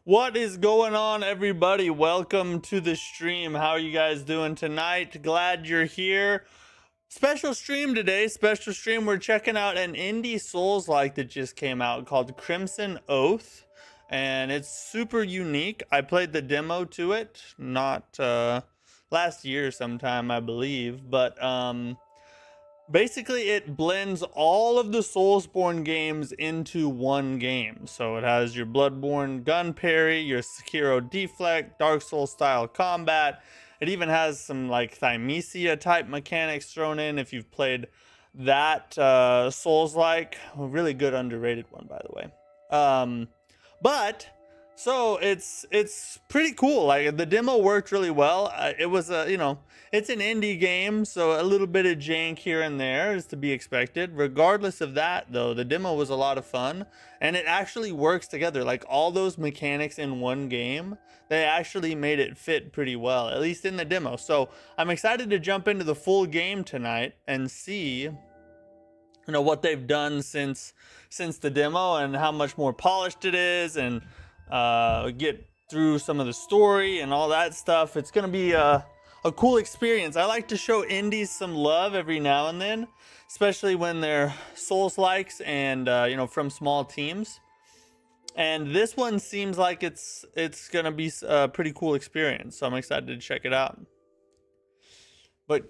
What is going on, everybody? Welcome to the stream. How are you guys doing tonight? Glad you're here. Special stream today. Special stream. We're checking out an indie Souls-like that just came out called Crimson Oath, and it's super unique. I played the demo to it, not last year sometime, I believe, but basically it blends all of the soulsborne games into one game. So it has your Bloodborne gun parry, your Sekiro deflect, Dark Souls style combat. It even has some like Thymesia type mechanics thrown in if you've played that Souls-like. A really good underrated one, by the way. But so it's pretty cool. Like, the demo worked really well. It was it's an indie game, so a little bit of jank here and there is to be expected. Regardless of that, though, the demo was a lot of fun, and it actually works together. Like, all those mechanics in one game, they actually made it fit pretty well, at least in the demo. So I'm excited to jump into the full game tonight and see what they've done since the demo and how much more polished it is, and get through some of the story and all that stuff. It's gonna be a cool experience. I like to show indies some love every now and then, especially when they're Souls-likes and from small teams. And this one seems like it's gonna be a pretty cool experience, so I'm excited to check it out. But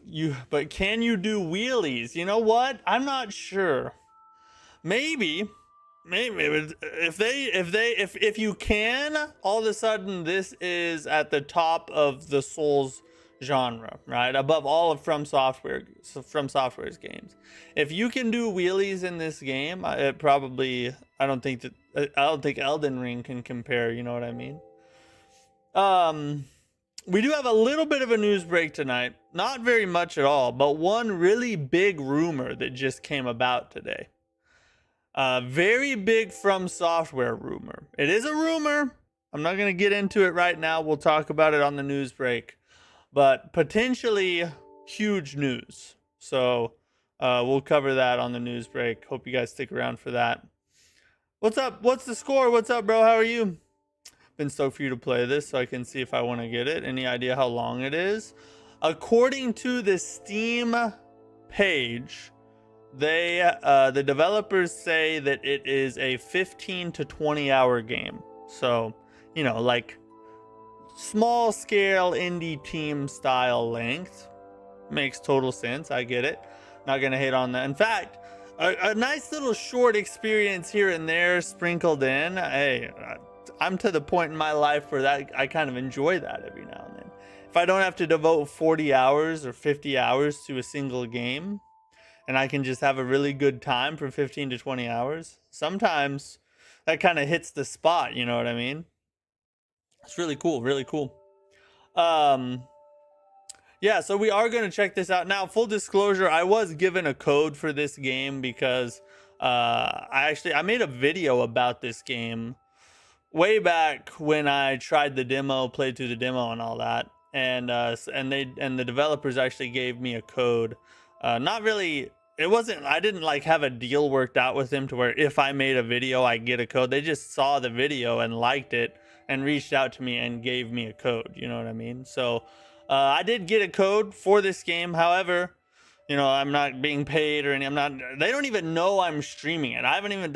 can you do wheelies? You know what? I'm not sure. Maybe maybe if you can, all of a sudden this is at the top of the Souls genre, right? Above all of From Software's games. If you can do wheelies in this game, it probably I don't think Elden Ring can compare, you know what I mean? We do have a little bit of a news break tonight. Not very much at all, but one really big rumor that just came about today. Very big From Software rumor. It is a rumor. I'm not going to get into it right now. We'll talk about it on the news break. But potentially huge news. So we'll cover that on the news break. Hope you guys stick around for that. What's up? What's the score? What's up, bro? How are you? Been stoked for you to play this so I can see if I want to get it. Any idea how long it is? According to the Steam page, the developers say that it is a 15 to 20 hour game. So, you know, like small scale indie team style length. Makes total sense. I get it. Not gonna hate on that. In fact, a nice little short experience here and there sprinkled in. Hey, I'm to the point in my life where that I kind of enjoy that every now and then. If I don't have to devote 40 hours or 50 hours to a single game, and I can just have a really good time for 15 to 20 hours, sometimes that kind of hits the spot, you know what I mean? It's really cool, really cool. Yeah, so we are going to check this out. Now, full disclosure, I was given a code for this game because I made a video about this game way back when I tried the demo, played through the demo and all that. And the developers actually gave me a code. Not really, I didn't like have a deal worked out with them to where if I made a video, I get a code. They just saw the video and liked it and reached out to me and gave me a code. You know what I mean? So I did get a code for this game. However, you know, I'm not being paid or anything. They don't even know I'm streaming it. I haven't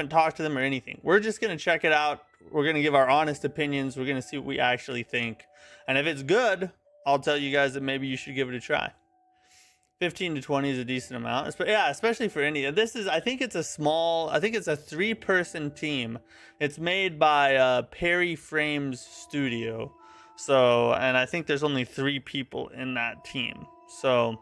talked to them or anything. We're just going to check it out. We're going to give our honest opinions. We're going to see what we actually think. And if it's good, I'll tell you guys that maybe you should give it a try. 15 to 20 is a decent amount. Yeah, especially for India. I think it's a 3-person team. It's made by Parry Frames Studio. So, and I think there's only 3 people in that team. So,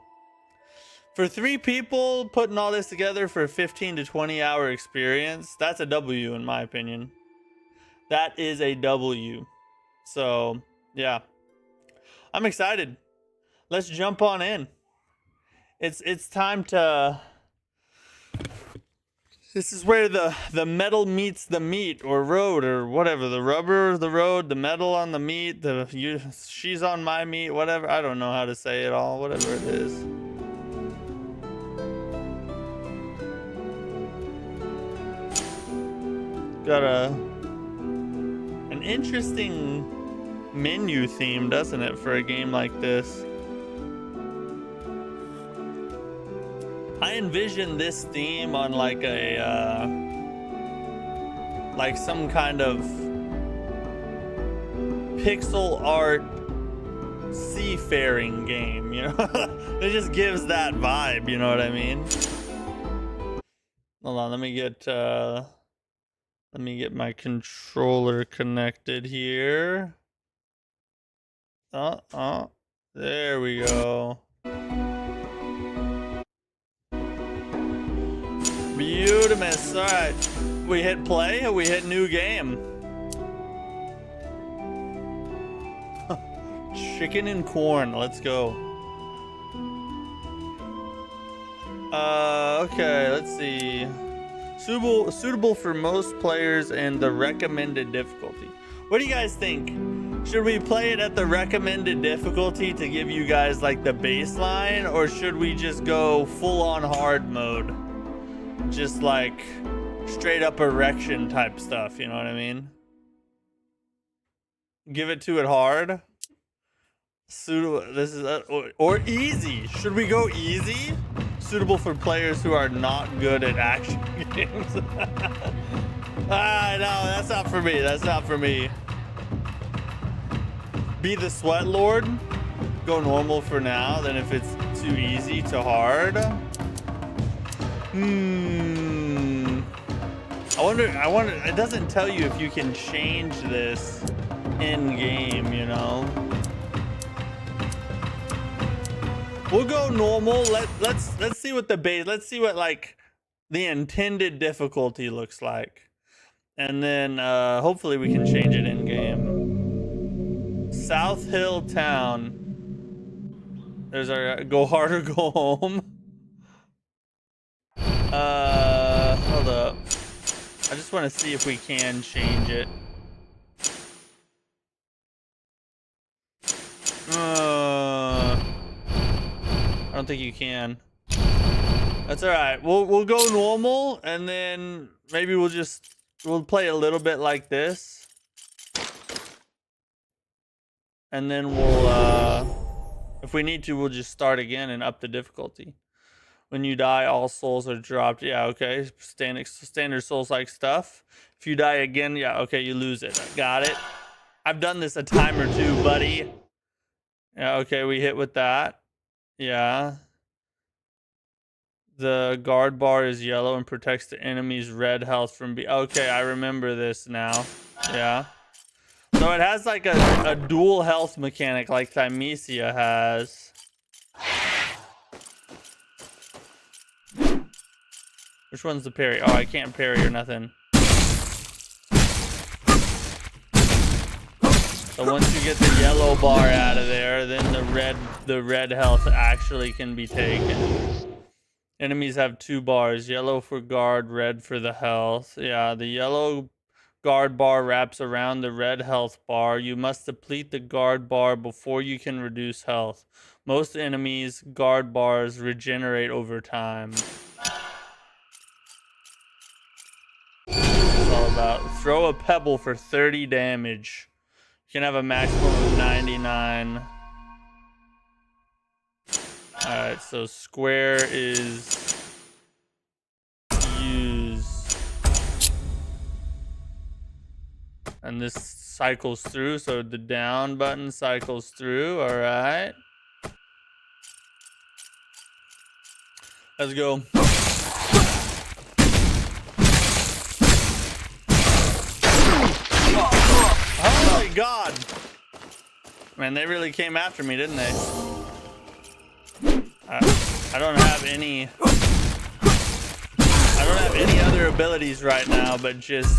for 3 people putting all this together for a 15 to 20 hour experience, that's a W in my opinion. That is a W. So, yeah. I'm excited. Let's jump on in. It's time to... This is where the metal meets the meat, or road, or whatever. The rubber, the road, the metal on the meat, she's on my meat, whatever. I don't know how to say it all, whatever it is. Got an interesting menu theme, doesn't it, for a game like this? I envision this theme on like some kind of pixel art seafaring game, you know? It just gives that vibe, you know what I mean? Hold on, let me get my controller connected here. There we go. Beautimous. All right, we hit play. We hit new game. Chicken and corn. Let's go. Okay. Let's see. Suitable for most players and the recommended difficulty. What do you guys think? Should we play it at the recommended difficulty to give you guys like the baseline, or should we just go full on hard mode? Just like straight up erection type stuff, you know what I mean? Give it to it hard. Suitable. This is or easy. Should we go easy? Suitable for players who are not good at action games. No, that's not for me. That's not for me. Be the sweat lord. Go normal for now. Then if it's too easy to hard. I wonder, it doesn't tell you if you can change this in game, you know? We'll go normal. Let's see what the base, let's see what like the intended difficulty looks like. And then hopefully we can change it in game. South Hill Town. There's our go hard or go home. Hold up. I just want to see if we can change it. I don't think you can. That's all right. We'll go normal, and then maybe we'll play a little bit like this, and then we'll if we need to, we'll just start again and up the difficulty. When you die, all souls are dropped. Yeah, okay. Standard souls-like stuff. If you die again, yeah, okay, you lose it. Got it. I've done this a time or two, buddy. Yeah, okay, we hit with that. Yeah. The guard bar is yellow and protects the enemy's red health from okay, I remember this now. Yeah. So it has like a dual health mechanic like Thymesia has. Which one's the parry? Oh, I can't parry or nothing. So once you get the yellow bar out of there, then the red health actually can be taken. Enemies have 2 bars, yellow for guard, red for the health. Yeah, the yellow guard bar wraps around the red health bar. You must deplete the guard bar before you can reduce health. Most enemies' guard bars regenerate over time. It's all about throw a pebble for 30 damage. You can have a maximum of 99. Alright, so square is use. And this cycles through, so the down button cycles through, alright. Let's go. Oh my god! Man, they really came after me, didn't they? I don't have any other abilities right now, but just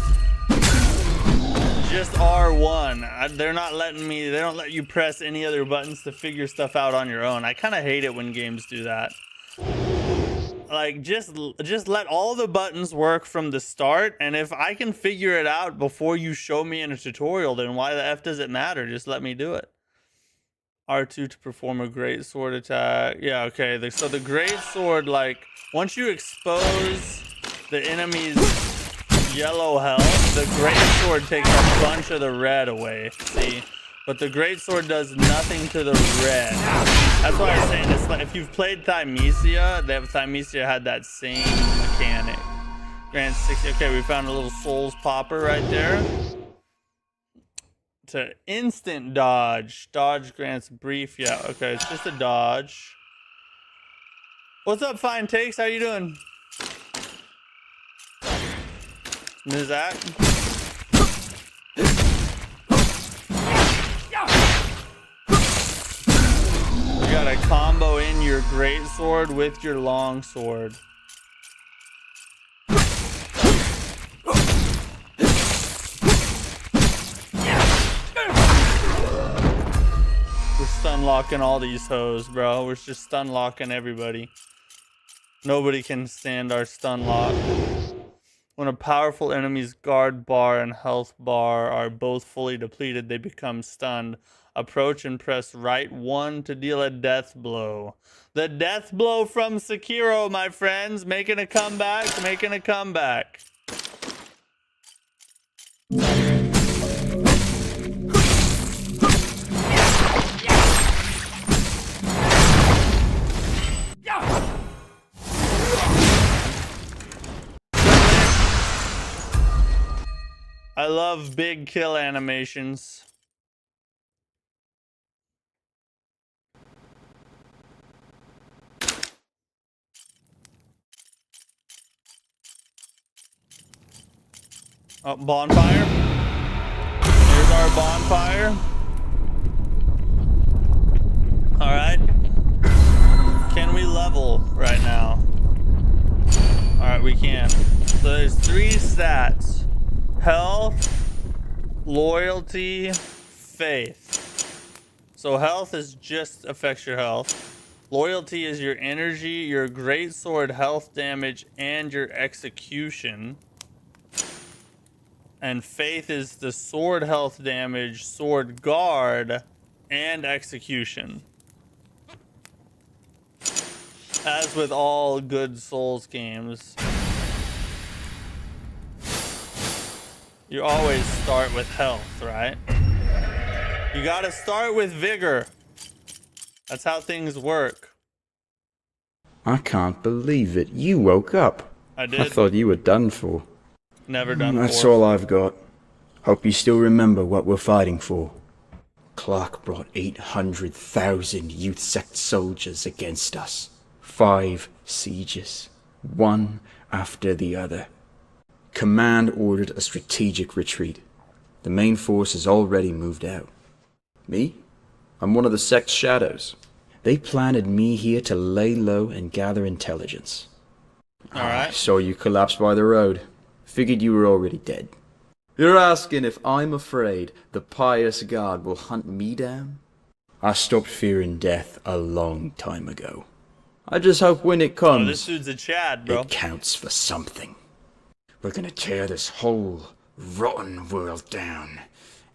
R1. They're not letting me, they don't let you press any other buttons to figure stuff out on your own. I kind of hate it when games do that. Like, just let all the buttons work from the start, and if I can figure it out before you show me in a tutorial, then why the F does it matter? Just let me do it. R2 to perform a great sword attack. Yeah, okay. So the great sword, like, once you expose the enemy's yellow health, the great sword takes a bunch of the red away. See? But the great sword does nothing to the red. That's why I'm saying this. Like, if you've played Thymesia, Thymesia had that same mechanic. Grants 60. Okay, we found a little souls popper right there. To instant dodge. Dodge grants brief. Yeah, okay, it's just a dodge. What's up, Fine Takes? How you doing? Mattack? You gotta combo in your great sword with your long sword. We're stun locking all these hoes, bro. We're just stun locking everybody. Nobody can stand our stun lock. When a powerful enemy's guard bar and health bar are both fully depleted, they become stunned. Approach and press right 1 to deal a death blow. The death blow from Sekiro, my friends. Making a comeback, making a comeback. I love big kill animations. Oh, bonfire. Here's our bonfire. All right. Can we level right now? All right, we can. So there's 3 stats: health, loyalty, faith. So health is just affects your health. Loyalty is your energy, your greatsword health damage, and your execution. And faith is the sword health damage, sword guard, and execution. As with all good Souls games, you always start with health, right? You gotta start with vigor. That's how things work. I can't believe it. You woke up. I did. I thought you were done for. Never done That's for. all I've got. Hope you still remember what we're fighting for. Clark brought 800,000 youth sect soldiers against us. 5 sieges, one after the other. Command ordered a strategic retreat. The main force has already moved out. Me? I'm one of the sect's shadows. They planted me here to lay low and gather intelligence. Alright. I saw you collapse by the road. Figured you were already dead. You're asking if I'm afraid the pious god will hunt me down? I stopped fearing death a long time ago. I just hope when it comes, this dude's a Chad, bro. it counts for something. We're gonna tear this whole rotten world down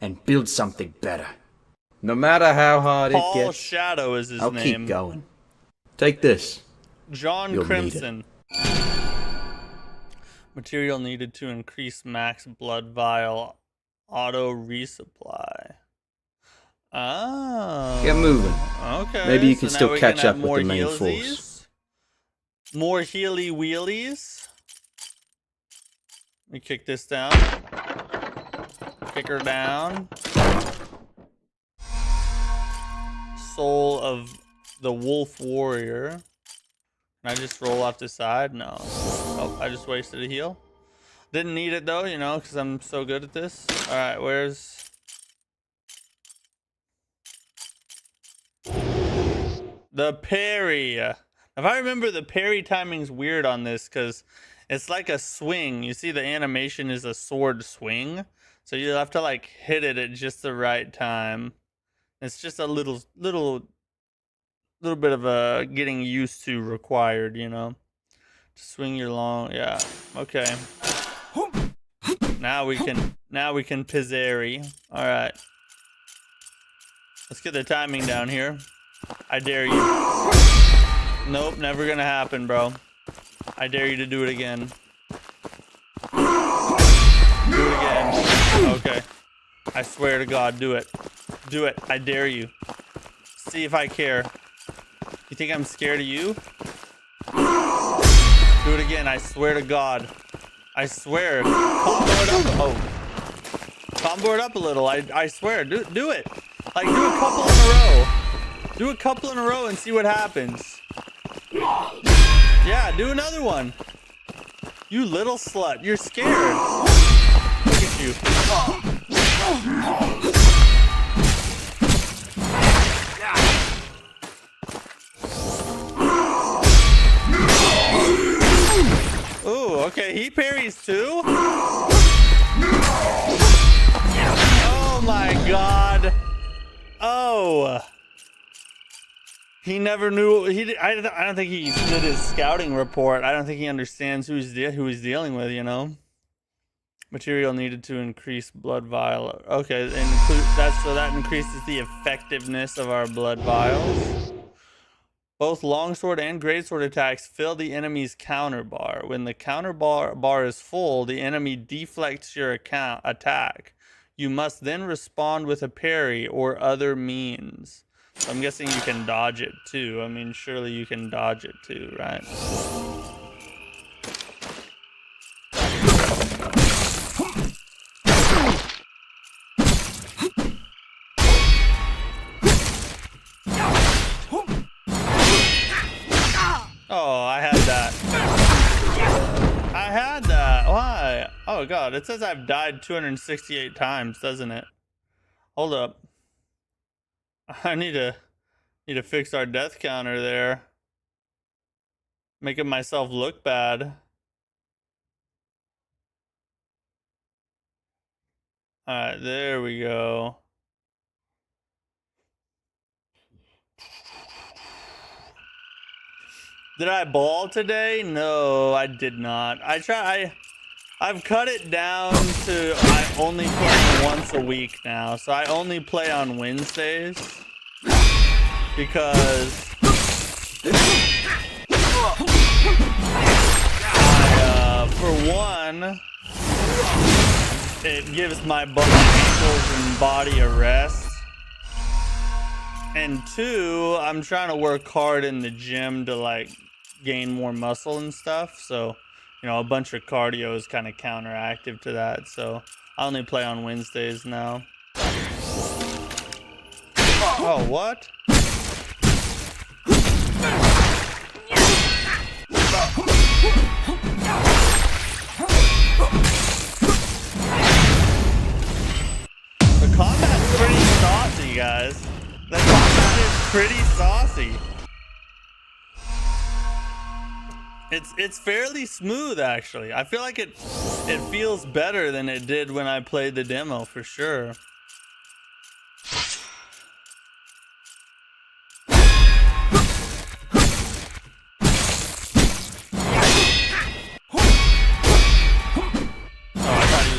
and build something better. No matter how hard Paul it gets, Shadow is his I'll name. keep going. Take this. John You'll Crimson. Material needed to increase max blood vial auto resupply. Oh. Get moving. Okay. Maybe you can so still now we catch can up have with more the main healsies. force. More healy wheelies. Let me kick this down. Kick her down. Soul of the Wolf Warrior. Can I just roll off the side? No. Oh, I just wasted a heal. Didn't need it though, you know, because I'm so good at this. Alright, where's... the parry. If I remember, the parry timing's weird on this because it's like a swing. You see the animation is a sword swing. So you have to like hit it at just the right time. It's just a little bit of a getting used to required, you know. To swing your long, yeah. Okay. Now we can pizzeri. All right. Let's get the timing down here. I dare you. Nope, never gonna happen, bro. I dare you to do it again. Do it again. Okay. I swear to God, do it. Do it. I dare you. See if I care. You think I'm scared of you? Do it again. I swear to God. I swear. Combo it up. Oh. Combo it up a little. I swear. Do it. Like, do a couple in a row. Do a couple in a row and see what happens. Yeah, do another one. You little slut. You're scared. Look at you. Ooh, okay, he parries too? Oh my God. Oh. He never knew. I don't think he did his scouting report. I don't think he understands who he's dealing with, you know? Material needed to increase blood vial. Okay, so that increases the effectiveness of our blood vials. Both longsword and greatsword attacks fill the enemy's counter bar. When the counter bar is full, the enemy deflects your attack. You must then respond with a parry or other means. So I'm guessing you can dodge it too. I mean, surely you can dodge it too, right? Oh, I had that. I had that. Why? Oh, Oh god, it says I've died 268 times, doesn't it? Hold up. I need to fix our death counter there. Making myself look bad. Alright, there we go. Did I ball today? No, I did not. I've cut it down to I only play once a week now. So I only play on Wednesdays. Because for one, it gives my ankles and body a rest. And two, I'm trying to work hard in the gym to like gain more muscle and stuff. So, you know, a bunch of cardio is kind of counteractive to that. So I only play on Wednesdays now. Oh, what? The combat's pretty saucy, guys. The combat is pretty saucy. It's fairly smooth, actually. I feel like it feels better than it did when I played the demo, for sure.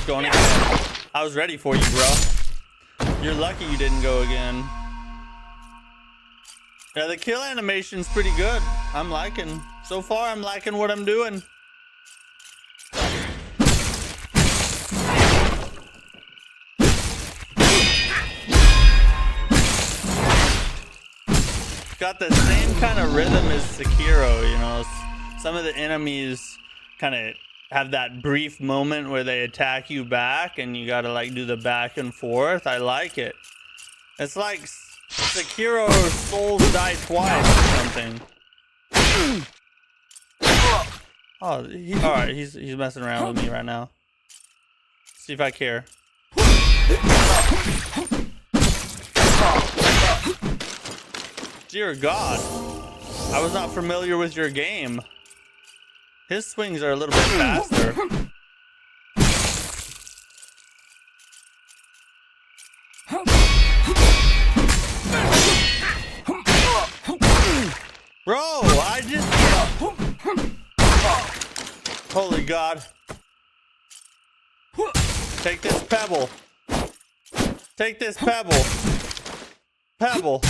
Going again. I was ready for you, bro. You're lucky you didn't go again. Yeah, the kill animation's pretty good. I'm liking. So far, I'm liking what I'm doing. Got the same kind of rhythm as Sekiro, you know. Some of the enemies kind of have that brief moment where they attack you back and you gotta like do the back and forth. I like it. It's like Sekiro souls die twice or something. Oh, alright, he's messing around with me right now. See if I care. Dear God, I was not familiar with your game. His swings are a little bit faster. Bro, I just... Holy God. Take this pebble. Take this pebble. Pebble.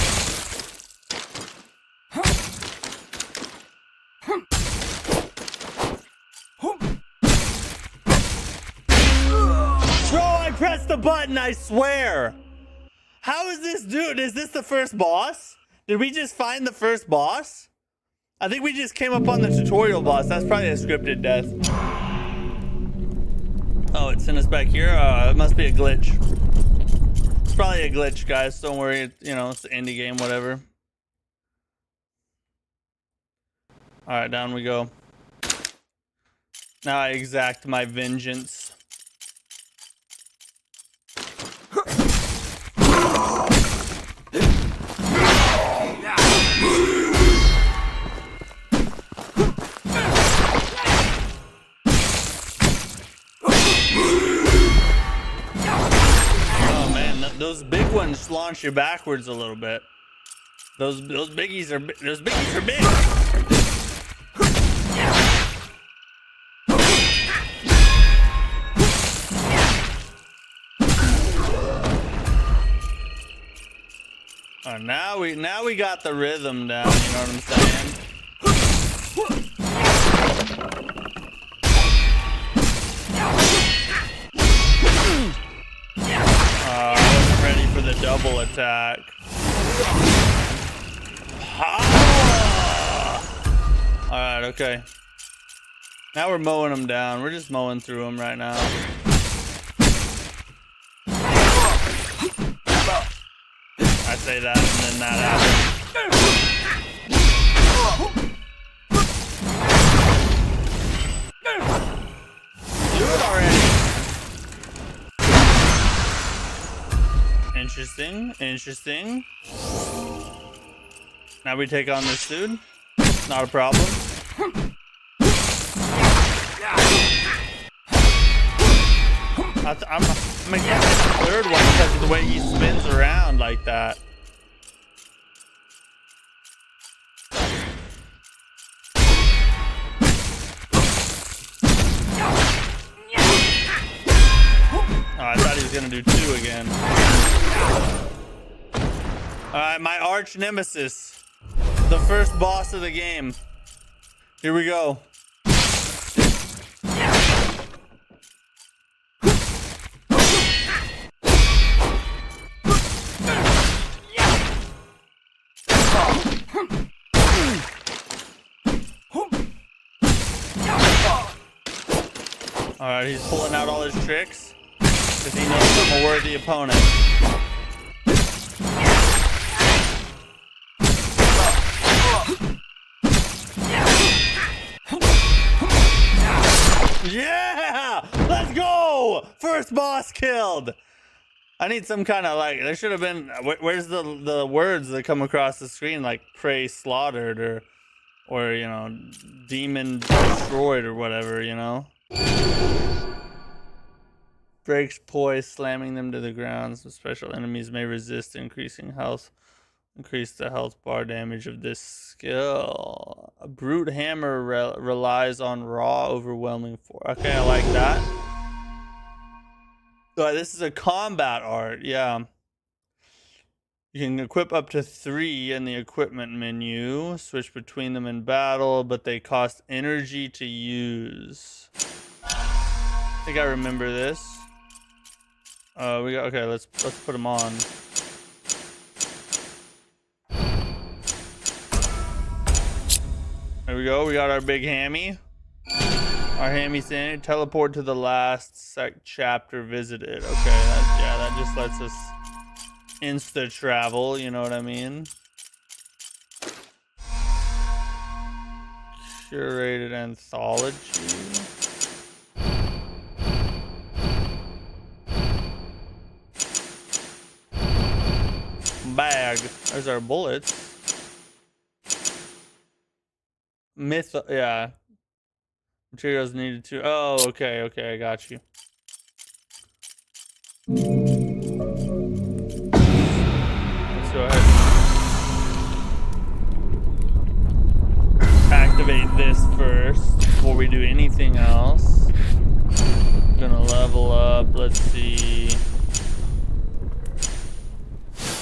Press the button, I swear. How is this dude? Is this the first boss? Did we just find the first boss? I think we just came up on the tutorial boss. That's probably a scripted death. Oh, it sent us back here? It must be a glitch. It's probably a glitch, guys. Don't worry. You know, it's an indie game, whatever. All right, down we go. Now I exact my vengeance. Those big ones launch you backwards a little bit. Those biggies are big. Oh, now we got the rhythm down. You know what I'm saying? I wasn't ready for the double attack. Alright, okay. Now we're mowing them down. We're just mowing through them right now. I say that and then that happens. Do it already. Interesting. Interesting. Now we take on this dude. Not a problem. I'm again the third one because of the way he spins around like that. Oh, I thought he was gonna do 2 again. Alright, my arch nemesis. The first boss of the game. Here we go. Alright, he's pulling out all his tricks because he knows I'm a worthy opponent. Yeah! Let's go! First boss killed! I need some kind of like, there should have been, where's the words that come across the screen like prey slaughtered or you know, demon destroyed or whatever, you know? Breaks poise, slamming them to the ground. Some special enemies may resist increasing health. Increase the health bar damage of this skill. A brute hammer relies on raw, overwhelming force. Okay, I like that. So this is a combat art, yeah. You can equip up to 3 in the equipment menu. Switch between them in battle, but they cost energy to use. I think I remember this. Okay, let's put them on. There we go. We got our big hammy. Our hammy thing. Teleport to the last chapter visited. Okay, that just lets us insta travel. You know what I mean? Curated anthology. Bag. There's our bullets. Yeah. Materials needed to. Oh, okay, I got you. Let's go ahead. Activate this first before we do anything else. Gonna level up. Let's see.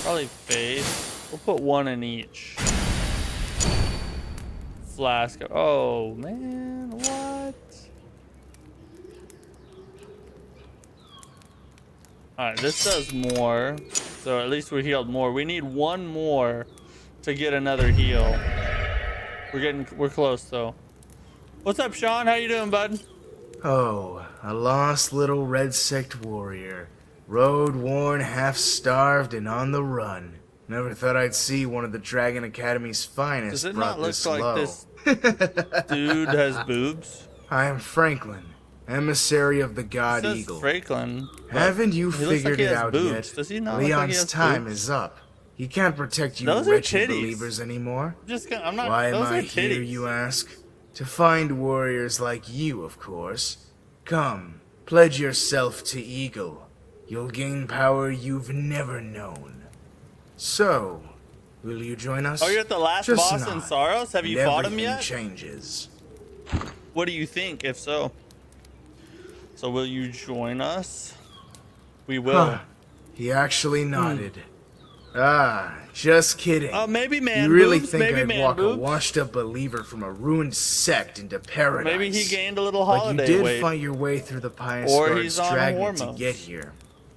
Probably faith. We'll put 1 in each. Flask. Oh man, what? Alright, this does more. So at least we healed more. We need 1 more to get another heal. We're close though. What's up, Sean? How you doing, bud? Oh, a lost little red sect warrior. Road worn, half starved, and on the run. Never thought I'd see one of the Dragon Academy's finest. Does it brought not look this like low. this dude has boobs? I am Franklin, emissary of the God It says Eagle. Franklin. Haven't you he looks like figured he it has out boobs. yet? Does he not look like he Leon's has time boobs? is up. He can't protect you Those are wretched titties. believers anymore. I'm not. Why am those I are here, titties. you ask? To find warriors like you, of course. Come, pledge yourself to Eagle. You'll gain power you've never known. So, will you join us? Oh, you're at the last Just boss in nod, Saros? Have you and fought him everything yet? changes. What do you think, if so? So will you join us? We will. Huh. He actually nodded. Ah, just kidding. Oh, maybe man You really boobs? think Maybe I'd man walk boobs? a washed-up believer from a ruined sect into paradise? Maybe he gained a little But holiday you did weight. fight your way through the Pious Or Guard's he's on dragnet to hormones. get here.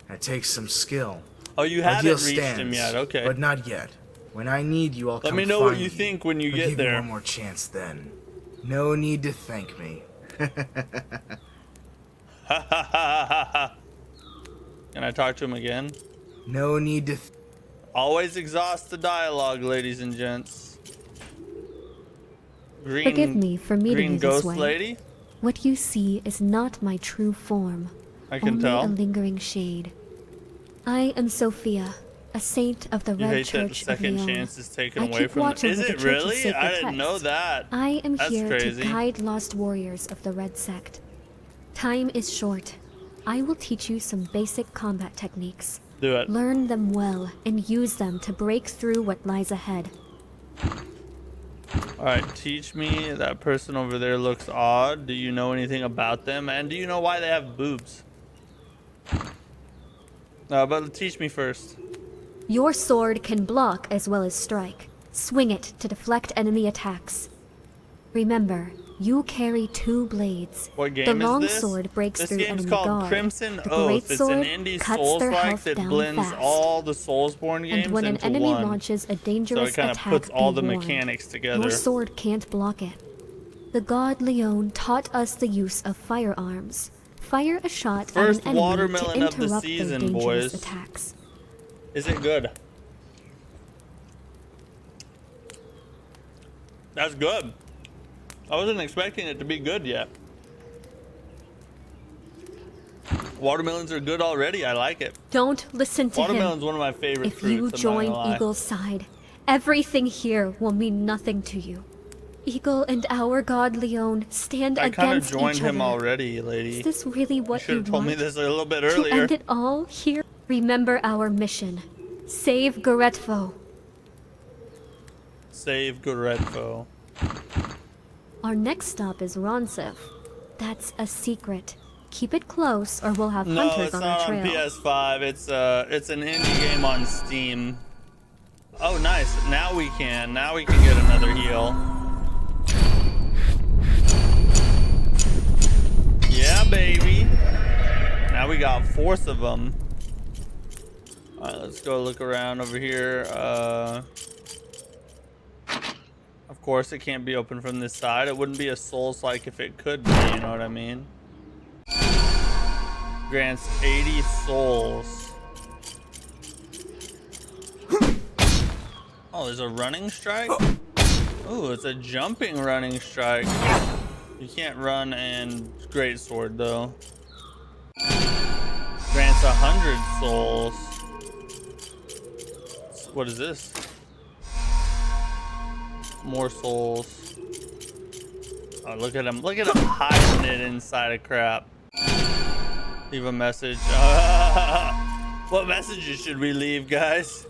That takes some skill. Oh, you Our haven't deal reached stands, him yet. Okay. but not yet. When I need you, I'll Let come me know what find you think when you I'll get give there. You one more chance then. No need to thank me. Can I talk to him again? No need to. Always exhaust the dialogue, ladies and gents. Green, Forgive me for meeting green you this ghost way. lady? What you see is not my true form. I can only tell. a lingering shade. I am Sophia, a saint of the You Red hate that the Church of second Lyon. chance is taken I away keep from them. watch Is over the it church's really? sacred I didn't know text. that. I am That's here crazy. to guide lost warriors of the Red Sect. Time is short. I will teach you some basic combat techniques. Do it. Learn them well and use them to break through what lies ahead. Alright, teach me. That person over there looks odd. Do you know anything about them? And do you know why they have boobs? But teach me first. Your sword can block as well as strike. Swing it to deflect enemy attacks. Remember, you carry 2 blades. What game the is long this? sword breaks This through game's enemy called guard. Crimson The Oath. great It's an sword indie cuts their Souls-like health that down blends fast. all the Soulsborne games And when an into enemy one. launches a So dangerous it kind of attack, puts all be the warned. mechanics together. Your sword can't block it. The god Leon taught us the use of firearms. Fire a shot First at an enemy watermelon to of the interrupt season, their dangerous boys. attacks. Is it good? That's good. I wasn't expecting it to be good yet. Watermelons are good already. I like it. Don't listen to him. Watermelon's one of my favorite If fruits. you I'm not join gonna lie. Eagle's side, everything here will mean nothing to you. Eagle and our god Leon stand I kind of against joined each him other. already, lady. Is this really You what should you have told want? me this a little bit To earlier. end it all here? Remember our mission. Save Guretvo. Save Guretvo. Our next stop is Ronsev. That's a secret. Keep it close or we'll have No, hunters it's on not our on trail. PS5. It's an indie game on Steam. Oh, nice. Now we can get another heal. Yeah, baby. Now we got 4 of them. All right, let's go look around over here. Of course, it can't be open from this side. It wouldn't be a Souls-like if it could be, you know what I mean? Grants 80 souls. Oh, there's a running strike? Oh, it's a jumping running strike. You can't run and greatsword though. Grants 100 souls. What is this? More souls. Oh, look at him. Look at him hiding it inside of crap. Leave a message. What messages should we leave, guys?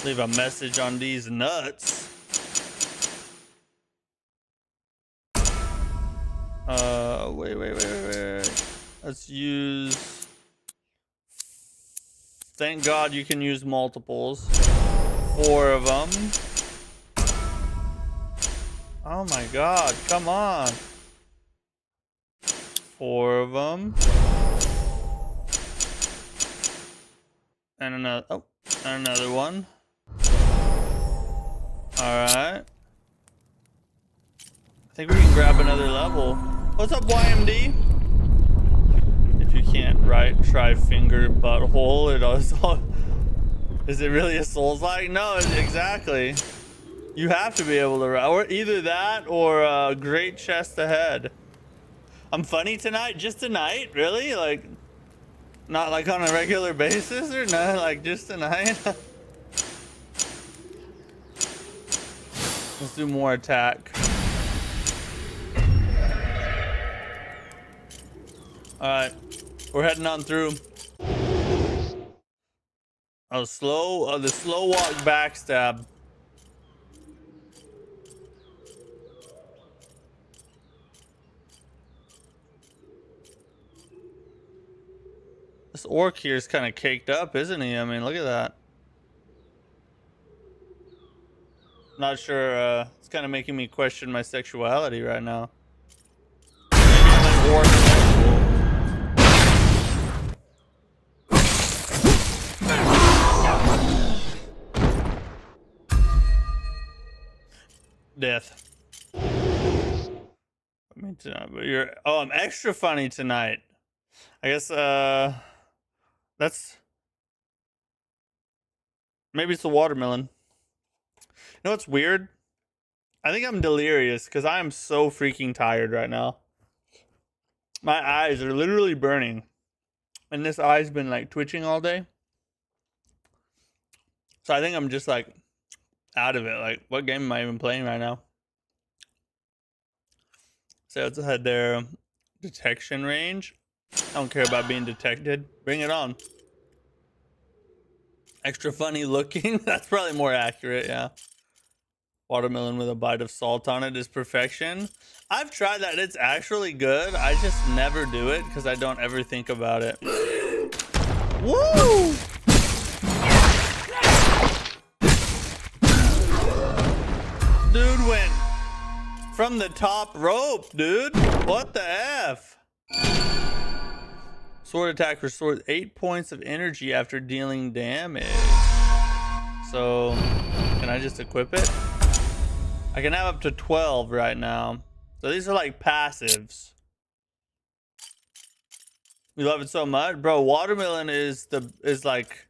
Leave a message on these nuts. Wait. Let's use... Thank God you can use multiples. 4 of them. Oh my God, come on. 4 of them. And another one. Alright. I think we can grab another level. What's up, YMD? If you can't write, try finger butthole. It also... Is it really a Souls-like? No, exactly. You have to be able to write. Or either that or a great chest ahead. I'm funny tonight? Just tonight? Really? Like, not like on a regular basis or no? Like just tonight? Let's do more attack. Alright. We're heading on through. Oh, the slow walk backstab. This orc here is kind of caked up, isn't he? I mean, look at that. Not sure, it's kind of making me question my sexuality right now. Maybe I'm an orc. Death. I mean, tonight, but oh, I'm extra funny tonight. I guess, that's... Maybe it's a watermelon. You know what's weird? I think I'm delirious because I am so freaking tired right now. My eyes are literally burning. And this eye's been like twitching all day. So I think I'm just like out of it. Like, what game am I even playing right now? So let's head there. Detection range. I don't care about being detected. Bring it on. Extra funny looking. That's probably more accurate, yeah. Watermelon with a bite of salt on it is perfection. I've tried that. It's actually good. I just never do it because I don't ever think about it. Woo! Dude went from the top rope, dude. What the F? Sword attack restores 8 points of energy after dealing damage. So, can I just equip it? I can have up to 12 right now. So these are like passives. You love it so much? Bro, watermelon is like,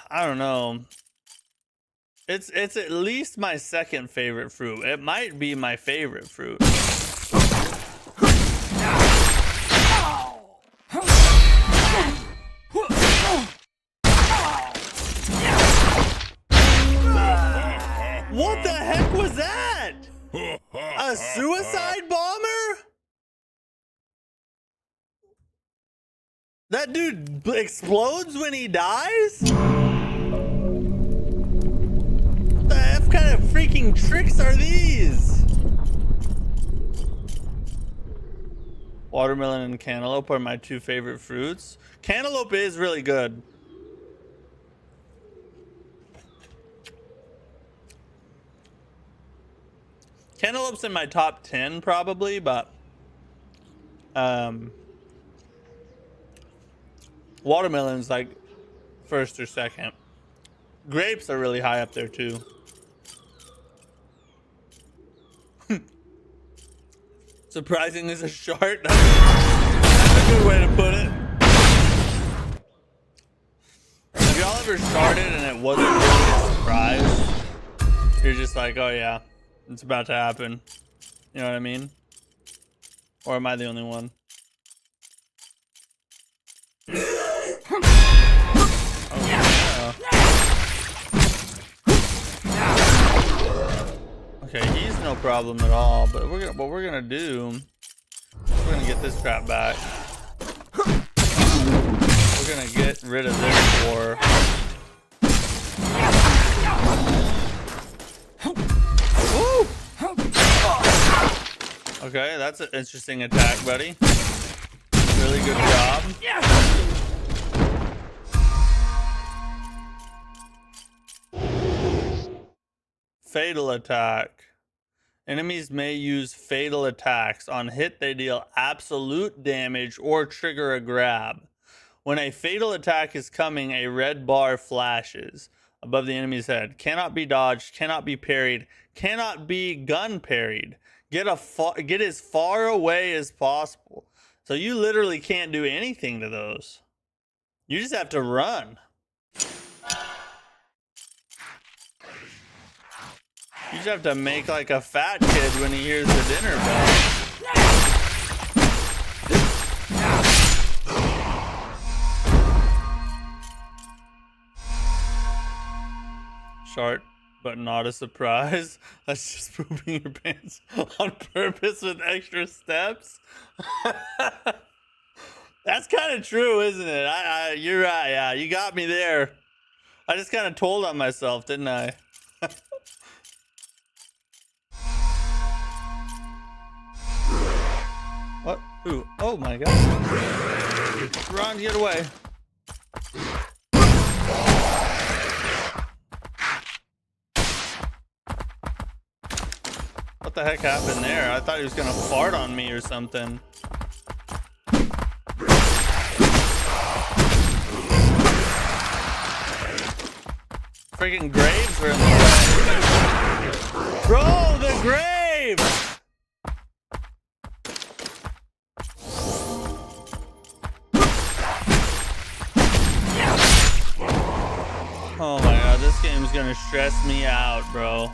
I don't know. It's at least my second favorite fruit. It might be my favorite fruit. What the heck was that? A suicide bomber? That dude explodes when he dies? What the F kind of freaking tricks are these? Watermelon and cantaloupe are my two favorite fruits. Cantaloupe is really good. Cantaloupe's in my top 10 probably, but watermelon's like first or second. Grapes are really high up there too. Surprising is a shart. That's a good way to put it. Have y'all ever sharted and it wasn't really a surprise? You're just like, oh yeah, it's about to happen. You know what I mean? Or am I the only one? Okay, he's no problem at all, but what we're gonna do, we're gonna get this crap back. We're gonna get rid of this war. Woo! Okay, that's an interesting attack, buddy. Really good job. Fatal attack. Enemies may use fatal attacks. On hit, they deal absolute damage or trigger a grab. When a fatal attack is coming, a red bar flashes above the enemy's head. Cannot be dodged, cannot be parried, cannot be gun parried. Get as far away as possible. So you literally can't do anything to those. You just have to run. You just have to make like a fat kid when he hears the dinner bell. Short, but not a surprise. That's just pooping your pants on purpose with extra steps. That's kind of true, isn't it? You're right. Yeah, you got me there. I just kind of told on myself, didn't I? What? Who? Oh my god. Run, get away. What the heck happened there? I thought he was gonna fart on me or something. Freaking graves are in the way. Bro, the grave! Oh my god, this game's gonna stress me out, bro.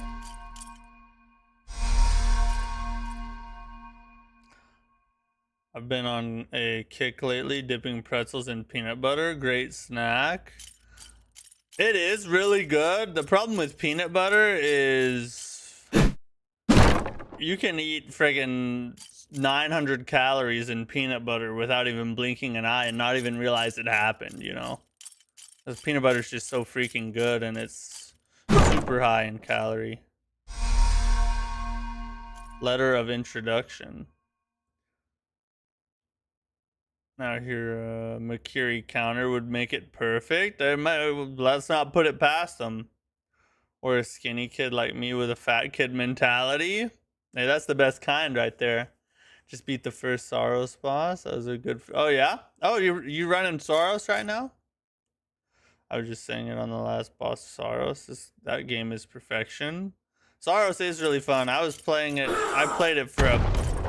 I've been on a kick lately, dipping pretzels in peanut butter. Great snack. It is really good. The problem with peanut butter is you can eat friggin' 900 calories in peanut butter without even blinking an eye and not even realize it happened, you know? Because peanut butter is just so freaking good and it's super high in calorie. Letter of introduction. Now here, McCurry counter would make it perfect. Let's not put it past them. Or a skinny kid like me with a fat kid mentality. Hey, that's the best kind right there. Just beat the first Soros boss. That was a good... Oh, yeah? Oh, you running Soros right now? I was just saying it on the last boss, Soros. That game is perfection. Soros is really fun. I was playing it. I played it for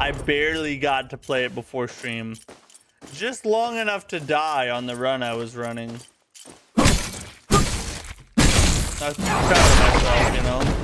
I barely got to play it before stream. Just long enough to die on the run I was running. I was proud of myself, you know?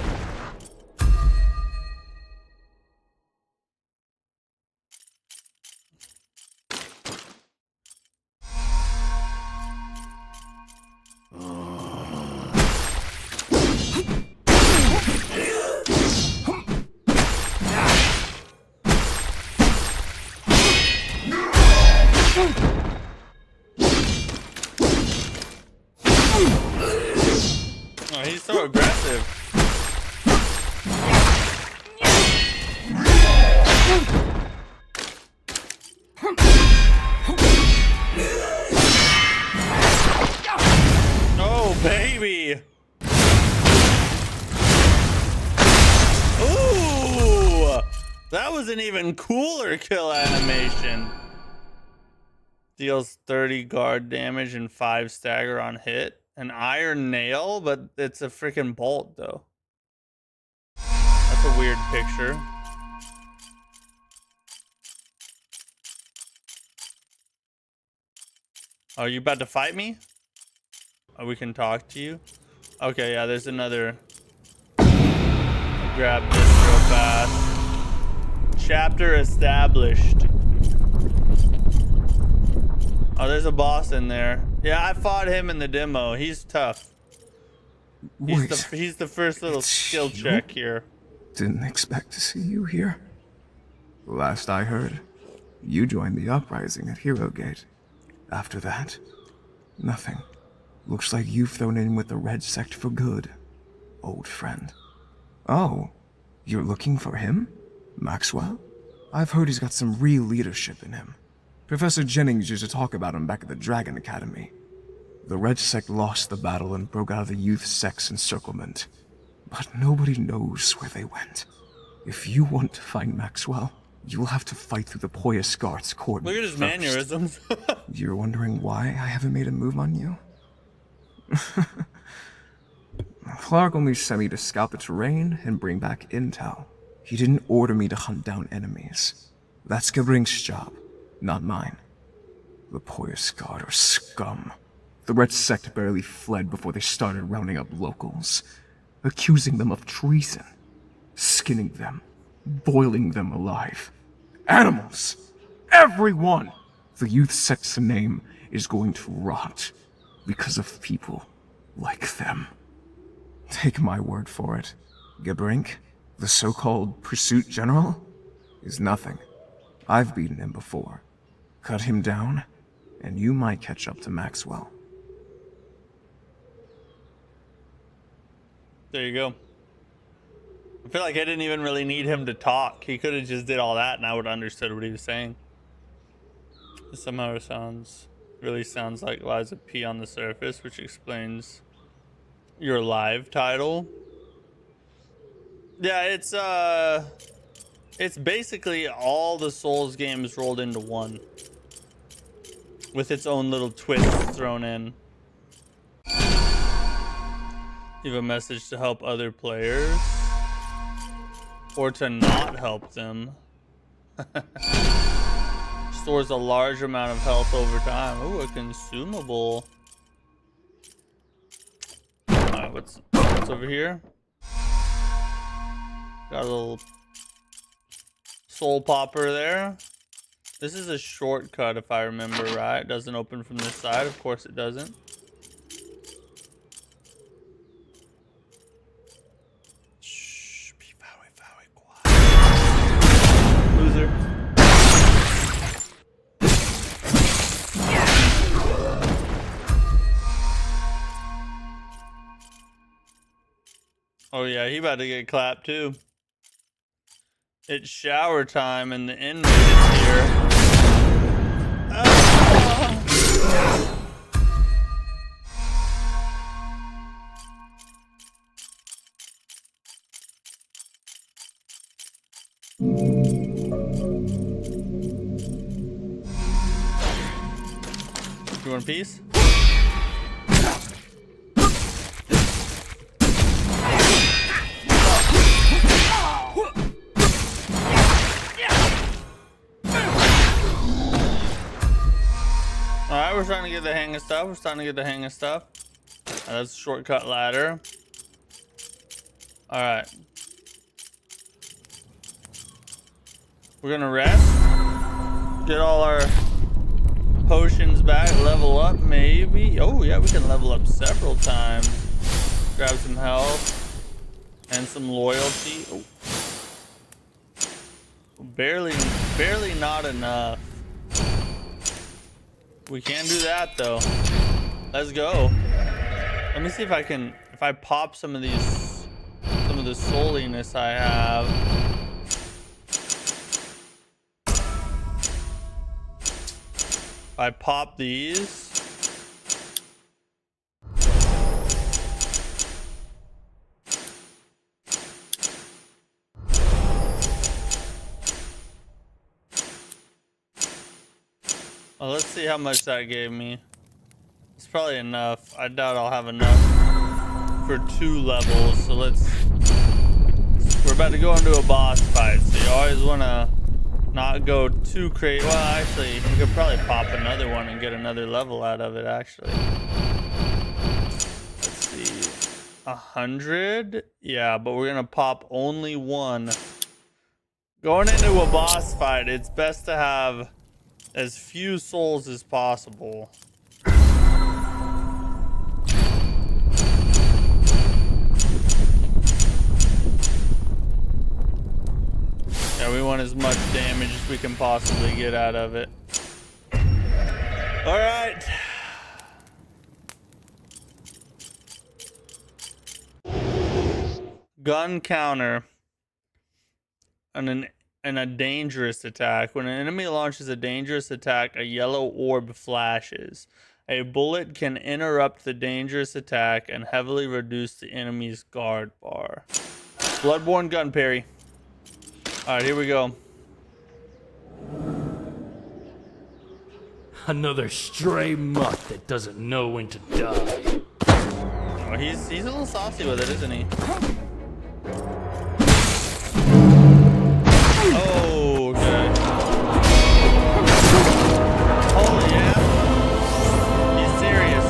Oh, he's so aggressive. Oh, baby. Ooh, that was an even cooler kill animation. Deals 30 guard damage and 5 stagger on hit. An iron nail, but it's a freaking bolt, though. That's a weird picture. Oh, you about to fight me? Oh, we can talk to you? Okay, yeah, there's another. I'll grab this real fast. Chapter established. Oh, there's a boss in there. Yeah, I fought him in the demo. He's tough. He's the first little skill check here. Didn't expect to see you here. Last I heard, you joined the uprising at Hero Gate. After that, nothing. Looks like you've thrown in with the Red Sect for good, old friend. Oh, you're looking for him? Maxwell? I've heard he's got some real leadership in him. Professor Jennings used to talk about him back at the Dragon Academy. The Red Sect lost the battle and broke out of the Youth Sect's encirclement. But nobody knows where they went. If you want to find Maxwell, you'll have to fight through the Poyas Guards coordinates. Look at his mannerisms. You're wondering why I haven't made a move on you? Clark only sent me to scout the terrain and bring back intel. He didn't order me to hunt down enemies. That's Gebrink's job, not mine. The Poyas Guard are scum. The Red Sect barely fled before they started rounding up locals, accusing them of treason, skinning them, boiling them alive. Animals! Everyone! The Youth Sect's name is going to rot because of people like them. Take my word for it. Gebrink, the so-called Pursuit General, is nothing. I've beaten him before. Cut him down, and you might catch up to Maxwell. There you go. I feel like I didn't even really need him to talk. He could have just did all that and I would have understood what he was saying. It somehow really sounds like Liza P on the surface, which explains your live title. Yeah, it's basically all the Souls games rolled into one, with its own little twist thrown in. You have a message to help other players, or to not help them. Stores a large amount of health over time. Ooh, a consumable. Alright, what's over here? Got a little soul popper there. This is a shortcut if I remember right. It doesn't open from this side. Of course it doesn't. Shh, be very, very quiet. Loser. Oh yeah, he about to get clapped too. It's shower time and the inmate is here. Ah! You want a piece? Alright, we're starting to get the hang of stuff. That's a shortcut ladder. Alright. We're gonna rest. Get all our potions back. Level up, maybe. Oh, yeah, we can level up several times. Grab some health. And some loyalty. Oh. Barely not enough. We can do that though. Let's go. Let me see if I can, if I pop some of the souliness I have. If I pop these. Well, let's see how much that gave me. It's probably enough. I doubt I'll have enough for 2 levels. So we're about to go into a boss fight. So you always want to not go too crazy. Well, actually, we could probably pop another one and get another level out of it, actually. Let's see. 100? Yeah, but we're going to pop only 1. Going into a boss fight, it's best to have as few souls as possible. Yeah, we want as much damage as we can possibly get out of it. All right. Gun counter. And a dangerous attack. When an enemy launches a dangerous attack, a yellow orb flashes. A bullet can interrupt the dangerous attack and heavily reduce the enemy's guard bar. Bloodborne gun parry. Alright, here we go. Another stray mutt that doesn't know when to die. Oh, he's a little saucy with it, isn't he? Oh, good. Oh, yeah. He's serious.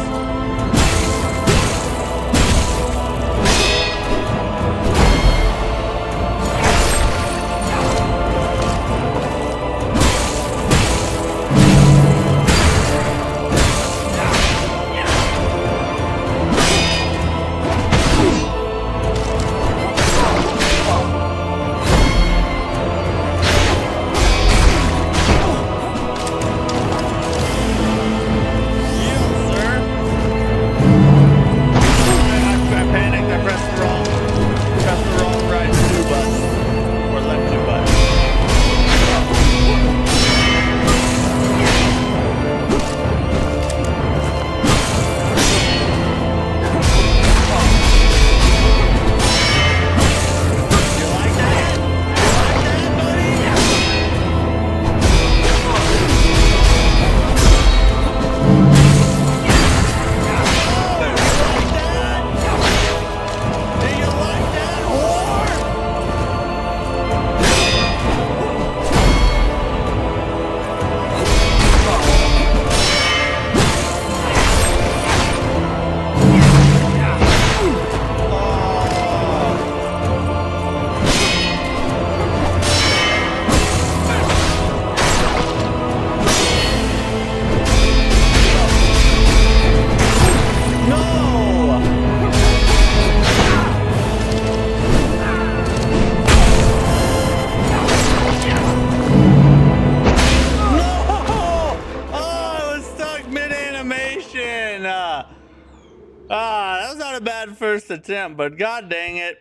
Ah, that was not a bad first attempt, but god dang it.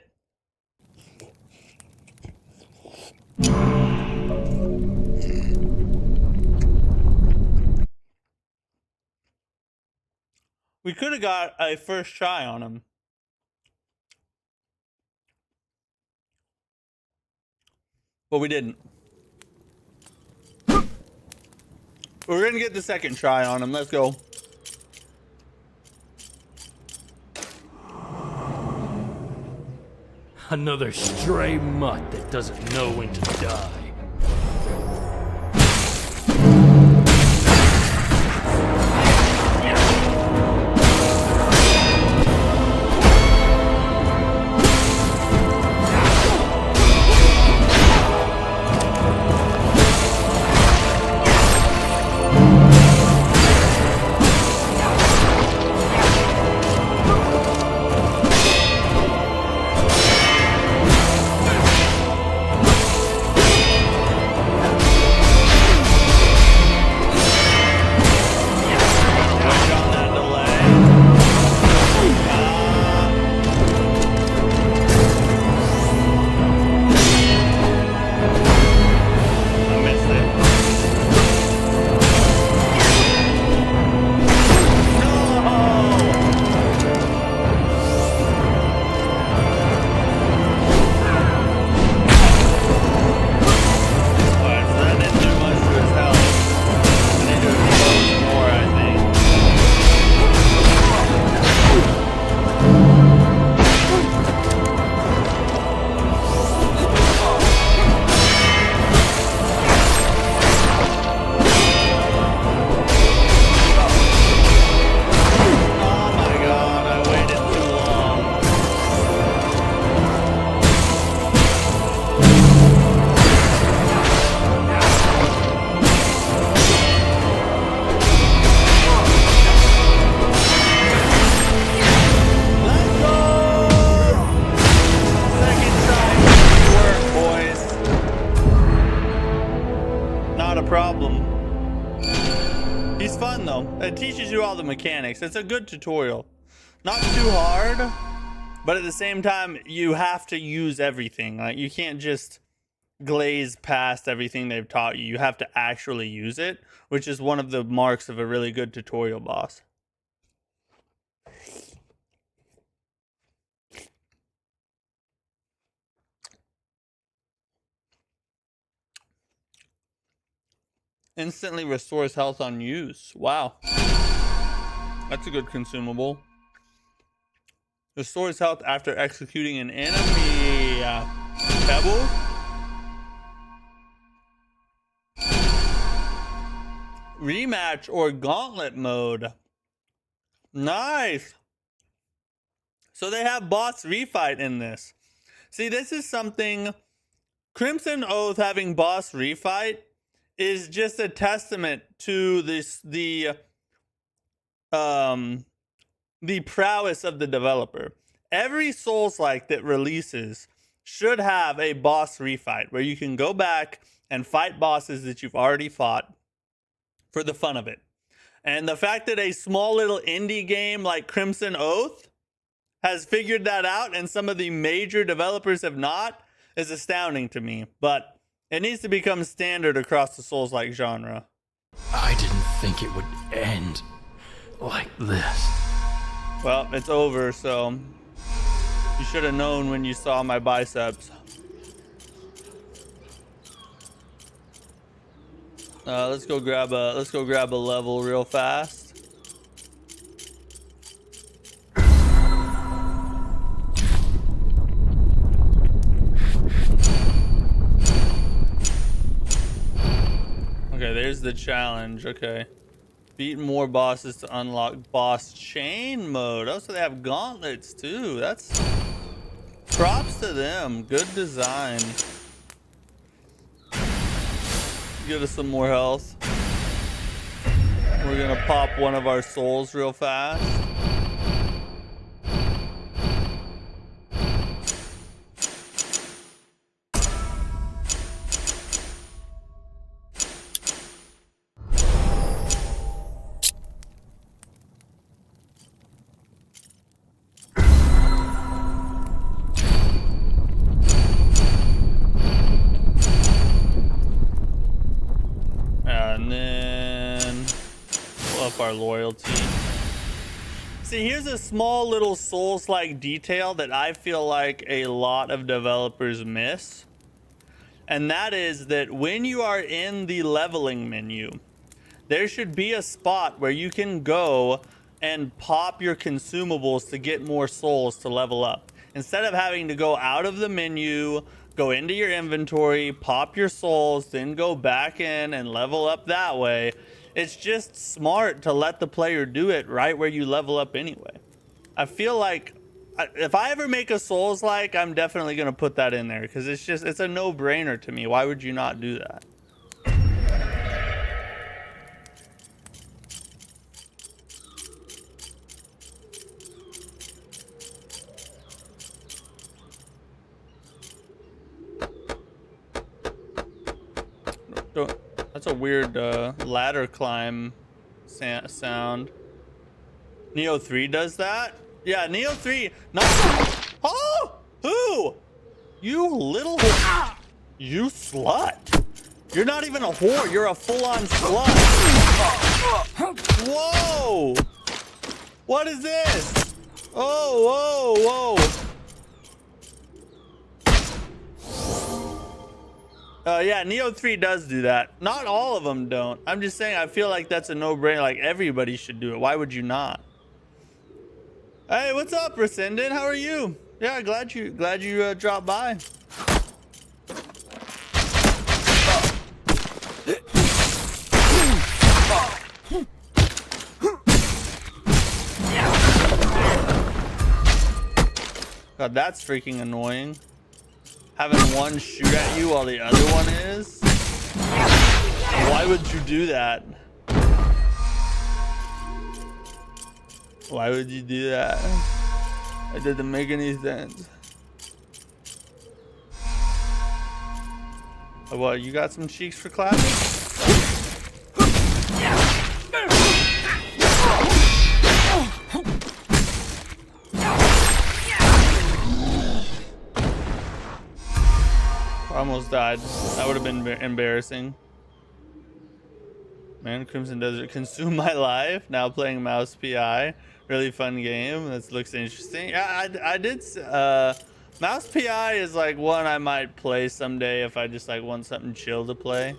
We could have got a first try on him. But we didn't. We're gonna get the second try on him. Let's go. Another stray mutt that doesn't know when to die. It teaches you all the mechanics. It's a good tutorial. Not too hard, but at the same time, you have to use everything. Like, you can't just glaze past everything they've taught you. You have to actually use it, which is one of the marks of a really good tutorial boss. Instantly restores health on use. Wow. That's a good consumable. Restores health after executing an enemy. Pebble? Rematch or gauntlet mode. Nice. So they have boss refight in this. See, this is something... Crimson Oath having boss refight is just a testament to the prowess of the developer. Every Souls-like that releases should have a boss refight where you can go back and fight bosses that you've already fought for the fun of it. And the fact that a small little indie game like Crimson Oath has figured that out and some of the major developers have not is astounding to me. But it needs to become standard across the Souls-like genre. I didn't think it would end like this. Well, it's over, so you should have known when you saw my biceps. Let's go grab a level real fast. Okay, there's the challenge. Okay. Beat more bosses to unlock boss chain mode. Oh, so they have gauntlets too. That's props to them. Good design. Get us some more health. We're gonna pop one of our souls real fast. our loyalty. See, here's a small little Souls-like detail that I feel like a lot of developers miss. And that is that when you are in the leveling menu, there should be a spot where you can go and pop your consumables to get more souls to level up. Instead of having to go out of the menu, go into your inventory, pop your souls, then go back in and level up that way. It's just smart to let the player do it right where you level up anyway. I feel like if I ever make a Souls-like, I'm definitely going to put that in there because it's a no-brainer to me. Why would you not do that? That's a weird ladder climb sound. Neo 3 does that? Yeah, Neo 3. Not. Oh! Who? You little. You slut. You're not even a whore. You're a full-on slut. Whoa! What is this? Oh, whoa, whoa. Yeah, Neo 3 does do that. Not all of them don't. I'm just saying I feel like that's a no-brainer. Like, everybody should do it. Why would you not? Hey, what's up, Rescinded? How are you? Yeah, glad you dropped by. God, that's freaking annoying. Having one shoot at you while the other one is? Why would you do that? Why would you do that? It doesn't make any sense. Oh, what, you got some cheeks for clapping? I almost died. That would have been embarrassing. Man, Crimson Desert consumed my life. Now playing Mouse PI. Really fun game. This looks interesting. Yeah, I did. Mouse PI is like one I might play someday if I just like want something chill to play.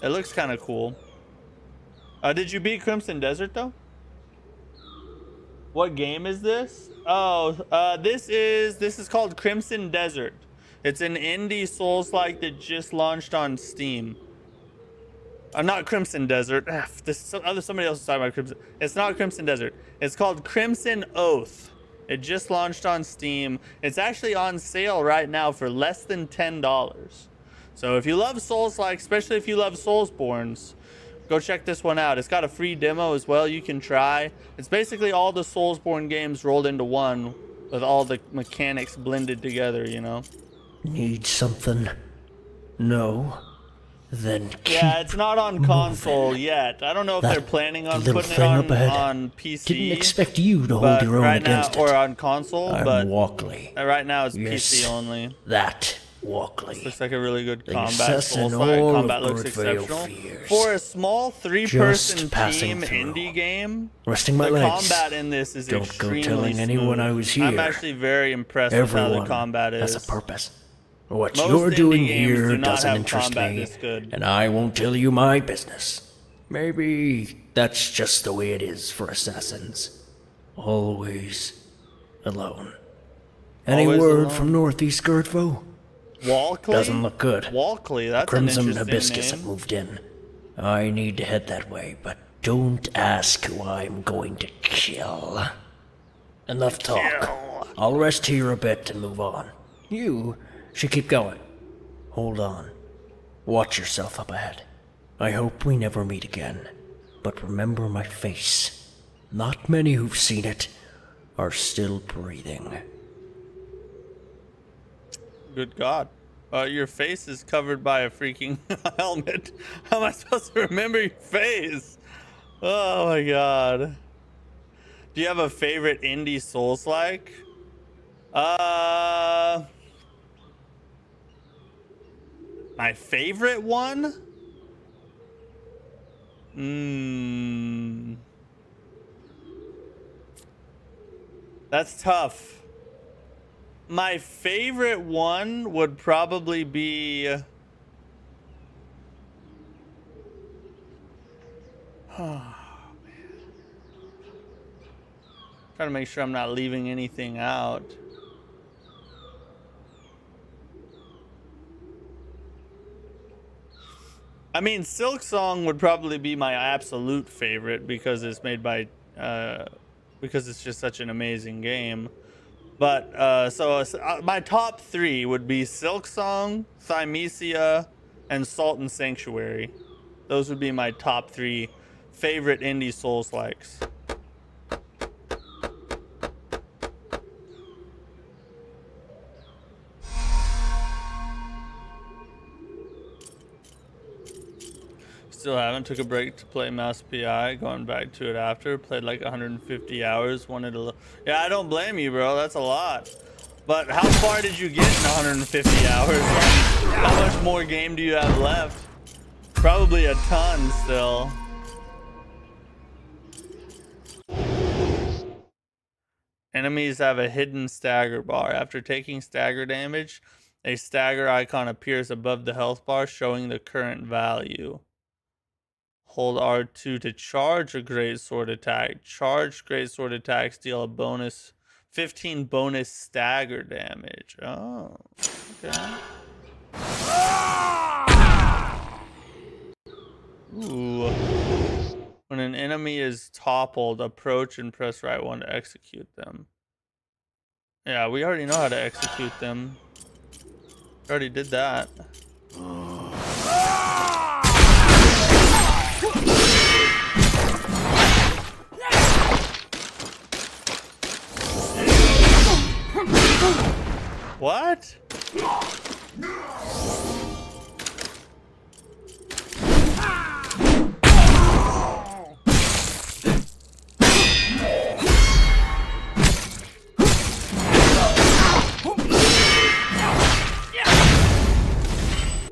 It looks kind of cool. Did you beat Crimson Desert though? What game is this? Oh, this is called Crimson Desert. It's an indie Souls-like that just launched on Steam. Not Crimson Desert. Somebody else is talking about Crimson. It's not Crimson Desert. It's called Crimson Oath. It just launched on Steam. It's actually on sale right now for less than $10. So if you love Souls-like, especially if you love Soulsbornes, go check this one out. It's got a free demo as well you can try. It's basically all the Soulsborne games rolled into one with all the mechanics blended together, you know? Need something? No? Then yeah, it's not on console yet. I don't know if they're planning on putting it on PC. Didn't expect you to hold your own right against now, it. or on console, I'm but Walkley. Right now it's Yes, PC only. That Walkley. This looks like a really good The combat. assassin Souls-like. all Combat of looks Guretvo exceptional. fears. For a small three-person Just passing team through. indie game, Resting my the legs. combat in this is Don't extremely go telling smooth. anyone I was here. I'm actually very impressed with how the combat is. has a purpose. What Most you're indie doing games here do not doesn't have interest combat me, this good. and I won't tell you my business. Maybe that's just the way it is for assassins. Always alone. Any Always word alone. from Northeast Guretvo? Walkley? Doesn't look good. Walkley, that's Crimson an interesting Hibiscus name. have moved in. I need to head that way, but don't ask who I'm going to kill. Enough talk. I'll rest here a bit and move on. You should keep going. Hold on. Watch yourself up ahead. I hope we never meet again, but remember my face. Not many who've seen it are still breathing. Good God. Your face is covered by a freaking helmet. How am I supposed to remember your face? Oh my God. Do you have a favorite indie Souls-like? My favorite one? That's tough. My favorite one would probably be... Oh, man. Trying to make sure I'm not leaving anything out. I mean, Silk Song would probably be my absolute favorite because it's made by, because it's just such an amazing game. But my top three would be Silk Song, Thymesia, and Salt and Sanctuary. Those would be my top three favorite indie Souls-likes. Still haven't. Took a break to play Mouse PI. Going back to it after. Played like 150 hours. Wanted to... Yeah, I don't blame you, bro. That's a lot. But how far did you get in 150 hours? How much more game do you have left? Probably a ton still. Enemies have a hidden stagger bar. After taking stagger damage, a stagger icon appears above the health bar showing the current value. Hold R2 to charge a great sword attack. Charge great sword attacks deal a bonus 15 bonus stagger damage. Oh, okay. Ooh. When an enemy is toppled, approach and press right one to execute them. Yeah, we already know how to execute them. Already did that. What?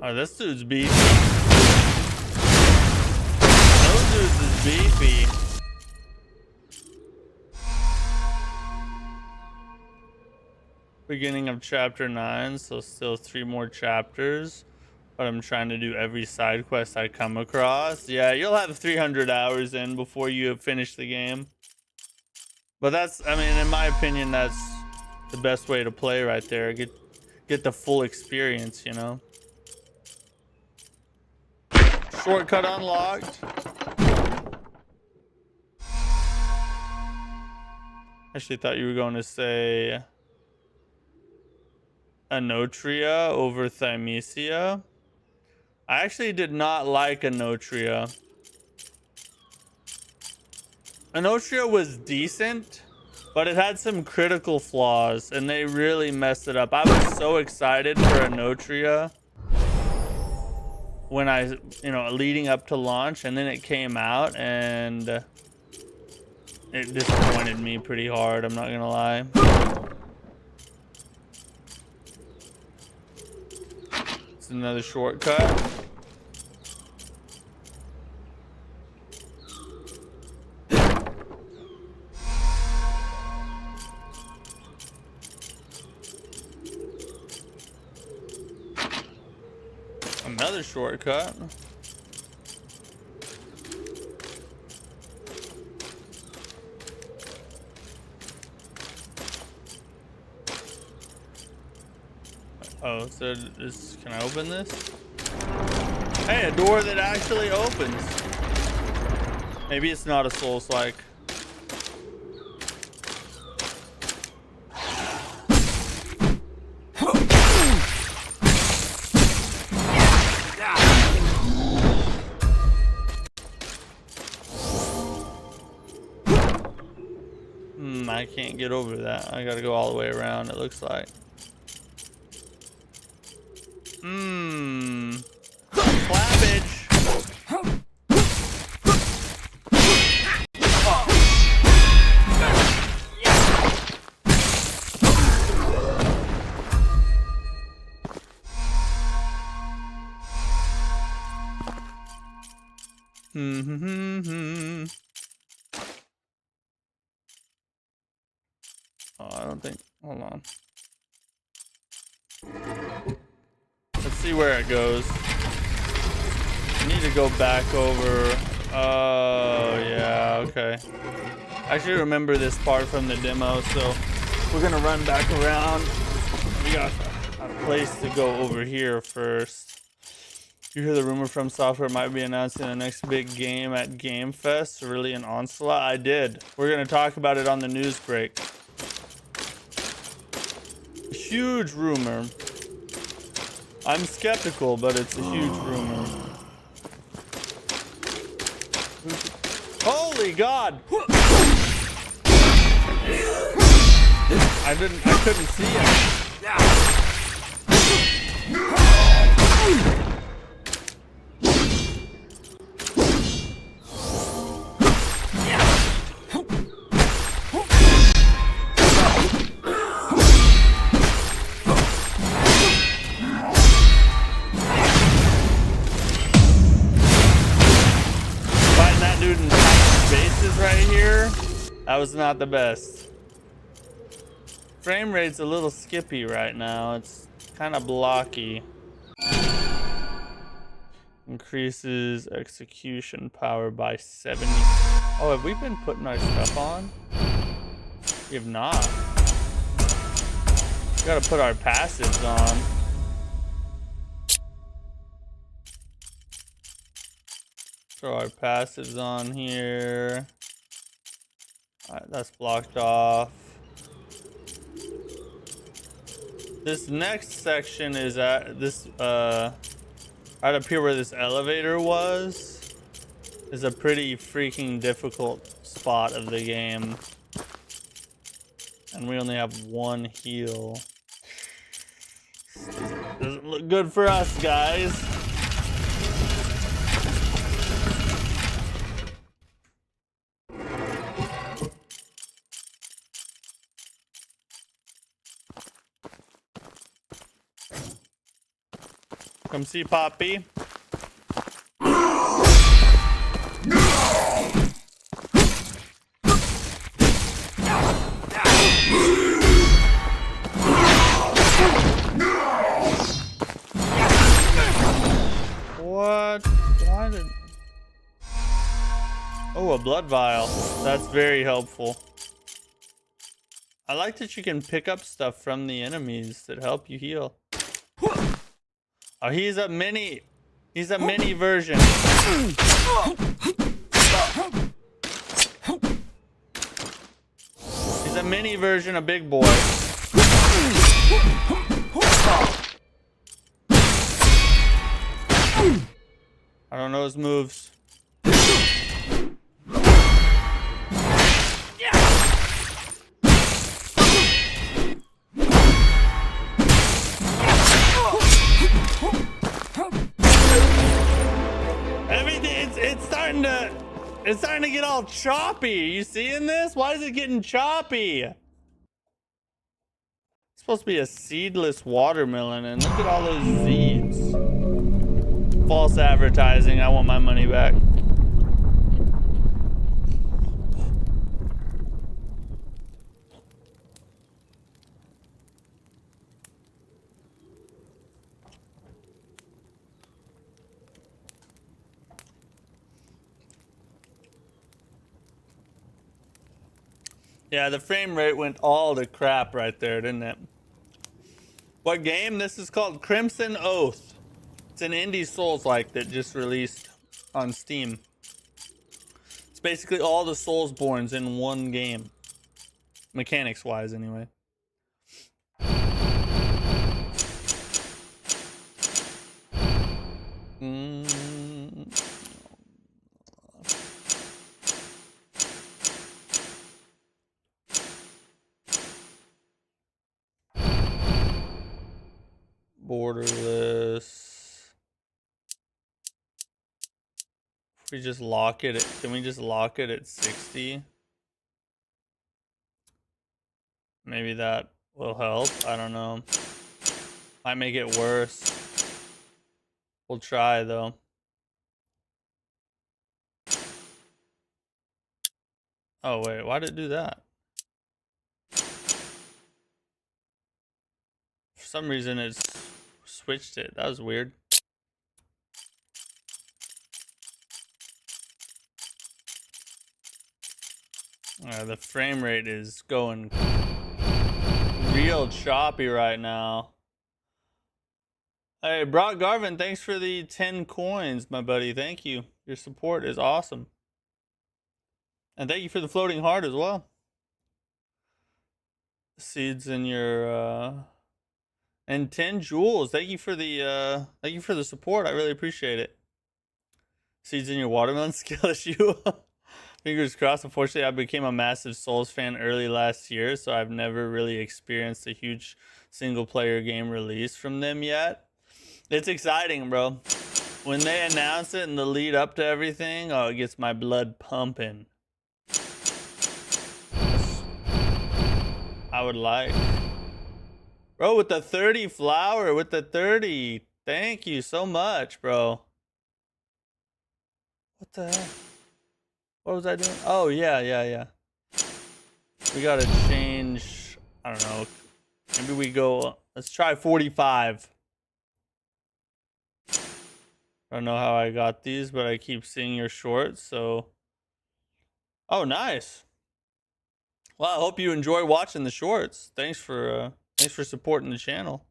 Oh, this dude's beefy. Those dudes is beefy. Beginning of chapter 9, so still 3 more chapters. But I'm trying to do every side quest I come across. Yeah, you'll have 300 hours in before you have finished the game. But that's, I mean, in my opinion, that's the best way to play right there. Get the full experience, you know? Shortcut unlocked. Actually thought you were going to say Anotria over Thymesia. I actually did not like Anotria. Anotria was decent, but it had some critical flaws, and they really messed it up. I was so excited for Anotria when leading up to launch, and then it came out, and it disappointed me pretty hard, I'm not gonna lie. It's another shortcut. Another shortcut. Oh, so this, can I open this? Hey, a door that actually opens. Maybe it's not a Souls-like. I can't get over that. I gotta go all the way around, it looks like. Clappage. Oh, I don't think. Hold on. Let's see where it goes. I need to go back over. Oh, yeah, okay. I actually remember this part from the demo, so we're gonna run back around. We got a place to go over here first. You hear the rumor Fromsoftware might be announcing the next big game at Game Fest, really an onslaught? I did. We're gonna talk about it on the news break. Huge rumor. I'm skeptical, but it's a huge rumor. Holy God! I couldn't see him. Fighting that dude in bases right here, that was not the best. Frame rate's a little skippy right now. It's kind of blocky. Increases execution power by 70. Oh, have we been putting our stuff on? We have not. We gotta put our passives on. Throw our passives on here. Alright, that's blocked off. This next section is at this right up here where this elevator was, is a pretty freaking difficult spot of the game. And we only have one heal. Doesn't look good for us, guys. Come see Poppy. What? Why did... Oh, a blood vial. That's very helpful. I like that you can pick up stuff from the enemies that help you heal. Oh, he's a mini version. He's a mini version of Big Boy. I don't know his moves. It's starting to get all choppy. You seeing this? Why is it getting choppy? It's supposed to be a seedless watermelon, and look at all those seeds. False advertising. I want my money back. Yeah, the frame rate went all to crap right there, didn't it? What game? This is called Crimson Oath. It's an indie Souls-like that just released on Steam. It's basically all the Soulsbornes in one game. Mechanics-wise, anyway. Borderless. If we just lock it at, can we just lock it at 60? Maybe that will help. I don't know. Might make it worse. We'll try though. Oh wait, why did it do that? some reason it's switched it. That was weird. The frame rate is going real choppy right now. Hey, Brock Garvin, thanks for the 10 coins, my buddy. Thank you. Your support is awesome. And thank you for the floating heart as well. Seeds in your and 10 jewels. Thank you for the support. I really appreciate it. Seeds in your watermelon skill issue. Fingers crossed. Unfortunately, I became a massive Souls fan early last year, so I've never really experienced a huge single player game release from them yet. It's exciting, bro. When they announce it and the lead up to everything, oh, it gets my blood pumping. I would like. Bro, with the 30 flower, with the 30. Thank you so much, bro. What the hell? What was I doing? Oh, yeah. We gotta change. I don't know. Maybe we go. Let's try 45. I don't know how I got these, but I keep seeing your shorts, so. Oh, nice. Well, I hope you enjoy watching the shorts. Thanks for supporting the channel.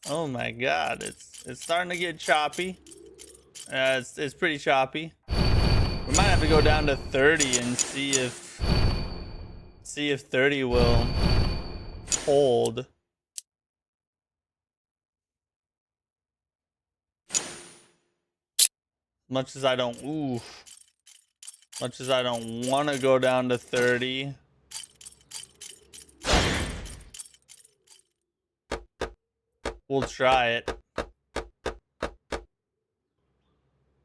Oh my God, it's starting to get choppy. It's pretty choppy. We might have to go down to 30 and see if 30 will hold. Much as I don't want to go down to 30. We'll try it.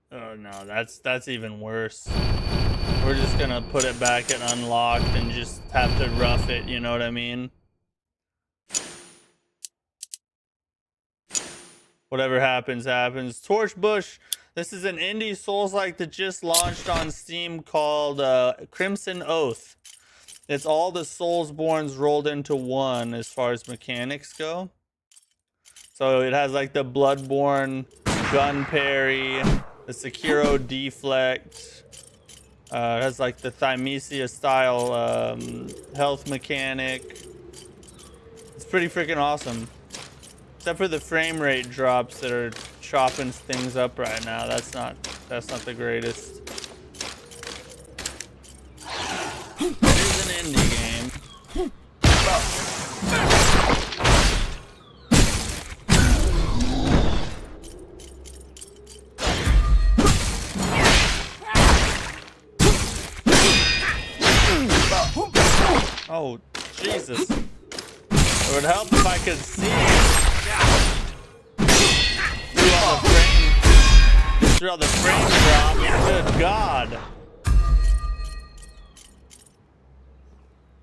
Oh no, that's even worse. We're just gonna put it back at unlocked and just have to rough it, you know what I mean? Whatever happens, happens. Torchbush, this is an indie Souls-like that just launched on Steam called Crimson Oath. It's all the Soulsborns rolled into one as far as mechanics go. So it has like the Bloodborne gun parry, the Sekiro deflect. It has like the Thymesia style health mechanic. It's pretty freaking awesome. Except for the frame rate drops that are chopping things up right now. That's not the greatest. It is an indie game. Oh, Jesus. It would help if I could see through all the frame drops. Good God.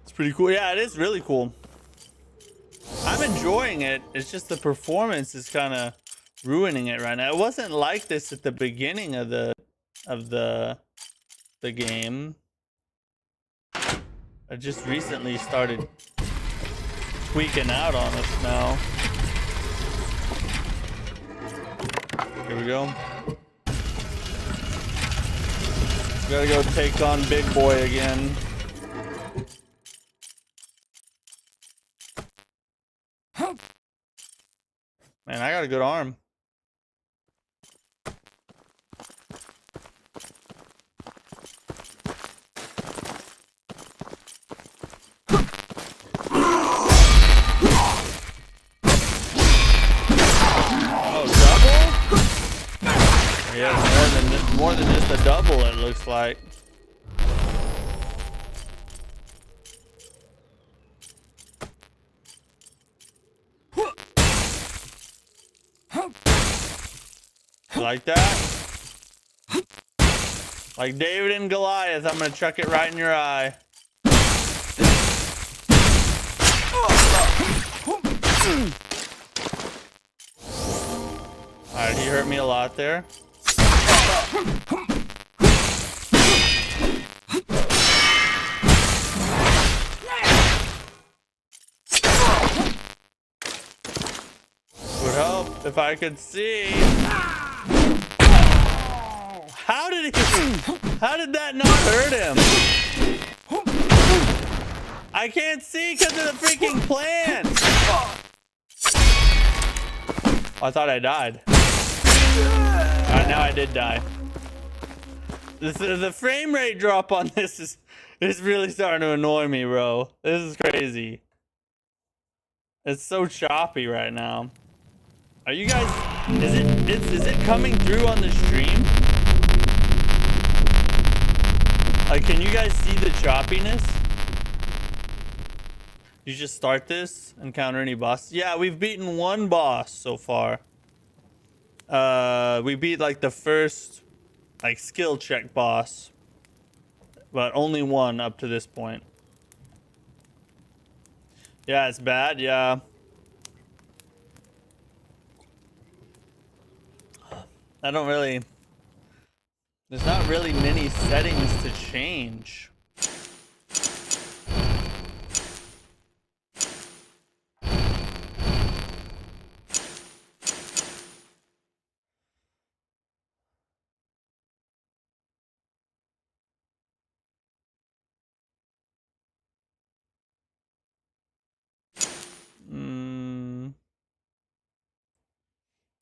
It's pretty cool. Yeah, it is really cool. I'm enjoying it. It's just the performance is kind of ruining it right now. It wasn't like this at the beginning of the game. I just recently started tweaking out on us now. Here we go. Gotta go take on Big Boy again. Man, I got a good arm. Yeah, more than just a double, it looks like. Like that? Like David and Goliath, I'm gonna chuck it right in your eye. Alright, he hurt me a lot there. If I could see. How did that not hurt him? I can't see because of the freaking plant. I thought I died. Alright, now I did die. The frame rate drop on this is really starting to annoy me, bro. This is crazy. It's so choppy right now. Are you guys? Is it coming through on the stream? Like, can you guys see the choppiness? You just start this, encounter any boss. Yeah, we've beaten one boss so far. We beat like the first like skill check boss, but only one up to this point. Yeah, it's bad. Yeah. I don't really. There's not really many settings to change.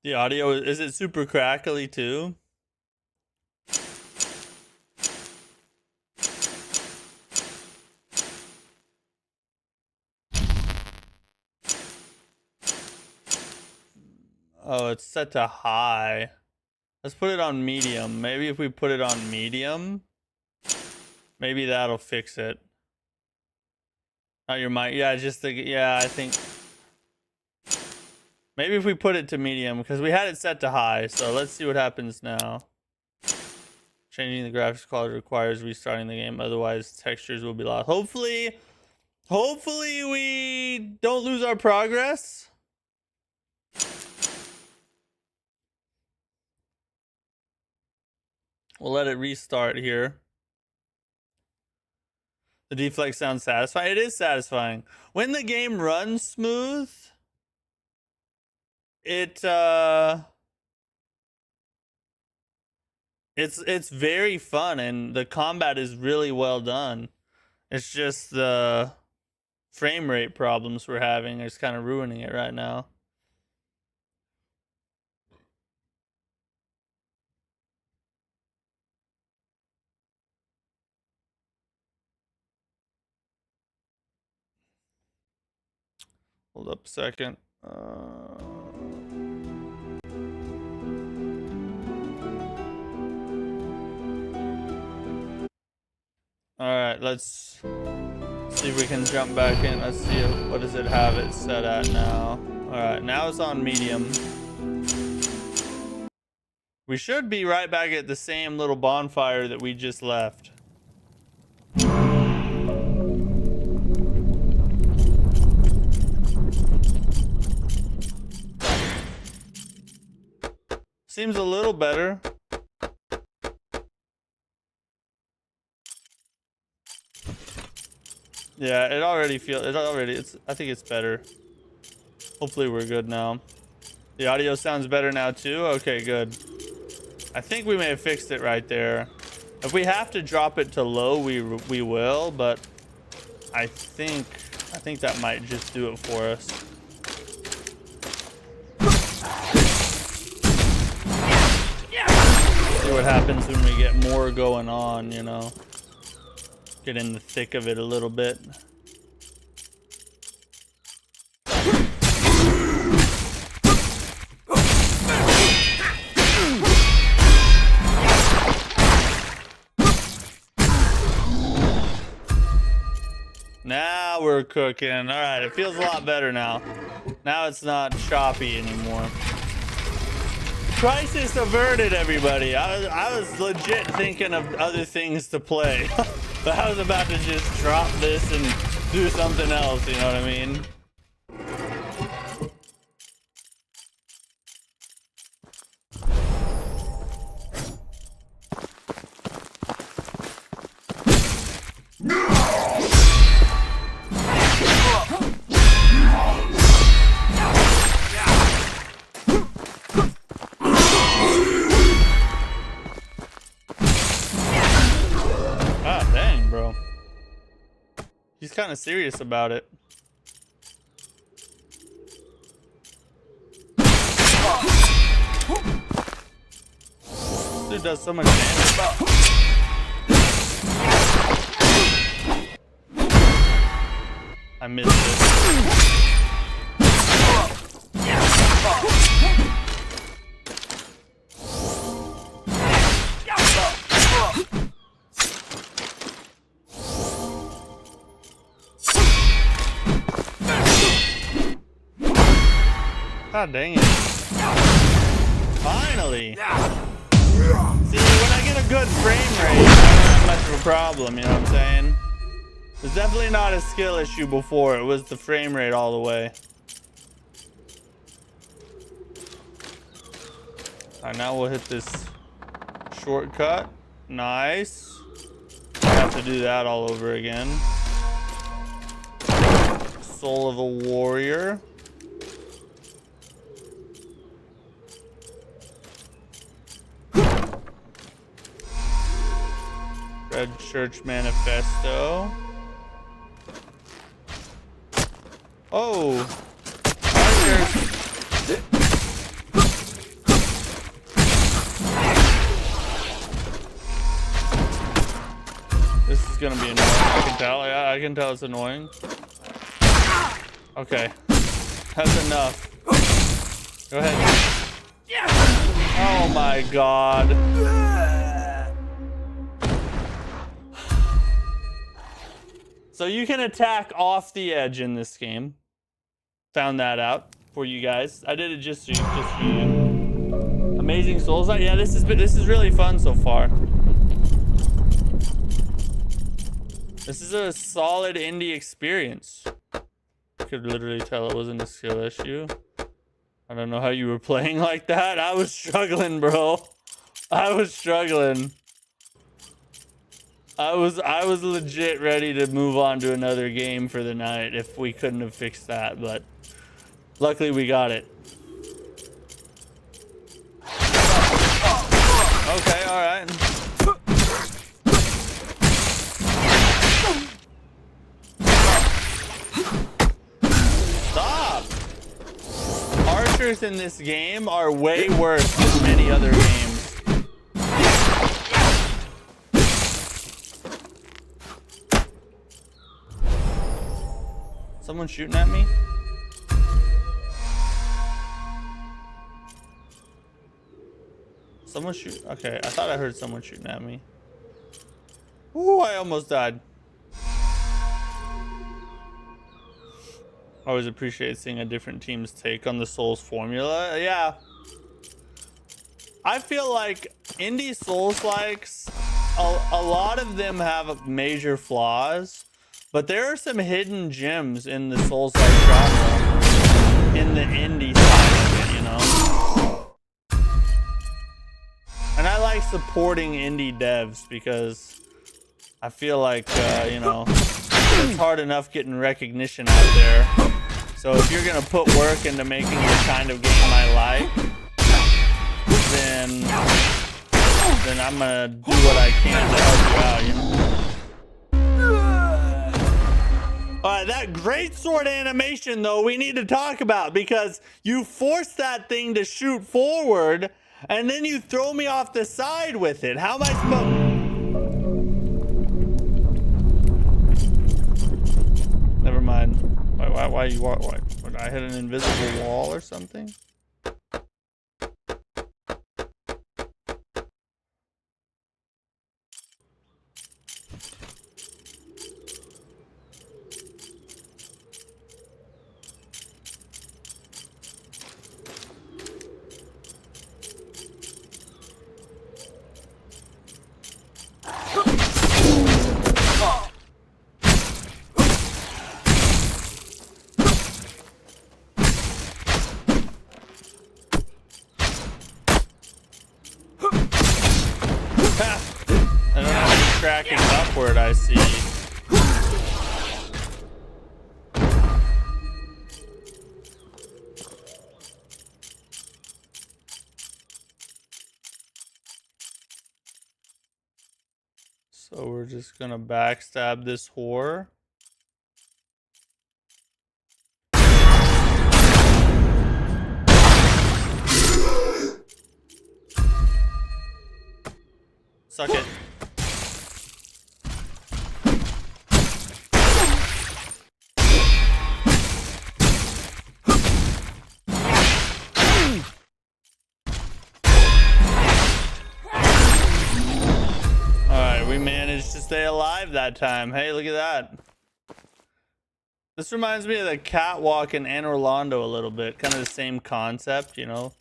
The audio, is it super crackly too? Oh, it's set to high. Let's put it on medium. Maybe if we put it on medium, maybe that'll fix it. Not your mic. Yeah, just the, yeah, I think. Maybe if we put it to medium, because we had it set to high, so let's see what happens now. Changing the graphics quality requires restarting the game, otherwise textures will be lost. Hopefully we don't lose our progress. We'll let it restart here. The deflect sounds satisfying. It is satisfying. When the game runs smooth, it's very fun, and the combat is really well done. It's just the frame rate problems we're having is kind of ruining it right now. Hold up a second. Alright, let's see if we can jump back in. Let's see what does it have it set at now. Alright, now it's on medium. We should be right back at the same little bonfire that we just left. Seems a little better. Yeah, I think it's better. Hopefully we're good now. The audio sounds better now too. Okay, good. I think we may have fixed it right there. If we have to drop it to low, we will, but I think that might just do it for us. See what happens when we get more going on, you know. Get in the thick of it a little bit. Now we're cooking. All right, it feels a lot better now. Now it's not choppy anymore. Crisis averted, everybody. I was legit thinking of other things to play. But I was about to just drop this and do something else, you know what I mean? He's kind of serious about it. Dude does so much damage. I missed it. God dang it. Finally! See, when I get a good frame rate, I don't have much of a problem, you know what I'm saying? It's definitely not a skill issue before, it was the frame rate all the way. Alright, now we'll hit this shortcut. Nice. I have to do that all over again. Soul of a warrior. Red Church Manifesto. Oh! This is gonna be annoying. I can tell. Yeah, I can tell it's annoying. Okay. That's enough. Go ahead. Oh my god. So you can attack off the edge in this game. Found that out for you guys. I did it just for you. Amazing Souls. Yeah, this is really fun so far. This is a solid indie experience. I could literally tell it wasn't a skill issue. I don't know how you were playing like that. I was struggling, bro. I was struggling. I was legit ready to move on to another game for the night if we couldn't have fixed that, but luckily we got it. Okay, all right. Stop! Archers in this game are way worse than many other games. Someone shooting at me? Someone shoot. Okay, I thought I heard someone shooting at me. Ooh, I almost died. Always appreciate seeing a different team's take on the Souls formula. Yeah. I feel like indie Souls-likes, a lot of them have major flaws. But there are some hidden gems in the Souls-like genre, in the indie side of it, you know? And I like supporting indie devs because I feel like, you know, it's hard enough getting recognition out there. So if you're gonna put work into making the kind of game I like, then I'm gonna do what I can to help you out, you know? Alright, that great sword animation, though, we need to talk about because you force that thing to shoot forward and then you throw me off the side with it. How am I supposed... Never mind. Why you walk? Why? Would I hit an invisible wall or something? Tracking upward, I see. So we're just gonna backstab this whore. Suck it. Alright, we managed to stay alive that time. Hey, look at that. This reminds me of the catwalk in Anne Orlando a little bit. Kind of the same concept, you know?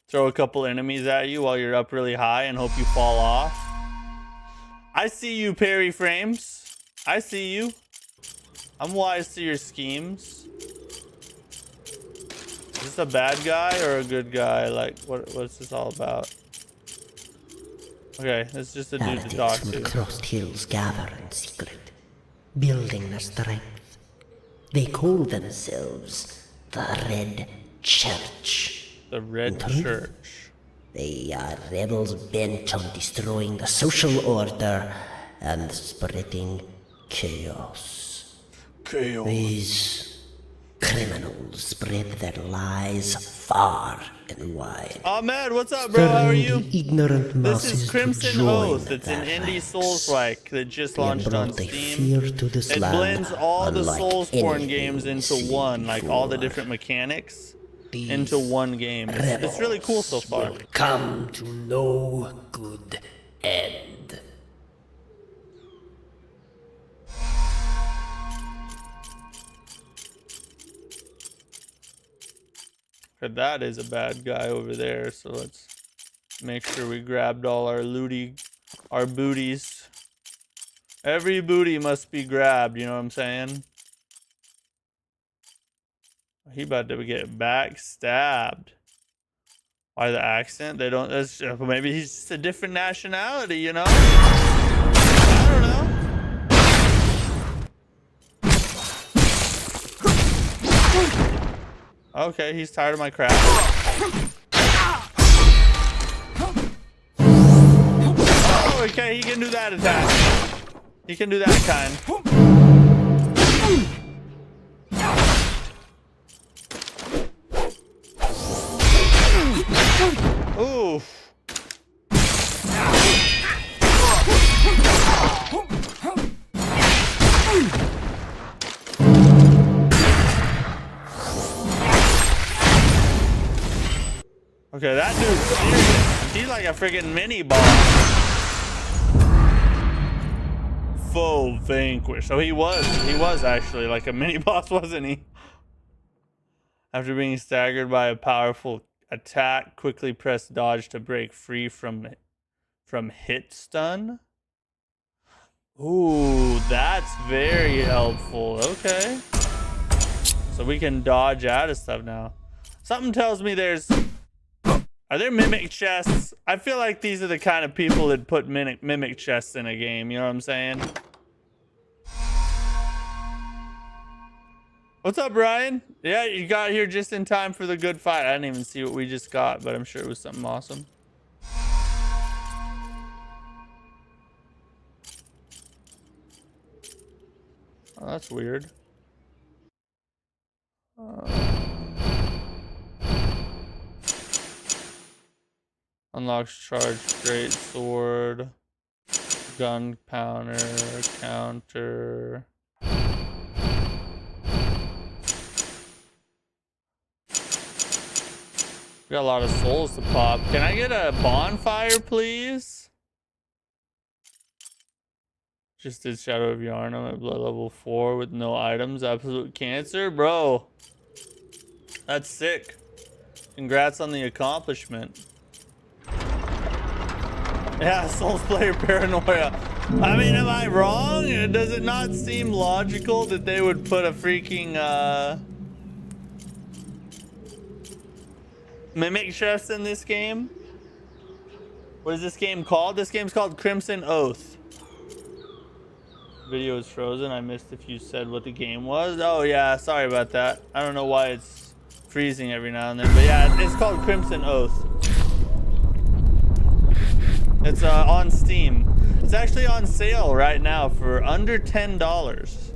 Throw a couple enemies at you while you're up really high and hope you fall off. I see you, Parry Frames. I see you. I'm wise to your schemes. Is this a bad guy or a good guy? Like, what's this all about? Okay, it's just a dude to talk Heretics from to. across hills gather in secret, building their strength. They call themselves the Red Church. The Red In truth, Church. They are rebels bent on destroying the social order and spreading chaos. Chaos. These criminals spread their lies far and wide. Ahmed, what's up, bro? How are stirring you? the ignorant This masses is to Crimson join Oath. It's an their indie ranks. soulslike that just They have launched on brought a Steam. fear to this It land blends all the unlike Soulsborne anything games we've into seen one, like all the before. different mechanics These into one game. It's really cool so far. will come to no good end. But that is a bad guy over there, so let's make sure we grabbed all our our booties. Every booty must be grabbed, you know what I'm saying? He about to get backstabbed. Why the accent? They don't. That's maybe he's just a different nationality, you know? I don't know. Okay, he's tired of my crap. Oh, okay, he can do that attack. He can do that kind. Oof. Okay, that dude's serious. He's like a freaking mini boss. Foe vanquished. So he was actually like a mini boss, wasn't he? After being staggered by a powerful attack, quickly press dodge to break free from hit stun. Ooh, that's very helpful. Okay. So we can dodge out of stuff now. Something tells me are there mimic chests? I feel like these are the kind of people that put mimic chests in a game, you know what I'm saying? What's up, Brian? Yeah, you got here just in time for the good fight. I didn't even see what we just got, but I'm sure it was something awesome. Oh, that's weird. Unlocks charge, great sword, gun counter. We got a lot of souls to pop. Can I get a bonfire, please? Just did Shadow of Yharnam at blood level 4 with no items. Absolute cancer, bro. That's sick. Congrats on the accomplishment. Yeah, Souls player paranoia. I mean, am I wrong? Does it not seem logical that they would put a freaking mimic chest in this game? What is this game called? This game's called Crimson Oath. Video is frozen. I missed if you said what the game was. Oh yeah, sorry about that. I don't know why it's freezing every now and then, but yeah, it's called Crimson Oath. It's on Steam. It's actually on sale right now for under $10.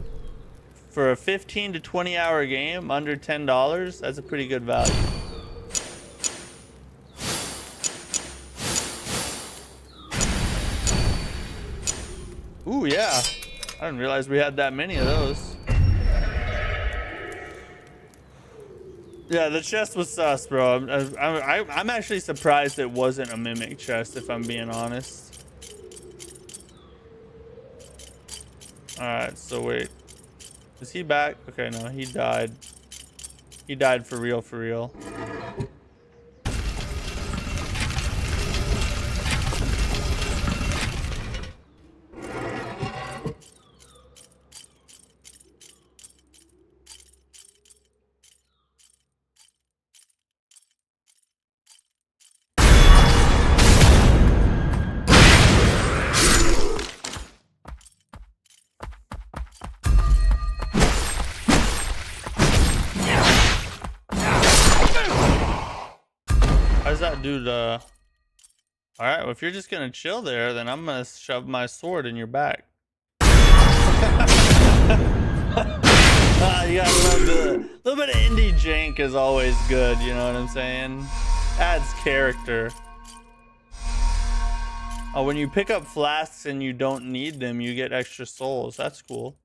For a 15 to 20 hour game, under $10, that's a pretty good value. Ooh, yeah. I didn't realize we had that many of those. Yeah, the chest was sus, bro. I'm actually surprised it wasn't a mimic chest, if I'm being honest. Alright, so wait. Is he back? Okay, no, he died. He died for real, for real. How's that dude, Alright, well, if you're just gonna chill there, then I'm gonna shove my sword in your back. You gotta love the little bit of indie jank is always good, you know what I'm saying? Adds character. Oh, when you pick up flasks and you don't need them, you get extra souls. That's cool.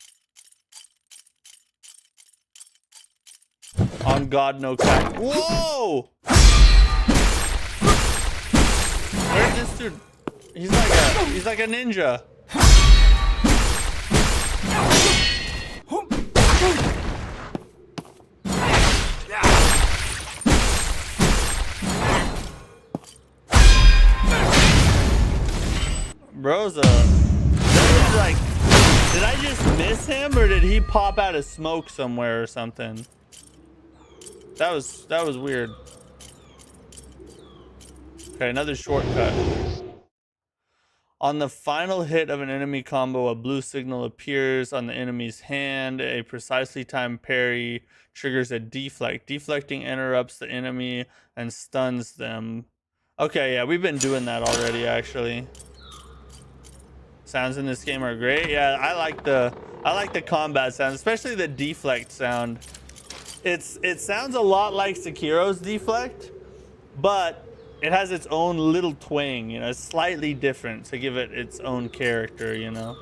On God, no crack. Whoa! Where's this dude? He's like a ninja. Bro's like, did I just miss him or did he pop out of smoke somewhere or something? That was weird. Okay, another shortcut. On the final hit of an enemy combo, a blue signal appears on the enemy's hand. A precisely timed parry triggers a deflect. Deflecting interrupts the enemy and stuns them. Okay, yeah, we've been doing that already, actually. Sounds in this game are great. Yeah, I like the combat sound, especially the deflect sound. It sounds a lot like Sekiro's deflect, but it has its own little twang, you know, it's slightly different to give it its own character, you know.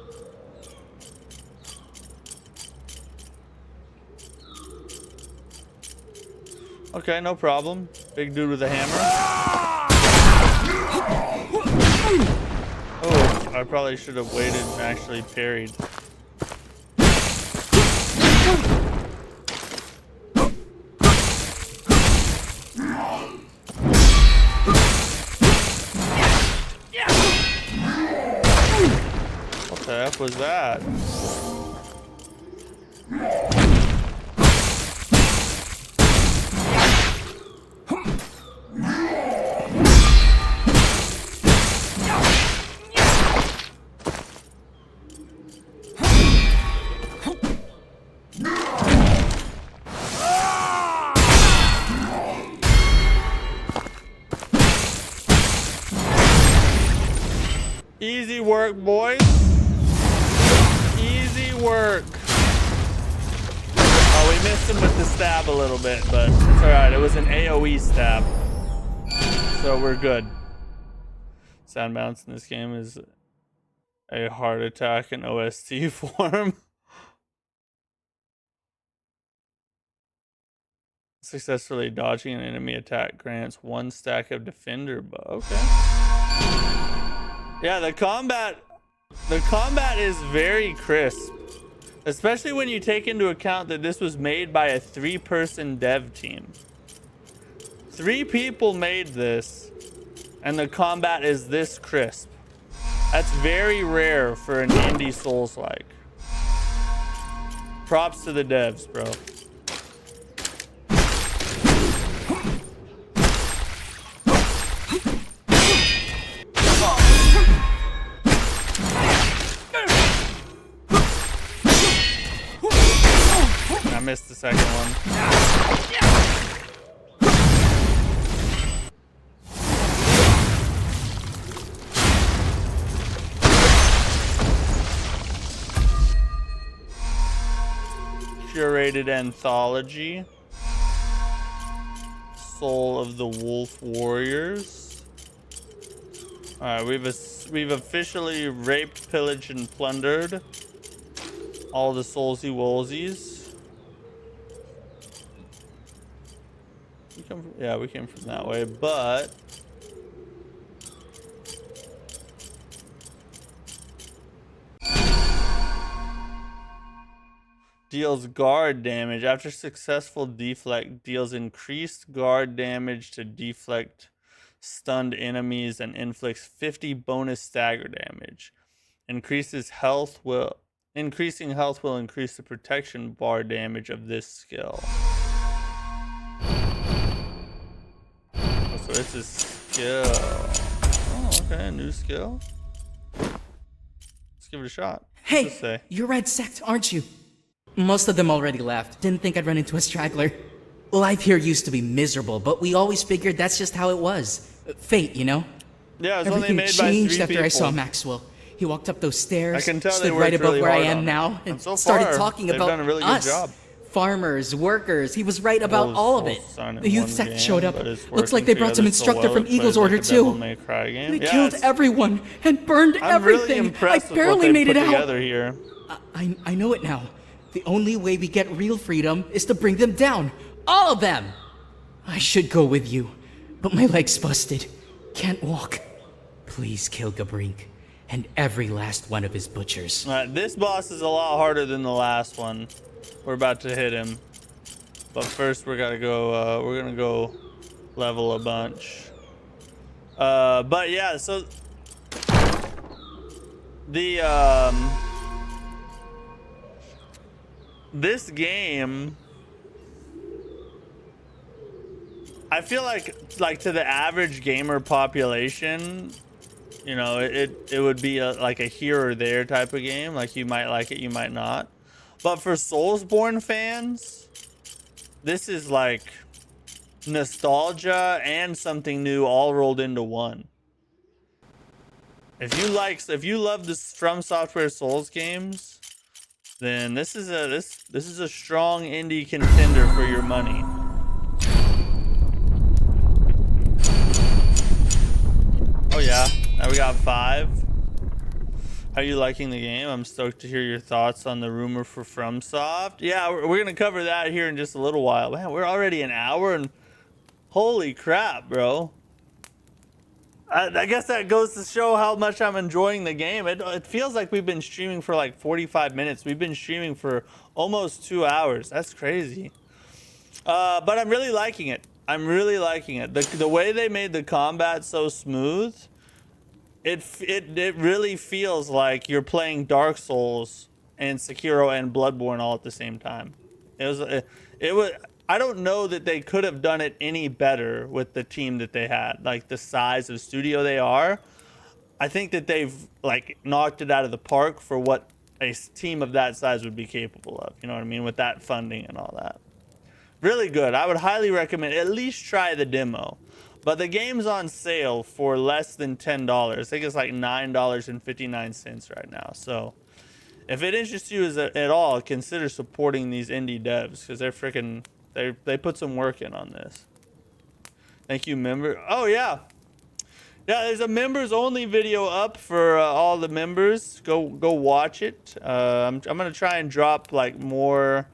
Okay, no problem. Big dude with a hammer. Oh, I probably should have waited and actually parried. What the F was that? Easy work, boys. Easy work. Oh, we missed him with the stab a little bit, but it's alright. It was an AoE stab. So we're good. Sound bounce in this game is a heart attack in OST form. Successfully dodging an enemy attack grants 1 stack of defender buff. Okay. Yeah, the combat is very crisp, especially when you take into account that this was made by a 3-person dev team. 3 people made this, and the combat is this crisp. That's very rare for an indie Souls-like. Props to the devs, bro. I missed the second one. Curated anthology. Soul of the Wolf Warriors. Alright, we have a we've officially raped, pillaged, and plundered all the soulsy woolsies. We came from that way, but deals guard damage after successful deflect. Deals increased guard damage to deflect stunned enemies and inflicts 50 bonus stagger damage. Increasing health will increase the protection bar damage of this skill. Oh, so it's a skill. Oh, okay, a new skill. Let's give it a shot. Hey, you're Red Sect, aren't you? Most of them already left. Didn't think I'd run into a straggler. Life here used to be miserable, but we always figured that's just how it was. Fate, you know? Yeah, it was Everything only made changed by 3 after people. I saw Maxwell. He walked up those stairs, I can tell stood they right worked above really where I hard am on now, it. and so started far, talking they've about done a really us. good job. Farmers, workers. He was right about Those all of it. souls aren't in The youth one sect game, showed up. but it's Looks like working they brought some together so instructor well. from It plays Eagle's like Order a Devil too. May Cry game. They Yeah, killed it's- everyone and burned I'm really everything. I impressed with barely what they made put it out. together here. I know it now. The only way we get real freedom is to bring them down. All of them! I should go with you, but my leg's busted. Can't walk. Please kill Gabrink and every last one of his butchers. This boss is a lot harder than the last one. We're about to hit him. But first we're gonna go level a bunch. But yeah, so the this game, I feel like to the average gamer population, you know, it would be like a here or there type of game. Like you might like it, you might not. But for Soulsborne fans, this is like nostalgia and something new all rolled into one. If you love the Fromsoftware Souls games, then this is a strong indie contender for your money. Oh yeah, now we got 5. How are you liking the game? I'm stoked to hear your thoughts on the rumor for FromSoft. Yeah, we're gonna cover that here in just a little while. Man, we're already an hour and holy crap, bro. I guess that goes to show how much I'm enjoying the game. It feels like we've been streaming for like 45 minutes. We've been streaming for almost 2 hours. That's crazy. But I'm really liking it. I'm really liking it. The way they made the combat so smooth, it really feels like you're playing Dark Souls and Sekiro and Bloodborne all at the same time. It was. I don't know that they could have done it any better with the team that they had, like the size of studio they are. I think that they've like knocked it out of the park for what a team of that size would be capable of. You know what I mean? With that funding and all that. Really good. I would highly recommend at least try the demo. But the game's on sale for less than $10. I think it's like $9.59 right now. So if it interests you at all, consider supporting these indie devs because they're freaking. They put some work in on this. Thank you, member. Oh yeah, there's a members only video up for all the members. Go watch it. I'm gonna try and drop like more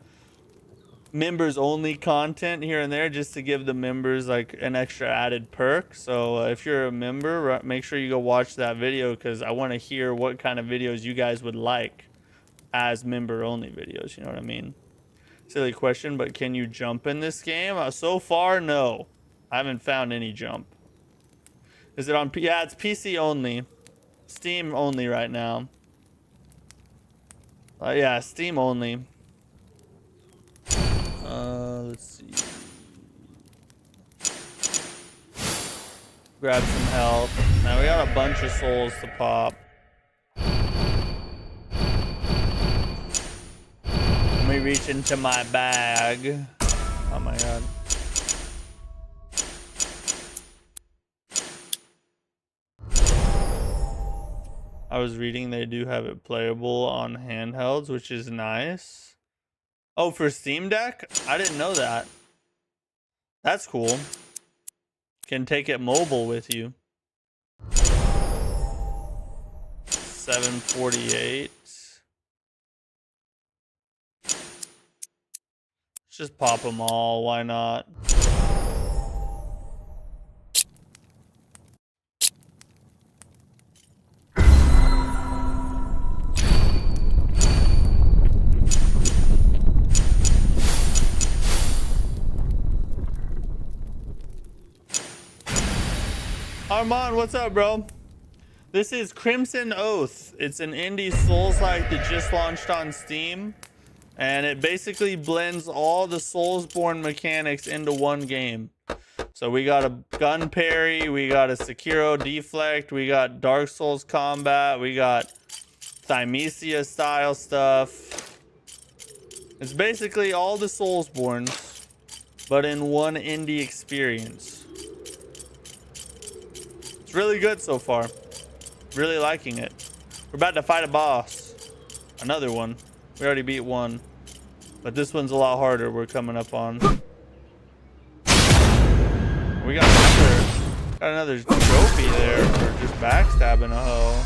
members only content here and there just to give the members like an extra added perk. So if you're a member, make sure you go watch that video because I want to hear what kind of videos you guys would like as member only videos. You know what I mean? Silly question, but can you jump in this game? So far, no. I haven't found any jump. Is it on? Yeah, it's PC only. Steam only right now. Yeah, Steam only. Let's see. Grab some health. Now we got a bunch of souls to pop. Let me reach into my bag. Oh my god. I was reading they do have it playable on handhelds, which is nice. Oh, for Steam Deck? I didn't know that. That's cool. Can take it mobile with you. 748. Let's just pop them all. Why not? Armand, what's up, bro? This is Crimson Oath. It's an indie Souls-like that just launched on Steam. And it basically blends all the Soulsborne mechanics into one game. So we got a gun parry, we got a Sekiro deflect, we got Dark Souls combat, we got Thymesia style stuff. It's basically all the Soulsbornes, but in one indie experience. It's really good so far. Really liking it. We're about to fight a boss. Another one. We already beat one. But this one's a lot harder we're coming up on. We got another trophy there for just backstabbing a hoe.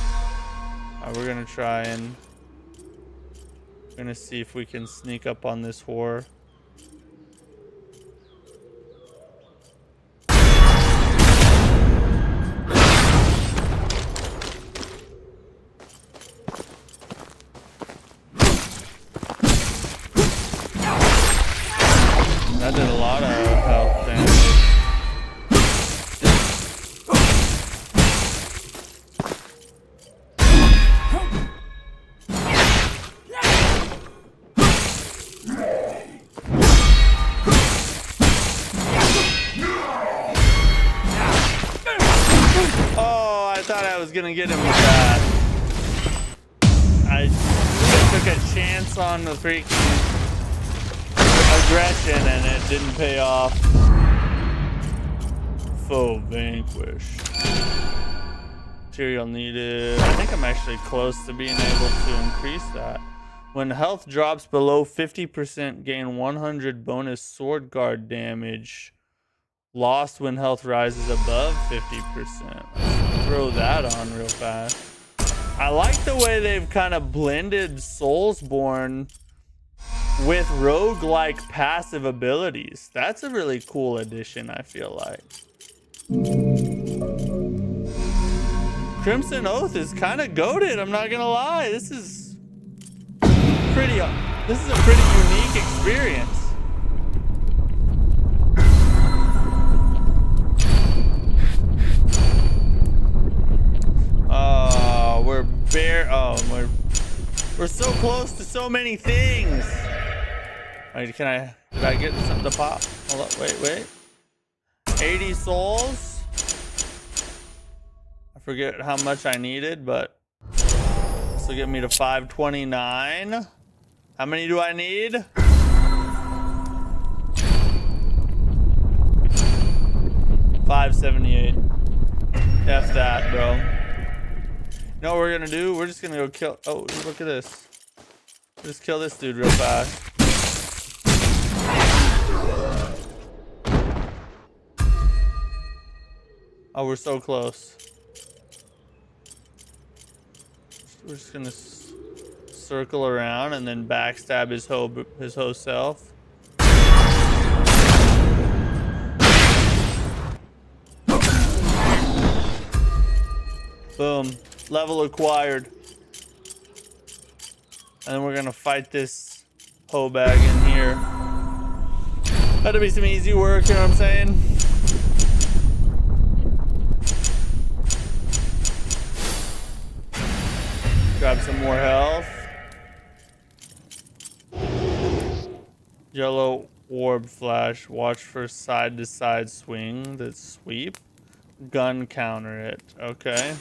Alright, we're gonna try and... We're gonna see if we can sneak up on this whore. That did a lot of health damage. Oh, I thought I was gonna get him with that. I took a chance on the freaking aggression and it didn't pay off. Foe vanquished. Material needed. I think I'm actually close to being able to increase that. When health drops below 50%, gain 100 bonus sword guard damage. Lost when health rises above 50%. Let's throw that on real fast. I like the way they've kind of blended Soulsborne with roguelike passive abilities. That's a really cool addition, I feel like. Crimson Oath is kind of goated, I'm not gonna lie. This is a pretty unique experience. We're so close to so many things. Wait, did I get something to pop? Hold up, wait. 80 souls. I forget how much I needed, but this will get me to 529. How many do I need? $578. F that, bro. You know what we're gonna do? We're just gonna go kill. Oh, look at this. Just kill this dude real fast. Oh, we're so close. We're just gonna circle around and then backstab his whole self. Boom. Level acquired. And then we're gonna fight this hoe bag in here. That'll be some easy work, you know what I'm saying? Grab some more health. Yellow orb flash. Watch for side to side swing. That's sweep. Gun counter it. Okay.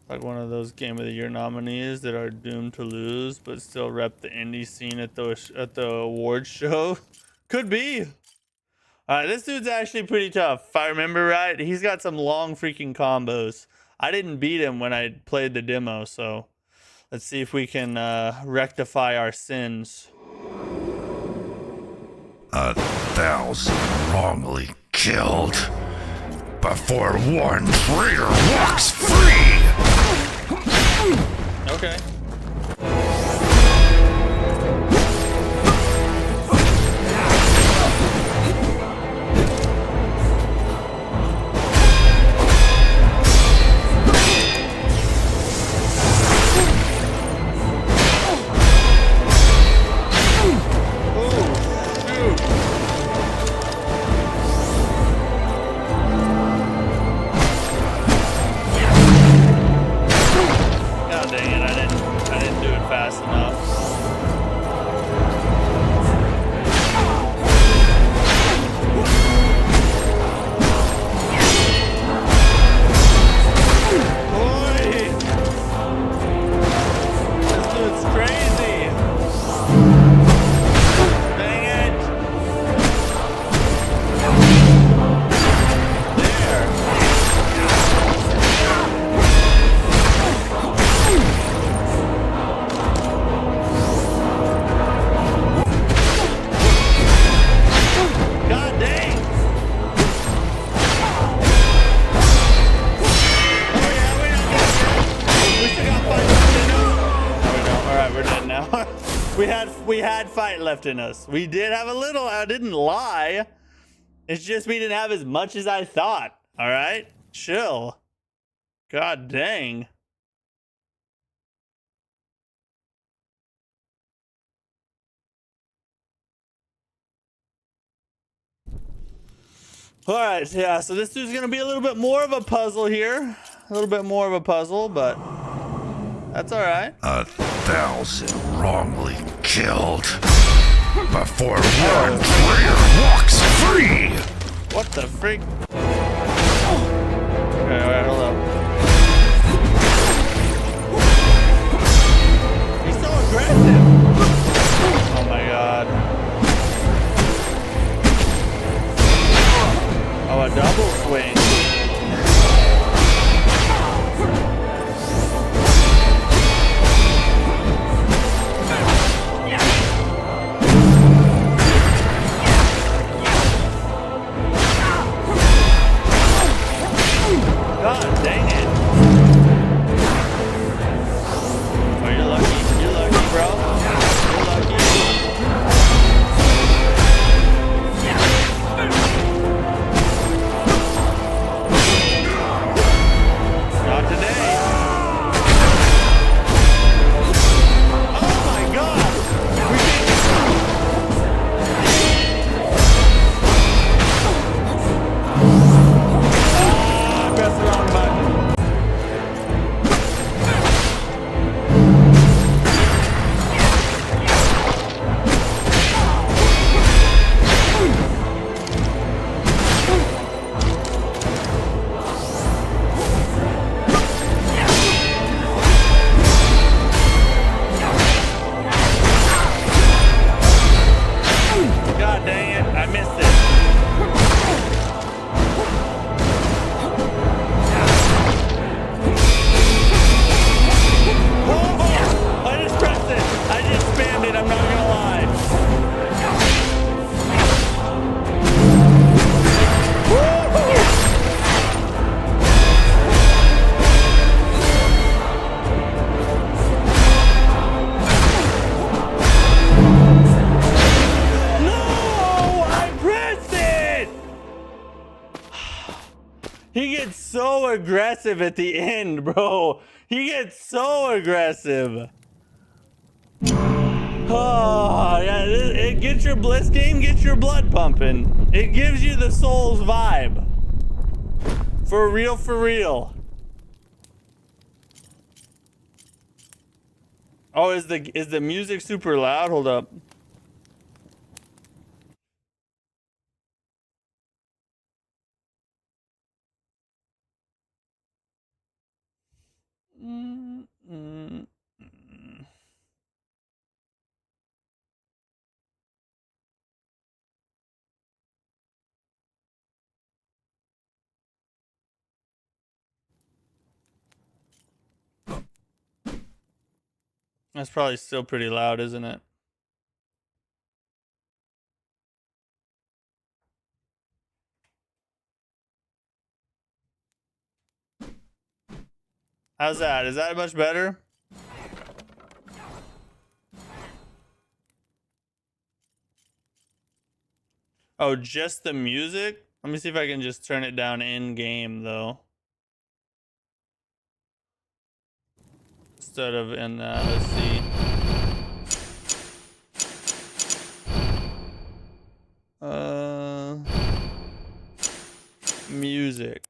Like one of those Game of the Year nominees that are doomed to lose, but still rep the indie scene at the awards show. Could be. Alright, this dude's actually pretty tough. If I remember right, he's got some long freaking combos. I didn't beat him when I played the demo, so let's see if we can rectify our sins. 1,000 wrongly killed before one traitor walks free. Okay. God dang it, I didn't do it fast enough. Boy! This dude's crazy! Dang it! There! God dang! Oh yeah, we're not dead yet. We still got fight left in us. No, we don't. All right, we're dead now. we had fight left in us. We did have a little. I didn't lie. It's just we didn't have as much as I thought. All right, chill. God dang. All right, yeah, so this dude's gonna be a little bit more of a puzzle here. A little bit more of a puzzle, but that's all right. 1,000 wrongly killed before one player walks free. What the freak? Okay, all right, hold up. He's so aggressive. Oh my god. Oh, a double swing. God dang it. Oh, you're lucky. You're lucky, bro. You're lucky. Not today. Oh my god. We I pressed the wrong button. God dang it, I missed it. Oh, I just pressed it. I just spammed it, I'm not gonna lie. No, I pressed it. He gets so aggressive at the end, bro. He gets so aggressive. Oh, yeah, it gets your bliss game, gets your blood pumping. It gives you the Souls vibe. For real, for real. Oh, is the music super loud? Hold up. That's probably still pretty loud, isn't it? How's that? Is that much better? Oh, just the music? Let me see if I can just turn it down in game though. Instead of in that, let's see. Music.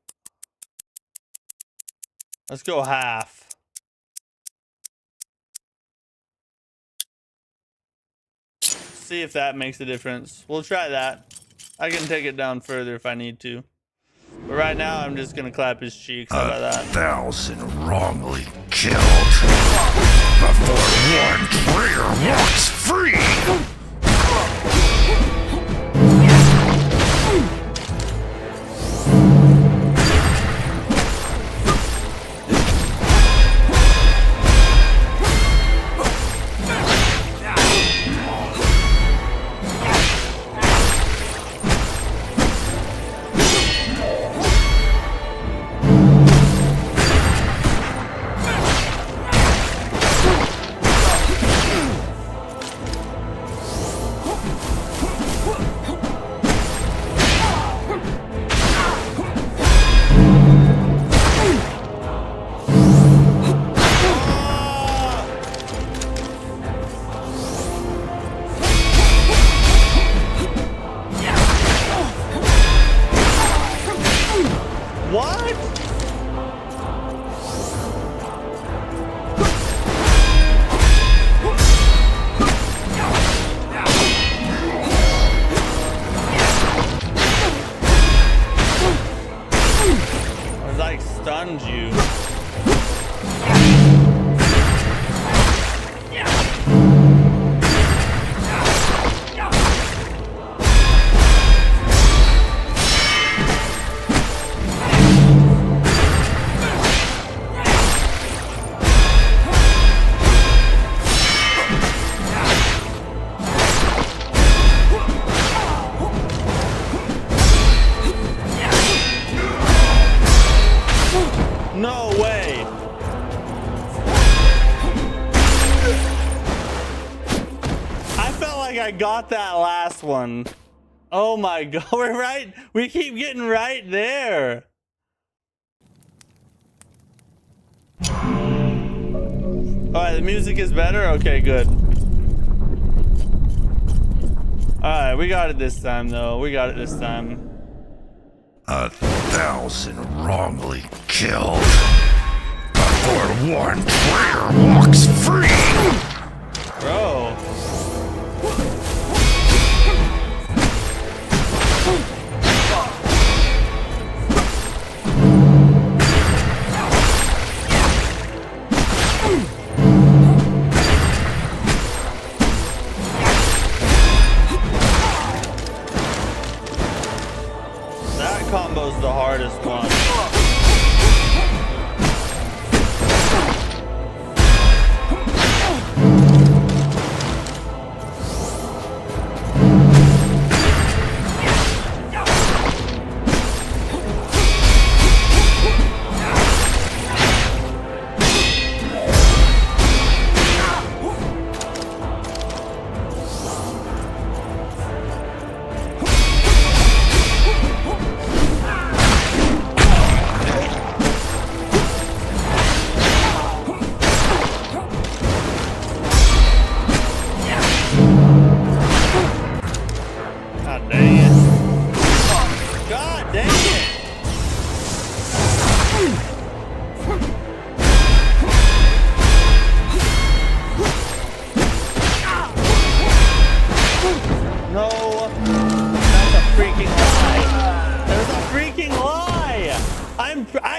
Let's go half. See if that makes a difference. We'll try that. I can take it down further if I need to. But right now, I'm just gonna clap his cheeks. How about that? 1,000 wrongly killed before one traitor walks free. I got that last one. Oh my god, we're right. We keep getting right there. Alright, the music is better? Okay, good. Alright, we got it this time though. We got it this time. 1,000 wrongly killed before one traitor walks free. Bro. Combo's the hardest one.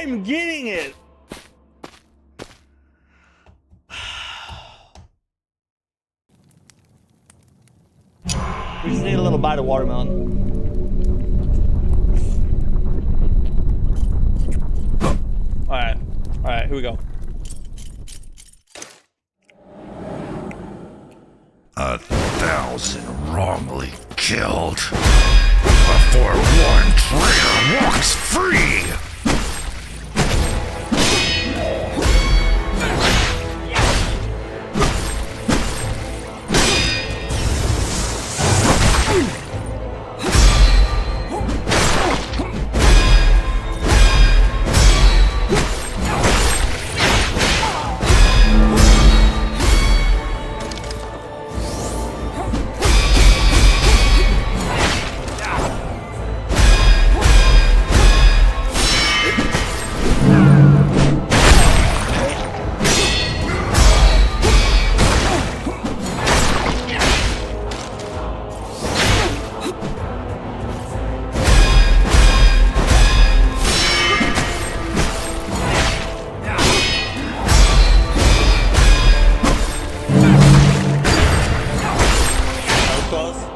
I'm getting it. We just need a little bite of watermelon. Alright. Alright, here we go. 1,000 wrongly killed before one traitor walks free. close.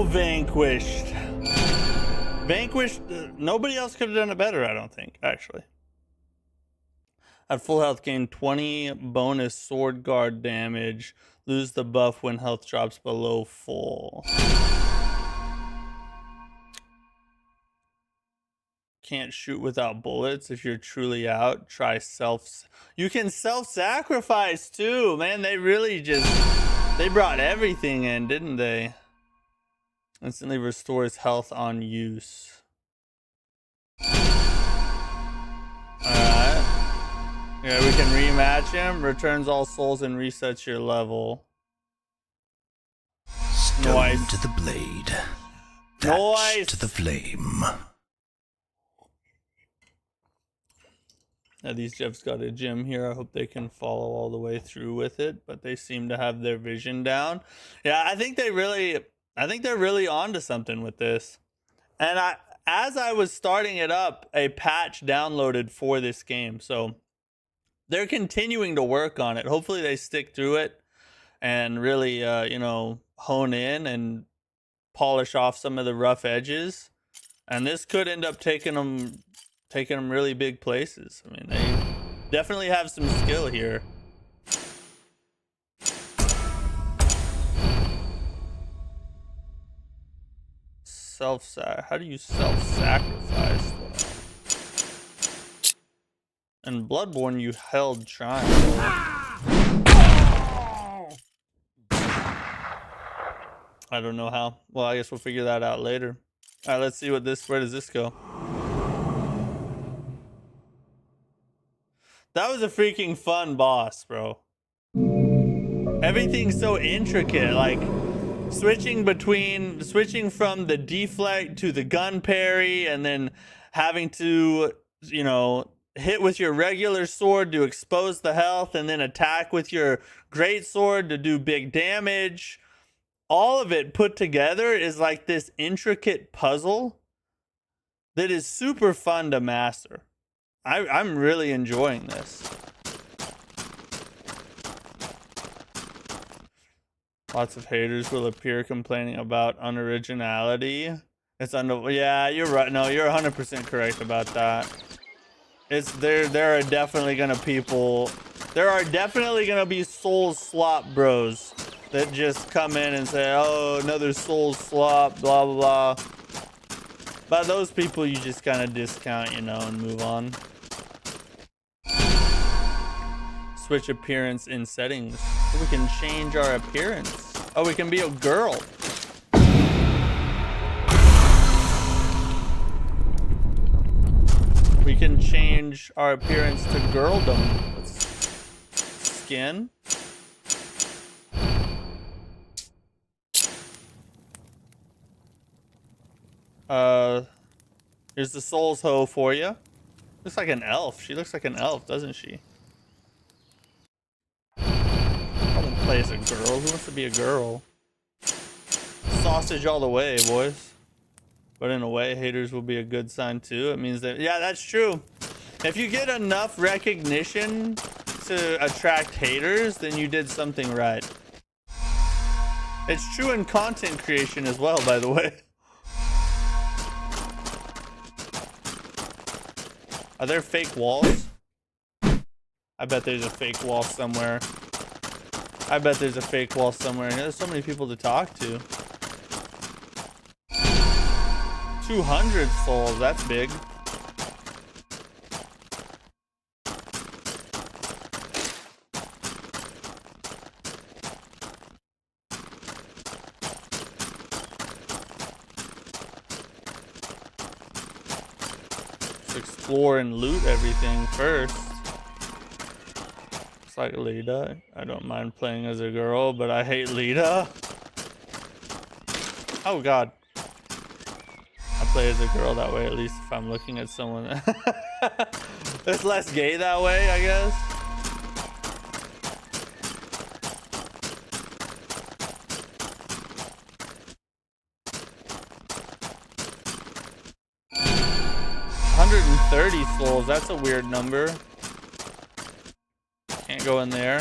Vanquished. Vanquished. Nobody else could have done it better, I don't think, actually. At full health, gain 20 bonus sword guard damage. Lose the buff when health drops below full. Can't shoot without bullets if you're truly out. Try self. You can self-sacrifice too, man. They really just, they brought everything in, didn't they? Instantly restores health on use. Alright. Yeah, we can rematch him. Returns all souls and resets your level. Stone Nice. to the blade. Nice. Thatch to the flame. Now these Jeffs got a gym here. I hope they can follow all the way through with it, but they seem to have their vision down. Yeah, I think they're really onto something with this. And as I was starting it up, a patch downloaded for this game. So they're continuing to work on it. Hopefully they stick through it and really, you know, hone in and polish off some of the rough edges. And this could end up taking them really big places. I mean, they definitely have some skill here. How do you self-sacrifice though? In Bloodborne, you held triangle. I don't know how. Well, I guess we'll figure that out later. All right, let's see where does this go? That was a freaking fun boss, bro. Everything's so intricate, like switching from the deflect to the gun parry, and then having to, you know, hit with your regular sword to expose the health, and then attack with your great sword to do big damage. All of it put together is like this intricate puzzle that is super fun to master. I'm really enjoying this. Lots of haters will appear complaining about unoriginality. Yeah, you're right. No, you're 100% correct about that. There are definitely gonna be soul slop bros that just come in and say, oh, another soul slop, blah blah blah. But those people you just kind of discount, you know, and move on. Switch appearance in settings. So we can change our appearance. Oh, we can be a girl. We can change our appearance to girldom. Skin. Here's the Souls Hoe for you. Looks like an elf. She looks like an elf, doesn't she? I won't play as a girl. Who wants to be a girl? Sausage all the way, boys. But in a way, haters will be a good sign too. It means that, yeah, that's true. If you get enough recognition to attract haters, then you did something right. It's true in content creation as well, by the way. Are there fake walls? I bet there's a fake wall somewhere. There's so many people to talk to. 200 souls, that's big. Let's explore and loot everything first. Looks like Lita. I don't mind playing as a girl, but I hate Lita. Oh god. I play as a girl that way, at least if I'm looking at someone. It's less gay that way, I guess. $130 souls, that's a weird number. Can't go in there.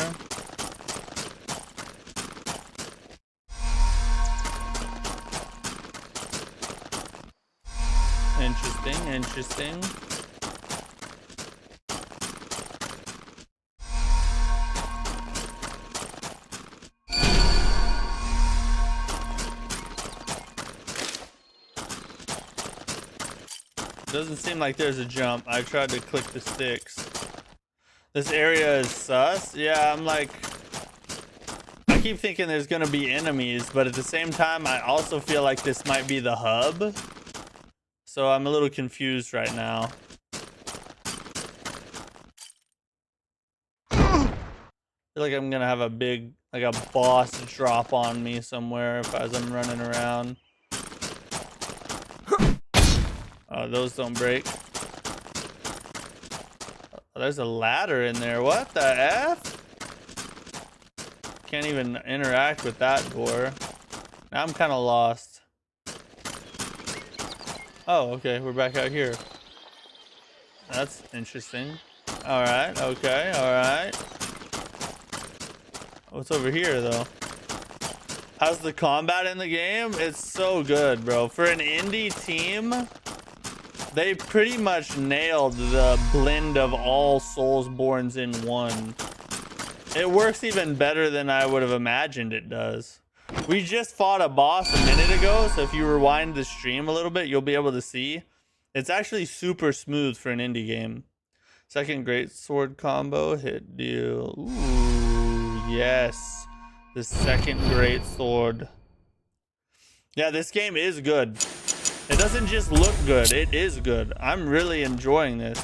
Interesting, interesting. Doesn't seem like there's a jump. I tried to click the sticks. This area is sus. Yeah, I'm like, I keep thinking there's gonna be enemies, but at the same time, I also feel like this might be the hub. So I'm a little confused right now. I feel like I'm gonna have a big, like a boss drop on me somewhere as I'm running around. Oh, those don't break. Oh, there's a ladder in there. What the F? Can't even interact with that door. Now I'm kind of lost. Oh, okay, we're back out here. That's interesting. All right, okay, all right. What's over here, though? How's the combat in the game? It's so good, bro. For an indie team, they pretty much nailed the blend of all Soulsbornes in one. It works even better than I would have imagined it does. We just fought a boss a minute ago, so if you rewind the stream a little bit, you'll be able to see. It's actually super smooth for an indie game. Second great sword combo, hit deal. Ooh, yes. The second great sword. Yeah, this game is good. It doesn't just look good, it is good. I'm really enjoying this.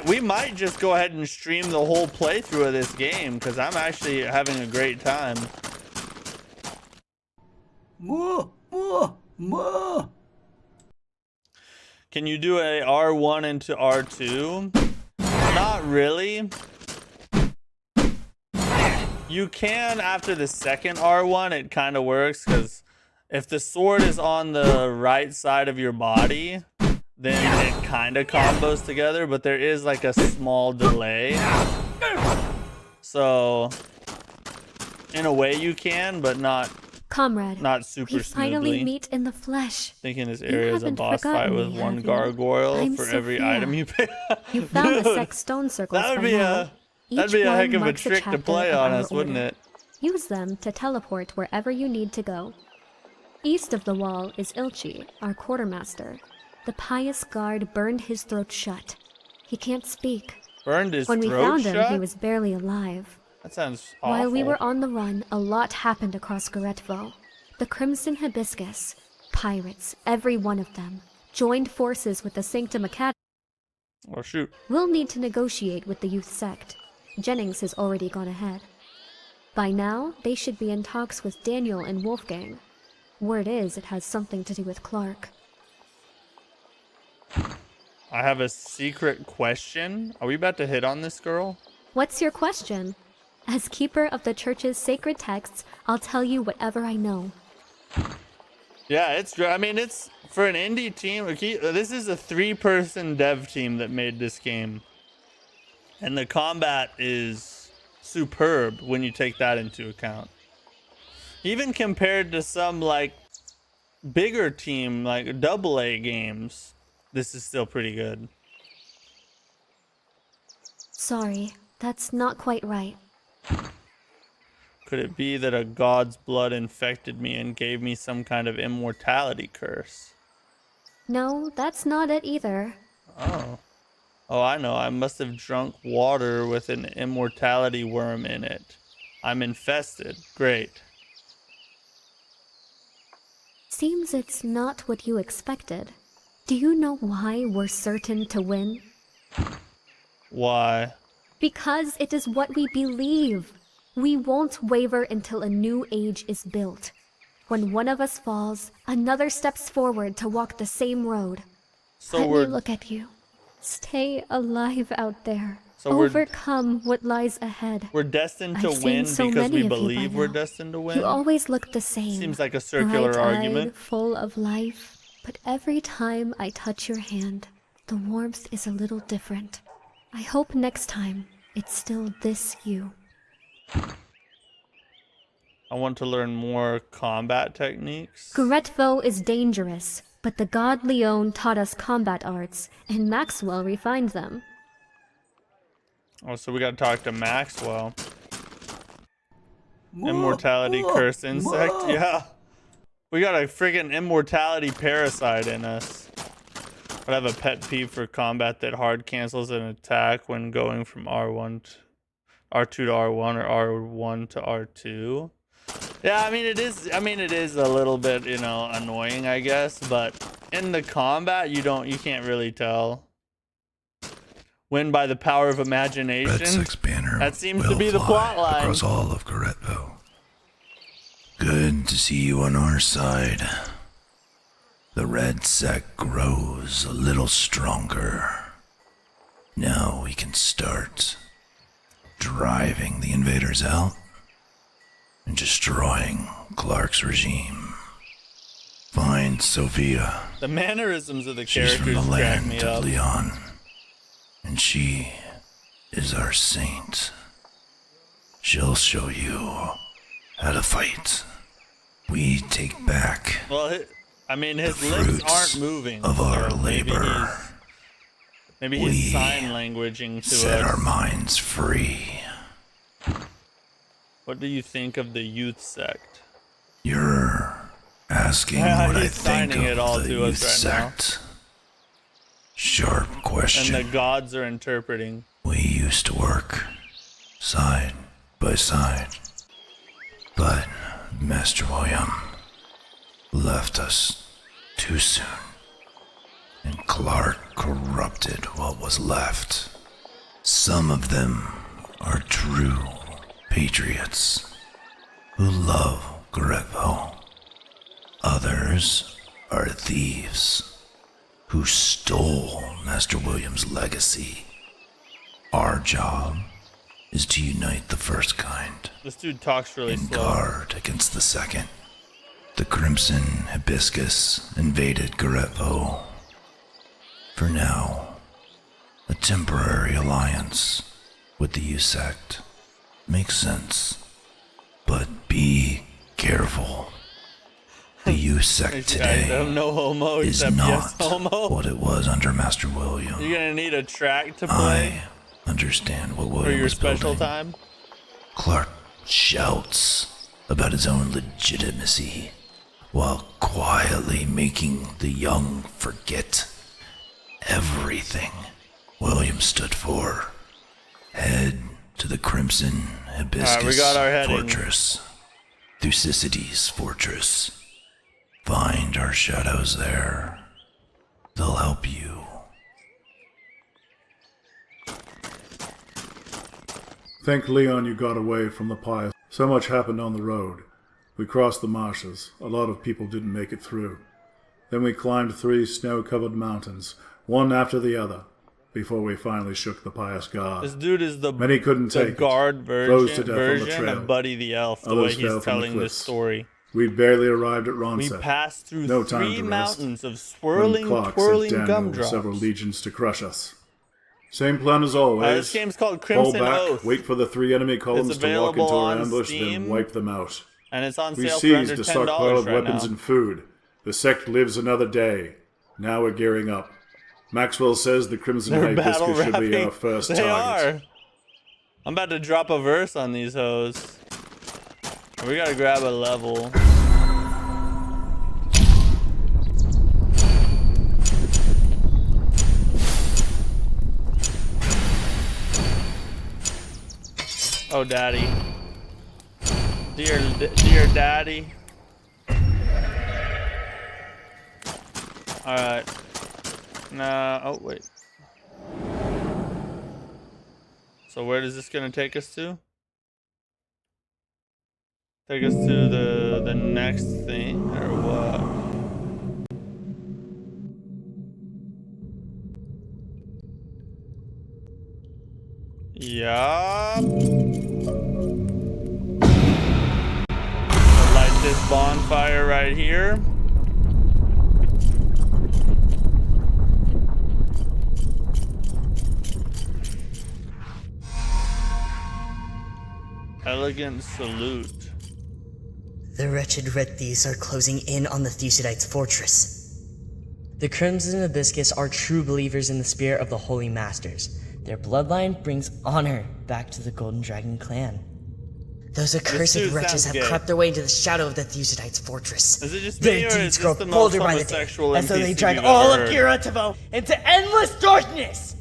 We might just go ahead and stream the whole playthrough of this game because I'm actually having a great time. More. Can you do a R1 into R2? Not really. You can after the second R1, it kind of works because if the sword is on the right side of your body, then it kind of combos together, but there is like a small delay. So, in a way you can, but not Comrade, super we finally smoothly. meet in the flesh. Thinking this You area is a haven't boss fight forgotten with me, one have you? gargoyle I'm for every Sophia. item you pay. You found the Dude, sex stone circles that would by be now. that'd be Each a heck one of a marks trick to chapter play of on our us, wouldn't order. it? Use them to teleport wherever you need to go. East of the wall is Ilchi, our quartermaster. The pious guard burned his throat shut. He can't speak. Burned his When we throat found him, shut? he was barely alive. That sounds awful. While we were on the run, a lot happened across Guretvo. The Crimson Hibiscus, pirates, every one of them, joined forces with the Sanctum Academy. Oh shoot. We'll need to negotiate with the youth sect. Jennings has already gone ahead. By now, they should be in talks with Daniel and Wolfgang. Word is it has something to do with Clark. I have a secret question. Are we about to hit on this girl? What's your question? As keeper of the church's sacred texts, I'll tell you whatever I know. Yeah, it's for an indie team. This is a 3-person dev team that made this game. And the combat is superb when you take that into account. Even compared to some like bigger team like AA games, this is still pretty good. Sorry, that's not quite right. Could it be that a god's blood infected me and gave me some kind of immortality curse? No, that's not it either. Oh. Oh, I know. I must have drunk water with an immortality worm in it. I'm infested. Great. Seems it's not what you expected. Do you know why we're certain to win? Why? Because it is what we believe. We won't waver until a new age is built. When one of us falls, another steps forward to walk the same road. So Let we're me look at you. Stay alive out there. So we're- Overcome what lies ahead. we're destined to I've win seen so because many we of you by believe we're now. destined to win. You always look the same. Seems like a circular argument. Bright-eyed, full of life. But every time I touch your hand, the warmth is a little different. I hope next time it's still this you. I want to learn more combat techniques. Guretvo is dangerous, but the god Leon taught us combat arts, and Maxwell refined them. Oh, so we gotta talk to Maxwell. Immortality curse insect? Yeah. We got a friggin' immortality parasite in us. But I have a pet peeve for combat that hard cancels an attack when going from R2 to R1 or R1 to R2. Yeah, I mean it is a little bit, you know, annoying, I guess, but in the combat you can't really tell. Win by the power of imagination. Red Six banner That seems will to be the fly plot line. across all of Guretvo. Good to see you on our side. The red sect grows a little stronger. Now we can start driving the invaders out and destroying Clark's regime. Find Sophia. The mannerisms of the She's from characters the crack me land up. of Leon, and she is our saint. She'll show you how to fight. We take back Well, his the lips fruits aren't moving. of our so labor. Maybe he's We sign languaging to set us. our minds free. What do you think of the youth sect? You're asking Yeah, what I he's think signing it all of the to us youth right now. sect. Sharp question. And the gods are interpreting. We used to work side by side, but Master William left us too soon, and Clark corrupted what was left. Some of them are true patriots who love Guretvo. Others are thieves who stole Master William's legacy. Our job is to unite the first kind This dude talks really and slow. guard against the second. The Crimson Hibiscus invaded Guretvo. For now, a temporary alliance with the U sect makes sense. But be careful. The U sect Guys, today no homo is except not yes homo. what it was under Master William. You're gonna need a track to play I understand what for William your was special building. time. Clark shouts about his own legitimacy while quietly making the young forget everything William stood for. Head to the Crimson Hibiscus we got our heading. Fortress. Thucydides' fortress. Find our shadows there. They'll help you. Thank Leon you got away from the pious. So much happened on the road. We crossed the marshes. A lot of people didn't make it through. Then we climbed 3 snow-covered mountains, one after the other, before we finally shook the pious guard. This dude is the Many couldn't take it. guard Froze to version, death on the trail. of Buddy the Elf, the Others way fell he's from the telling this cliffs. story. We barely arrived at We Ronset. passed through No time 3 to rest. mountains of When swirling, Clark twirling sent Daniel with gumdrops. several legions to crush us. Same plan as always. This game's called Fall Crimson back, Oath, wait for the 3 enemy columns to walk available into our on ambush, Steam, then wipe them out. and it's on We sale for seized under a stockpile $10 of right weapons now. and food. The sect lives another day. Now we're gearing up. Maxwell says the Crimson They're battle Hibiscus should be rapping. our first They target. are. I'm about to drop a verse on these hoes. We gotta grab a level. Oh, daddy. Dear daddy. Alright. Nah, oh, wait. So where is this gonna take us to? Take us to the next thing, or what? Yup. Light this bonfire right here. Elegant salute. The wretched red thieves are closing in on the Thucydides' fortress. The Crimson Hibiscus are true believers in the spirit of the Holy Masters. Their bloodline brings honor back to the Golden Dragon clan. Those accursed wretches have crept their way into the shadow of the Thucydides' fortress. Is it just Their me, or deeds is grow this the bolder most by the day, homosexual as though they NPC drag you've all ever of heard? Guretvo into endless darkness!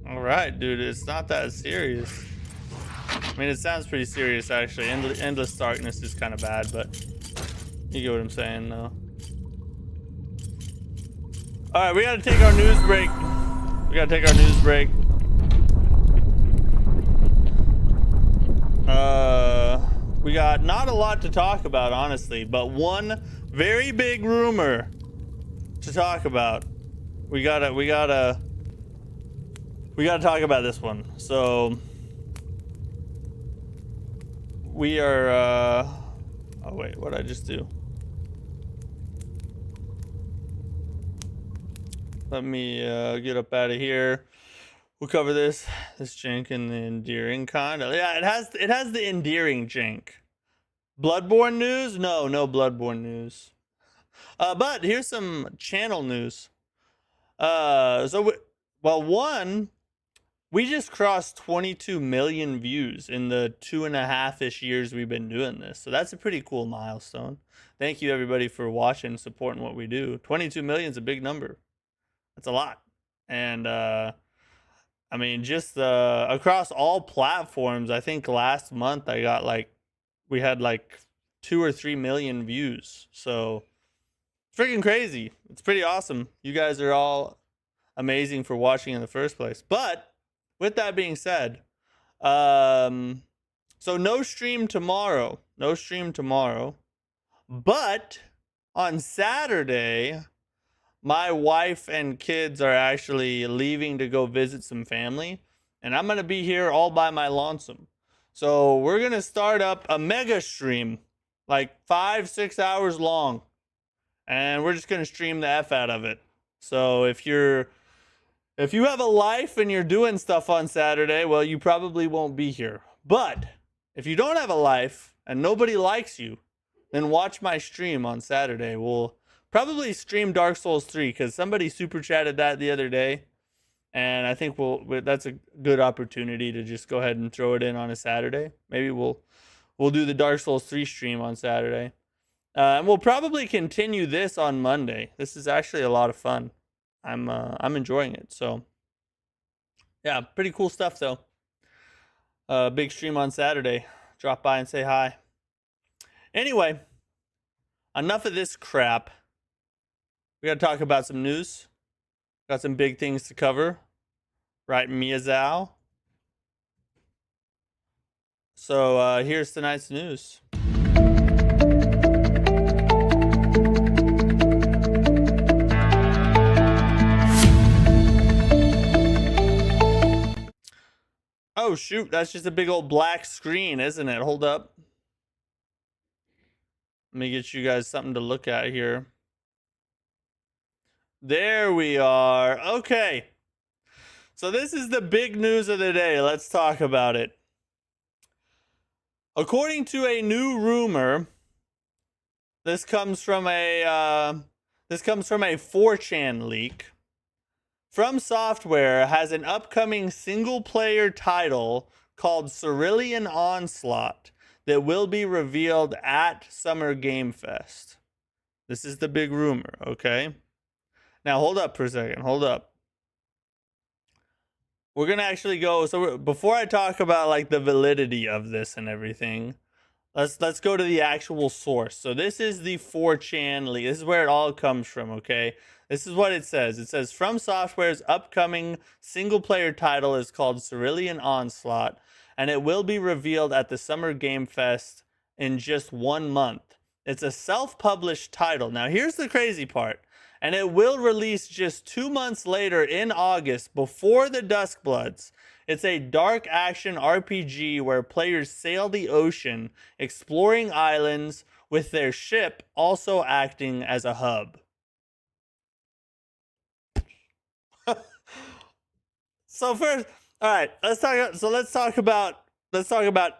Alright, dude, it's not that serious. I mean, it sounds pretty serious, actually. Endless darkness is kind of bad, but you get what I'm saying, though. Alright, we gotta take our news break. We got not a lot to talk about, honestly, but one very big rumor to talk about. We gotta talk about this one. So we are oh wait, what did I just do? Let me get up out of here. We'll cover this jank and the endearing kind. Yeah, it has the endearing jank. Bloodborne news? No Bloodborne news. But here's some channel news. We just crossed 22 million views in the 2.5-ish years we've been doing this. So that's a pretty cool milestone. Thank you everybody for watching and supporting what we do. 22 million is a big number. That's a lot. And I mean, just across all platforms, I think last month we had like 2 or 3 million views. So freaking crazy. It's pretty awesome. You guys are all amazing for watching in the first place. But with that being said, so no stream tomorrow. But on Saturday, my wife and kids are actually leaving to go visit some family, and I'm going to be here all by my lonesome. So we're going to start up a mega stream, like 5-6 hours long, and we're just going to stream the F out of it. So if you have a life and you're doing stuff on Saturday, well, you probably won't be here. But if you don't have a life and nobody likes you, then watch my stream on Saturday. We'll probably stream Dark Souls 3 because somebody super chatted that the other day, and I think that's a good opportunity to just go ahead and throw it in on a Saturday. Maybe we'll do the Dark Souls 3 stream on Saturday, and we'll probably continue this on Monday. This is actually a lot of fun. I'm enjoying it. So yeah, pretty cool stuff though. Big stream on Saturday. Drop by and say hi. Anyway, enough of this crap. We got to talk about some news. Got some big things to cover. Right, meow. So here's tonight's news. Oh shoot, that's just a big old black screen, isn't it? Hold up. Let me get you guys something to look at here. There we are. Okay. So this is the big news of the day. Let's talk about it. According to a new rumor, this comes from a 4chan leak. Fromsoftware has an upcoming single-player title called Cerulean Onslaught that will be revealed at Summer Game Fest. This is the big rumor, okay? Now, hold up for a second. Hold up. we're gonna actually go. So before I talk about like the validity of this and everything, let's go to the actual source. So this is the 4chan leak. This is where it all comes from. Okay, this is what it says. It says FromSoftware's upcoming single-player title is called Cerulean Onslaught, and it will be revealed at the Summer Game Fest in just 1 month. It's a self-published title. Now here's the crazy part. And it will release just 2 months later in August before the Duskbloods. It's a dark action RPG where players sail the ocean, exploring islands, with their ship also acting as a hub. So first, all right, let's talk about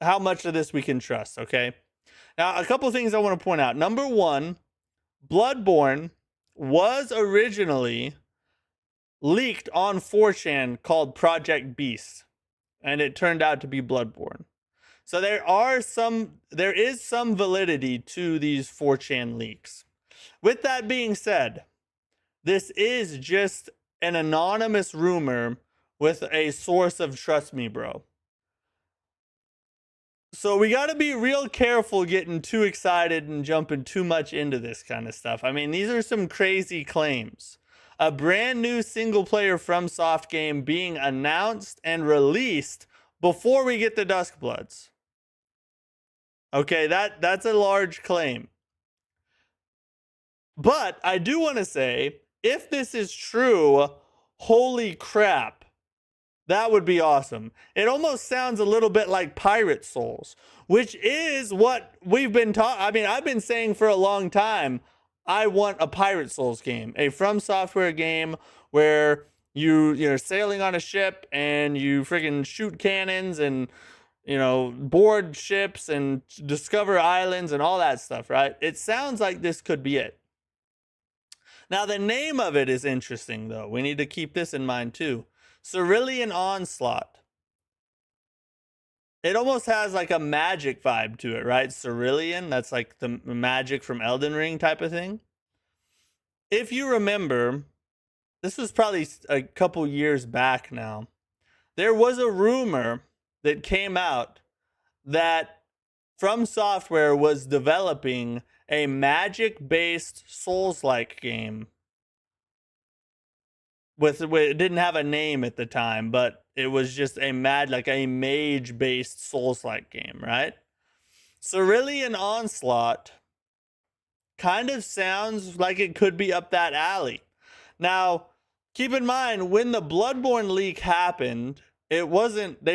how much of this we can trust, okay? Now, a couple things I want to point out. Number one, Bloodborne was originally leaked on 4chan called Project Beast, and it turned out to be Bloodborne. So there is some validity to these 4chan leaks. With that being said, this is just an anonymous rumor with a source of trust me, bro. So we got to be real careful getting too excited and jumping too much into this kind of stuff. I mean, these are some crazy claims. A brand new single-player FromSoft game being announced and released before we get the Duskbloods. Okay, that's a large claim. But I do want to say, if this is true, holy crap. That would be awesome. It almost sounds a little bit like Pirate Souls, which is what we've been talking. I mean, I've been saying for a long time, I want a Pirate Souls game, a FromSoftware game where you're sailing on a ship and you freaking shoot cannons and board ships and discover islands and all that stuff, right? It sounds like this could be it. Now, the name of it is interesting, though. We need to keep this in mind, too. Cerulean Onslaught. It almost has like a magic vibe to it, right? Cerulean, that's like the magic from Elden Ring type of thing. If you remember, this was probably a couple years back now. There was a rumor that came out that FromSoftware was developing a magic-based Souls-like game. It didn't have a name at the time, but it was just a mage-based Souls-like game, right? Cerulean Onslaught kind of sounds like it could be up that alley. Now, keep in mind, when the Bloodborne leak happened, they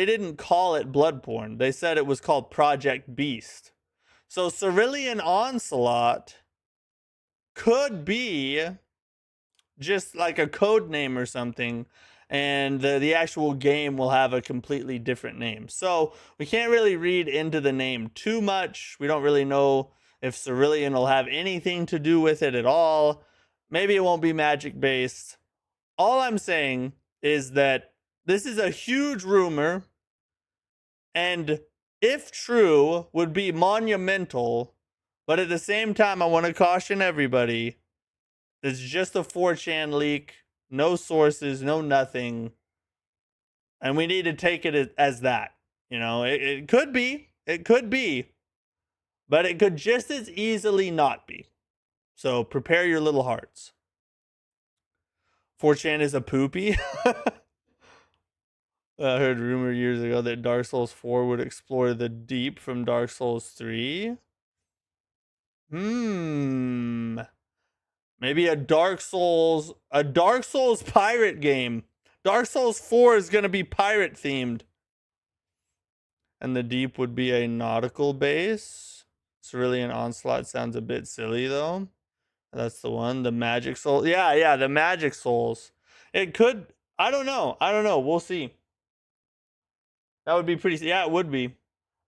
didn't call it Bloodborne. They said it was called Project Beast. So Cerulean Onslaught could be just like a code name or something, and the actual game will have a completely different name. So we can't really read into the name too much. We don't really know if Cerulean will have anything to do with it at all. Maybe it won't be magic based. All I'm saying is that this is a huge rumor, and if true, would be monumental. But at the same time, I want to caution everybody, it's just a 4chan leak, no sources, no nothing. And we need to take it as that. It could be. It could be. But it could just as easily not be. So prepare your little hearts. 4chan is a poopy. I heard rumor years ago that Dark Souls 4 would explore the deep from Dark Souls 3. Maybe a Dark Souls pirate game. Dark Souls 4 is going to be pirate themed. And the deep would be a nautical base. Cerulean Onslaught sounds a bit silly though. That's the one. The Magic Souls. Yeah, the Magic Souls. It could. I don't know. We'll see. That would be pretty. Yeah, it would be.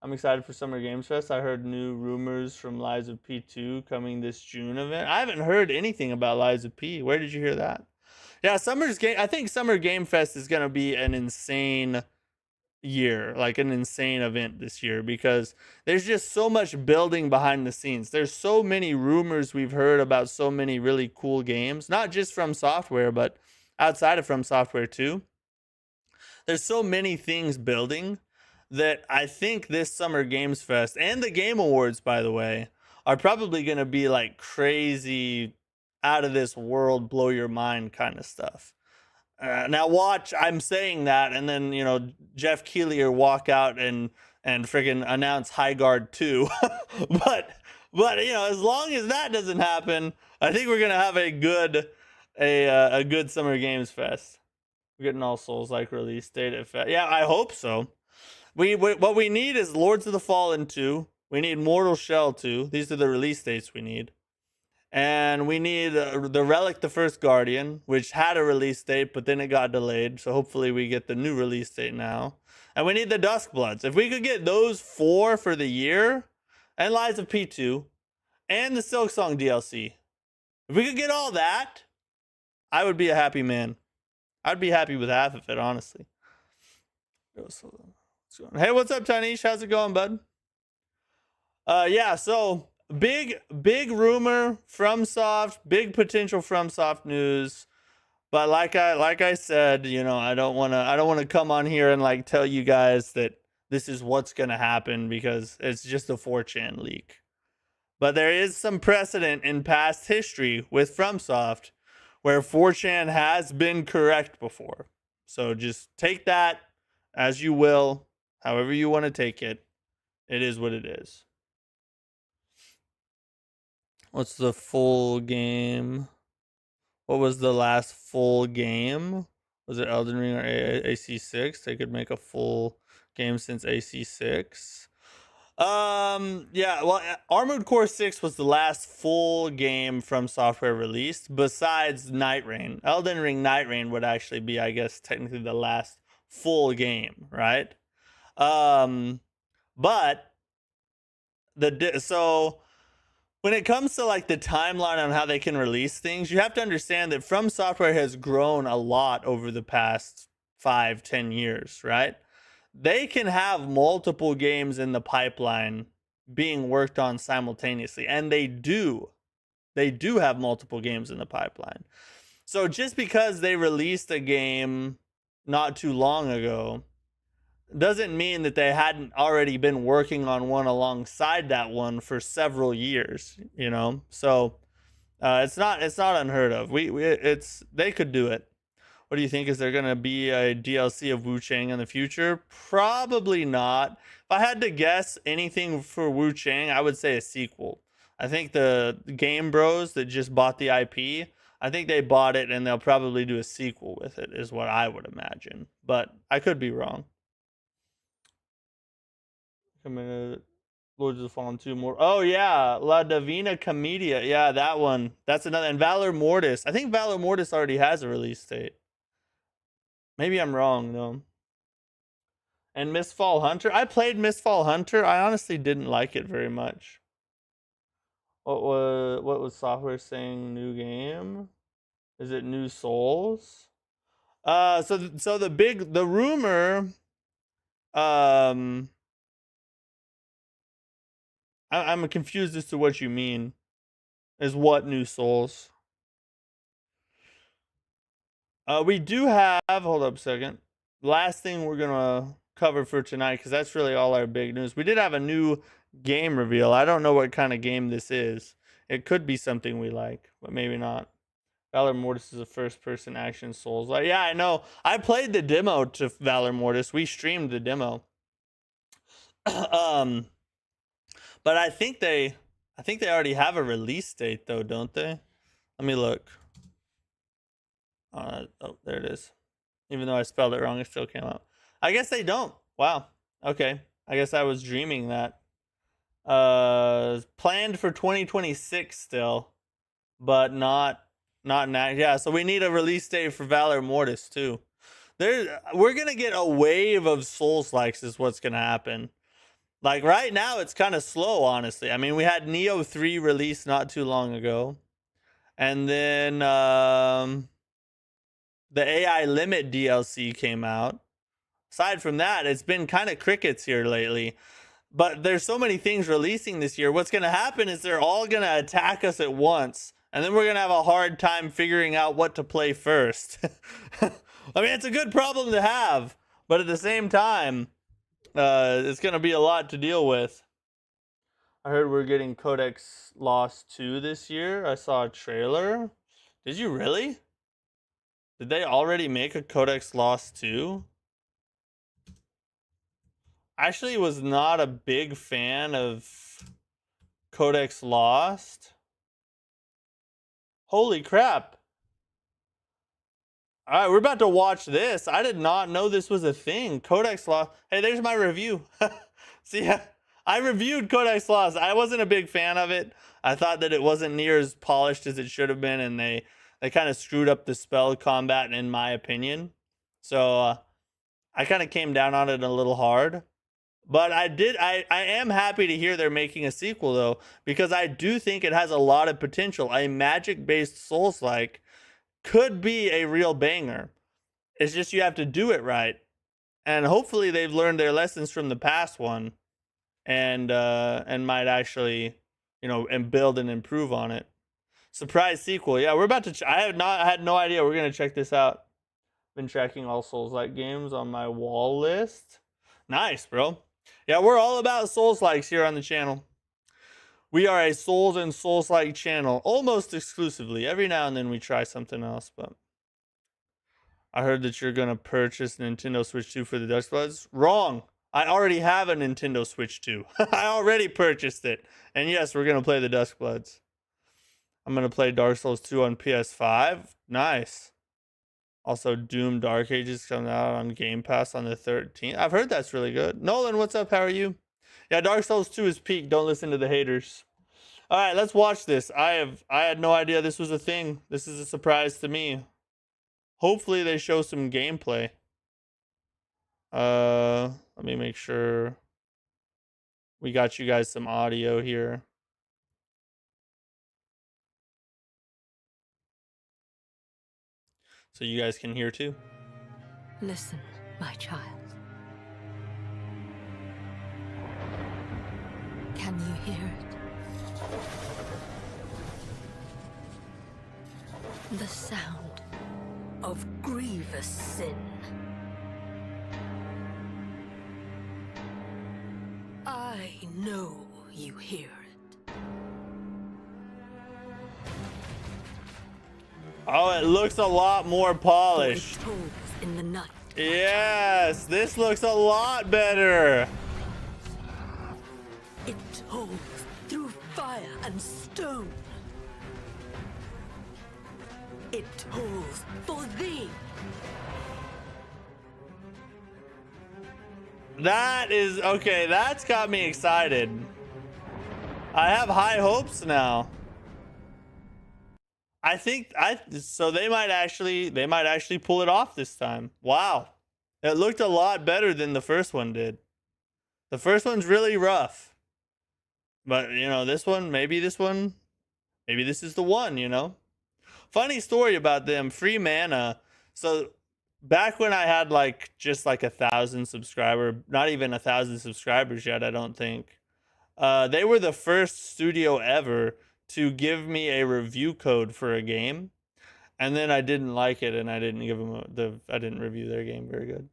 I'm excited for Summer Games Fest. I heard new rumors from Lies of P2 coming this June event. I haven't heard anything about Lies of P. Where did you hear that? Yeah, I think Summer Game Fest is going to be an insane year, like an insane event this year, because there's just so much building behind the scenes. There's so many rumors we've heard about so many really cool games, not just from software, but outside of FromSoftware too. there's so many things building that I think this Summer Games Fest and the Game Awards, by the way, are probably going to be like crazy, out of this world, blow your mind kind of stuff. Now watch, I'm saying that, and then, you know, Jeff Keighley walk out and friggin' announce High Guard 2. but you know, as long as that doesn't happen, I think we're gonna have a good Summer Games Fest. We're getting all Souls-like release date at yeah, I hope so. What we need is Lords of the Fallen 2. We need Mortal Shell 2. These are the release dates we need. And we need the Relic the First Guardian, which had a release date, but then it got delayed. So hopefully we get the new release date now. And we need the Duskbloods. If we could get those 4 for the year, and Lies of P2, and the Silksong DLC. If we could get all that, I would be a happy man. I'd be happy with half of it, honestly. Hey, what's up, Tanish? How's it going, bud? Yeah, so... Big rumor, FromSoft, big potential FromSoft news. But like I said, you know, I don't want to come on here and like tell you guys that this is what's going to happen, because it's just a 4chan leak. But there is some precedent in past history with FromSoft where 4chan has been correct before. So just take that as you will, however you want to take it. It is what it is. What's the full game? What was the last full game? Was it Elden Ring or AC6? They could make a full game since AC6. Yeah, well, Armored Core 6 was the last full game from software released, besides Night Rain. Elden Ring Night Rain would actually be, I guess, technically the last full game, right? But so when it comes to like the timeline on how they can release things, you have to understand that FromSoftware has grown a lot over the past 5-10 years, right? They can have multiple games in the pipeline being worked on simultaneously, and they do have multiple games in the pipeline. So just because they released a game not too long ago doesn't mean that they hadn't already been working on one alongside that one for several years, you know? So it's not unheard of. They could do it. What do you think? Is there going to be a DLC of Wu Chang in the future? Probably not. If I had to guess anything for Wu Chang, I would say a sequel. I think the Game Bros that just bought the IP, I think they bought it and they'll probably do a sequel with it, is what I would imagine. But I could be wrong. Lords of the Fallen 2 more. Oh yeah, La Divina Commedia. Yeah, that one. That's another. And Valor Mortis. I think Valor Mortis already has a release date. Maybe I'm wrong though. And Mistfall Hunter. I played Mistfall Hunter. I honestly didn't like it very much. What was software saying? New game? Is it new Souls? So the rumor. I'm confused as to what you mean. Is what new Souls? We do have, hold up a second. Last thing we're gonna cover for tonight, because that's really all our big news. We did have a new game reveal. I don't know what kind of game this is. It could be something we like, but maybe not. Valor Mortis is a first-person action Souls. Yeah, I know. I played the demo to Valor Mortis. We streamed the demo. But I think they already have a release date though, don't they? Let me look. Oh, there it is. Even though I spelled it wrong, it still came out. I guess they don't. Wow. Okay. I guess I was dreaming that. Planned for 2026 still, but not now. Yeah, so we need a release date for Valor Mortis too. We're gonna get a wave of Souls-likes is what's gonna happen. Like right now, it's kind of slow, honestly. I mean, we had Neo 3 released not too long ago. And then the AI Limit DLC came out. Aside from that, it's been kind of crickets here lately. But there's so many things releasing this year. What's going to happen is they're all going to attack us at once. And then we're going to have a hard time figuring out what to play first. I mean, it's a good problem to have. But at the same time, it's going to be a lot to deal with. I heard we're getting Codex Lost 2 this year. I saw a trailer. Did you really? Did they already make a Codex Lost 2? I actually was not a big fan of Codex Lost. Holy crap. All right, we're about to watch this. I did not know this was a thing. Codex Lost. Hey, there's my review. See, I reviewed Codex Lost. I wasn't a big fan of it. I thought that it wasn't near as polished as it should have been, and they kind of screwed up the spell combat, in my opinion. So I kind of came down on it a little hard. But I am happy to hear they're making a sequel, though, because I do think it has a lot of potential. A magic-based Souls-like could be a real banger. It's just you have to do it right. And hopefully they've learned their lessons from the past one and might actually, you know, and build and improve on it. Surprise sequel. Yeah, we're about to... I had no idea. We're going to check this out. Been tracking all Souls-like games on my wall list. Nice, bro. Yeah, we're all about Souls-likes here on the channel. We are a Souls and Souls-like channel, almost exclusively. Every now and then we try something else, but... I heard that you're going to purchase Nintendo Switch 2 for the Duskbloods. Wrong. I already have a Nintendo Switch 2. I already purchased it. And yes, we're going to play the Duskbloods. I'm going to play Dark Souls 2 on PS5. Nice. Also, Doom Dark Ages comes out on Game Pass on the 13th. I've heard that's really good. Nolan, what's up? How are you? Yeah, Dark Souls 2 is peak. Don't listen to the haters. All right, let's watch this. I had no idea this was a thing. This is a surprise to me. Hopefully they show some gameplay. Let me make sure we got you guys some audio here. So you guys can hear too. Listen, my child. Can you hear it? The sound of grievous sin. I know you hear it. Oh, it looks a lot more polished. It tolls in the night. Yes, this looks a lot better. It tolls through fire and stone. It tolls for thee. That is okay. That's got me excited. I have high hopes now. I think so they might actually pull it off this time. Wow. It looked a lot better than the first one did. The first one's really rough. But, you know, maybe this is the one, you know. Funny story about them, free mana. So back when I had just 1,000 subscribers, not even 1,000 subscribers yet, I don't think. They were the first studio ever to give me a review code for a game, and then I didn't like it, and I didn't give them I didn't review their game very good.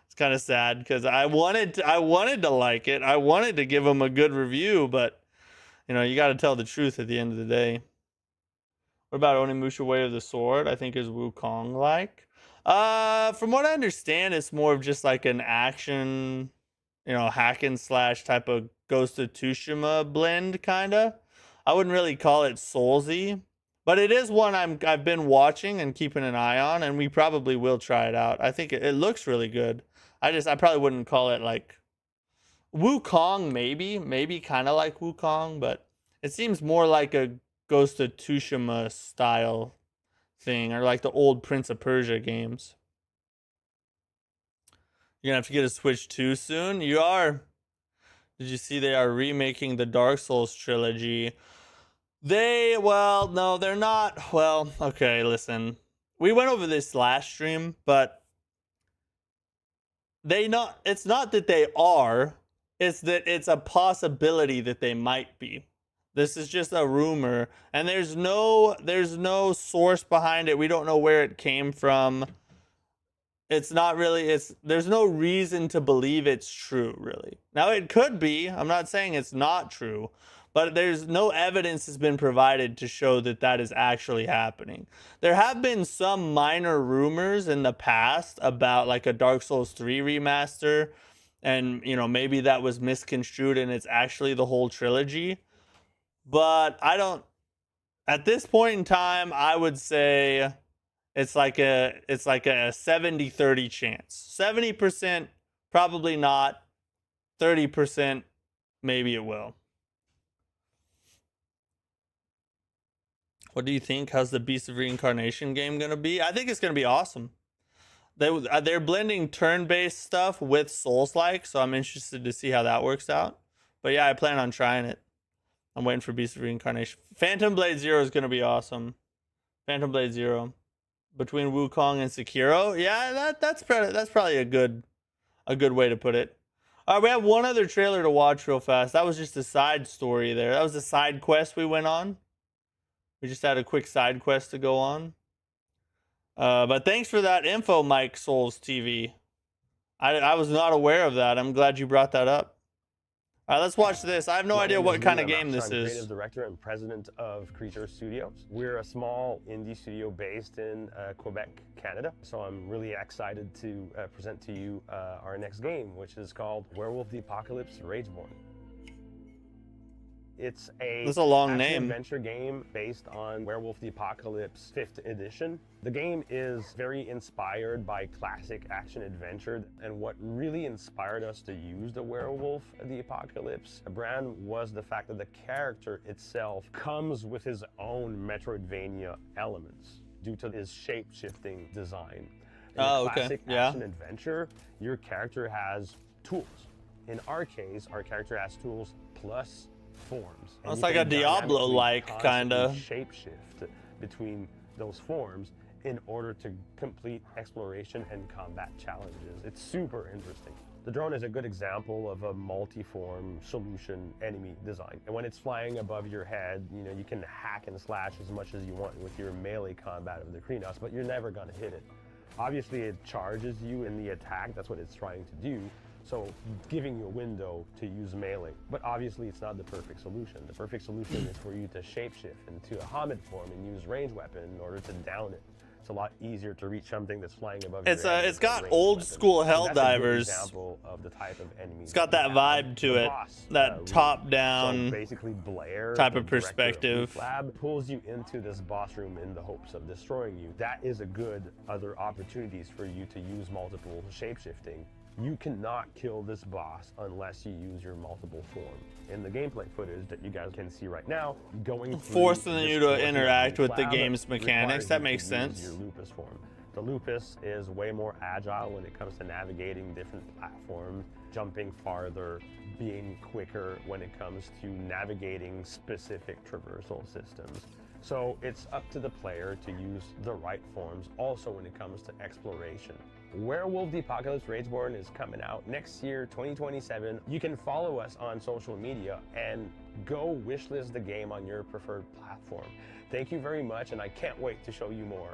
It's kind of sad because I wanted to like it. I wanted to give them a good review, but you know, you got to tell the truth at the end of the day. What about Onimusha Way of the Sword? I think is Wukong like. From what I understand, it's more of just like an action, you know, hack and slash type of Ghost of Tsushima blend, kinda. I wouldn't really call it Soulsy, but it is one I've been watching and keeping an eye on, and we probably will try it out. I think it looks really good. I probably wouldn't call it like Wukong, maybe kind of like Wukong, but it seems more like a Ghost of Tsushima style thing, or like the old Prince of Persia games. You're gonna have to get a Switch 2 soon. You are. Did you see they are remaking the Dark Souls trilogy? Well, no, they're not. Well, okay, listen. We went over this last stream, but it's not that they are, it's that it's a possibility that they might be. This is just a rumor, and there's no source behind it. We don't know where it came from. it's not really, there's no reason to believe it's true, really. Now, it could be. I'm not saying it's not true, but there's no evidence has been provided to show that that is actually happening. There have been some minor rumors in the past about like a Dark Souls 3 remaster, and you know, maybe that was misconstrued and it's actually the whole trilogy. But I don't, at this point in time, I would say it's like a 70-30 chance. 70% probably not. 30% maybe it will. What do you think? How's the Beast of Reincarnation game gonna be? I think it's gonna be awesome. They're blending turn-based stuff with Souls-like, so I'm interested to see how that works out. But yeah, I plan on trying it. I'm waiting for Beast of Reincarnation. Phantom Blade Zero is gonna be awesome. Phantom Blade Zero, between Wukong and Sekiro. Yeah, that's probably a good way to put it. All right, we have one other trailer to watch real fast. That was just a side story there. That was a side quest we went on. We just had a quick side quest to go on. But thanks for that info, Mike Souls TV. I was not aware of that. I'm glad you brought that up. All right, let's watch this. I have no idea what kind of game this is. Creative director and president of Creature Studios. We're a small indie studio based in Quebec, Canada. So I'm really excited to present to you our next game, which is called Werewolf the Apocalypse Rageborn. It's a long name. Adventure game based on Werewolf the Apocalypse 5th edition. The game is very inspired by classic action adventure, and what really inspired us to use the Werewolf the Apocalypse brand was the fact that the character itself comes with his own Metroidvania elements due to his shape-shifting design. In classic action adventure, your character has tools. In our case, our character has tools plus forms. It's like a Diablo-like kind of shapeshift between those forms in order to complete exploration and combat challenges. It's super interesting. The drone is a good example of a multi-form solution enemy design. And when it's flying above your head, you know, you can hack and slash as much as you want with your melee combat of the Krynos, but you're never gonna hit it. Obviously, it charges you in the attack. That's what it's trying to do. So giving you a window to use melee. But obviously it's not the perfect solution. The perfect solution is for you to shapeshift into a Hamid form and use ranged weapon in order to down it. It's a lot easier to reach something that's flying above your head. It's got old school Helldivers. Example of the type of enemies. It's got that vibe to it. That top down basically Blair type of perspective. Lab pulls you into this boss room in the hopes of destroying you. That is a good other opportunities for you to use multiple shapeshifting. You cannot kill this boss unless you use your multiple form. In the gameplay footage that you guys can see right now, forcing you to interact with the game's mechanics. That makes sense. Your lupus form. The lupus is way more agile when it comes to navigating different platforms, jumping farther, being quicker when it comes to navigating specific traversal systems. So it's up to the player to use the right forms also when it comes to exploration. Werewolf the Apocalypse Rageborn is coming out next year, 2027. You can follow us on social media and go wishlist the game on your preferred platform. Thank you very much, and I can't wait to show you more.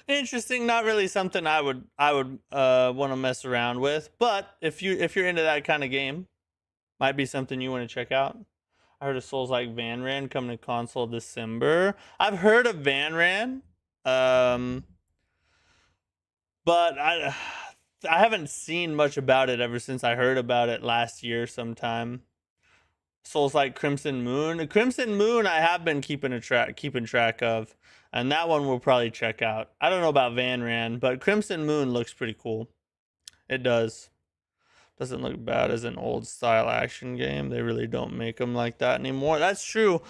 Interesting. Not really something I would want to mess around with, but if you're into that kind of game, might be something you want to check out. I heard of Souls-like Vanran coming to console December. I've heard of Vanran. But I haven't seen much about it ever since I heard about it last year sometime. Souls-like Crimson Moon. Crimson Moon I have been keeping track of, and that one we'll probably check out. I don't know about Vanran, but Crimson Moon looks pretty cool. It does. Doesn't look bad as an old style action game. They really don't make them like that anymore. That's true.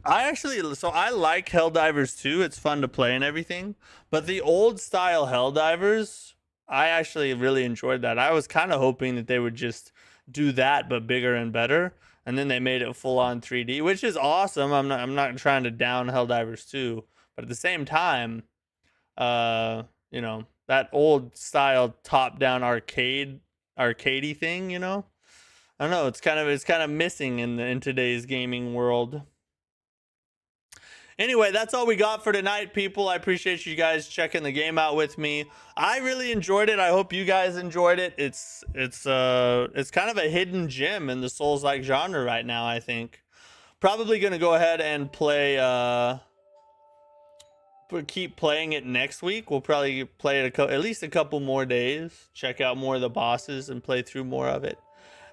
I like Helldivers too. It's fun to play and everything. But the old style Helldivers, I actually really enjoyed that. I was kind of hoping that they would just do that but bigger and better. And then they made it full on 3D, which is awesome. I'm not trying to down Helldivers 2, but at the same time, you know, that old style top down arcadey thing, you know? I don't know, it's kind of missing in today's gaming world. Anyway, that's all we got for tonight, people. I appreciate you guys checking the game out with me. I really enjoyed it. I hope you guys enjoyed it. It's kind of a hidden gem in the Souls-like genre right now, I think. Probably gonna go ahead and play keep playing it next week. We'll probably play it at least a couple more days, check out more of the bosses and play through more of it.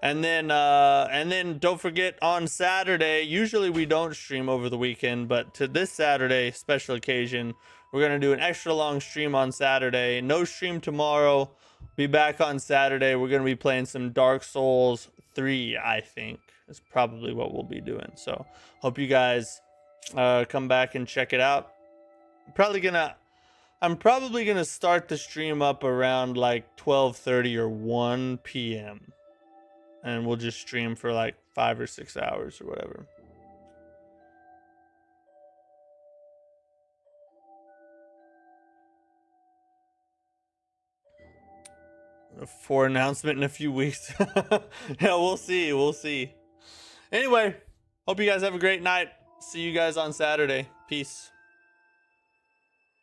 And then don't forget, on Saturday, usually we don't stream over the weekend, but to this Saturday special occasion, we're gonna do an extra long stream on Saturday. No stream tomorrow. Be back on Saturday. We're gonna be playing some Dark Souls 3, I think. Is probably what we'll be doing. So hope you guys come back and check it out. I'm probably gonna start the stream up around like 12:30 or 1 p.m. and we'll just stream for like 5 or 6 hours or whatever. For announcement in a few weeks. Yeah, we'll see. Anyway, hope you guys have a great night. See you guys on Saturday. Peace.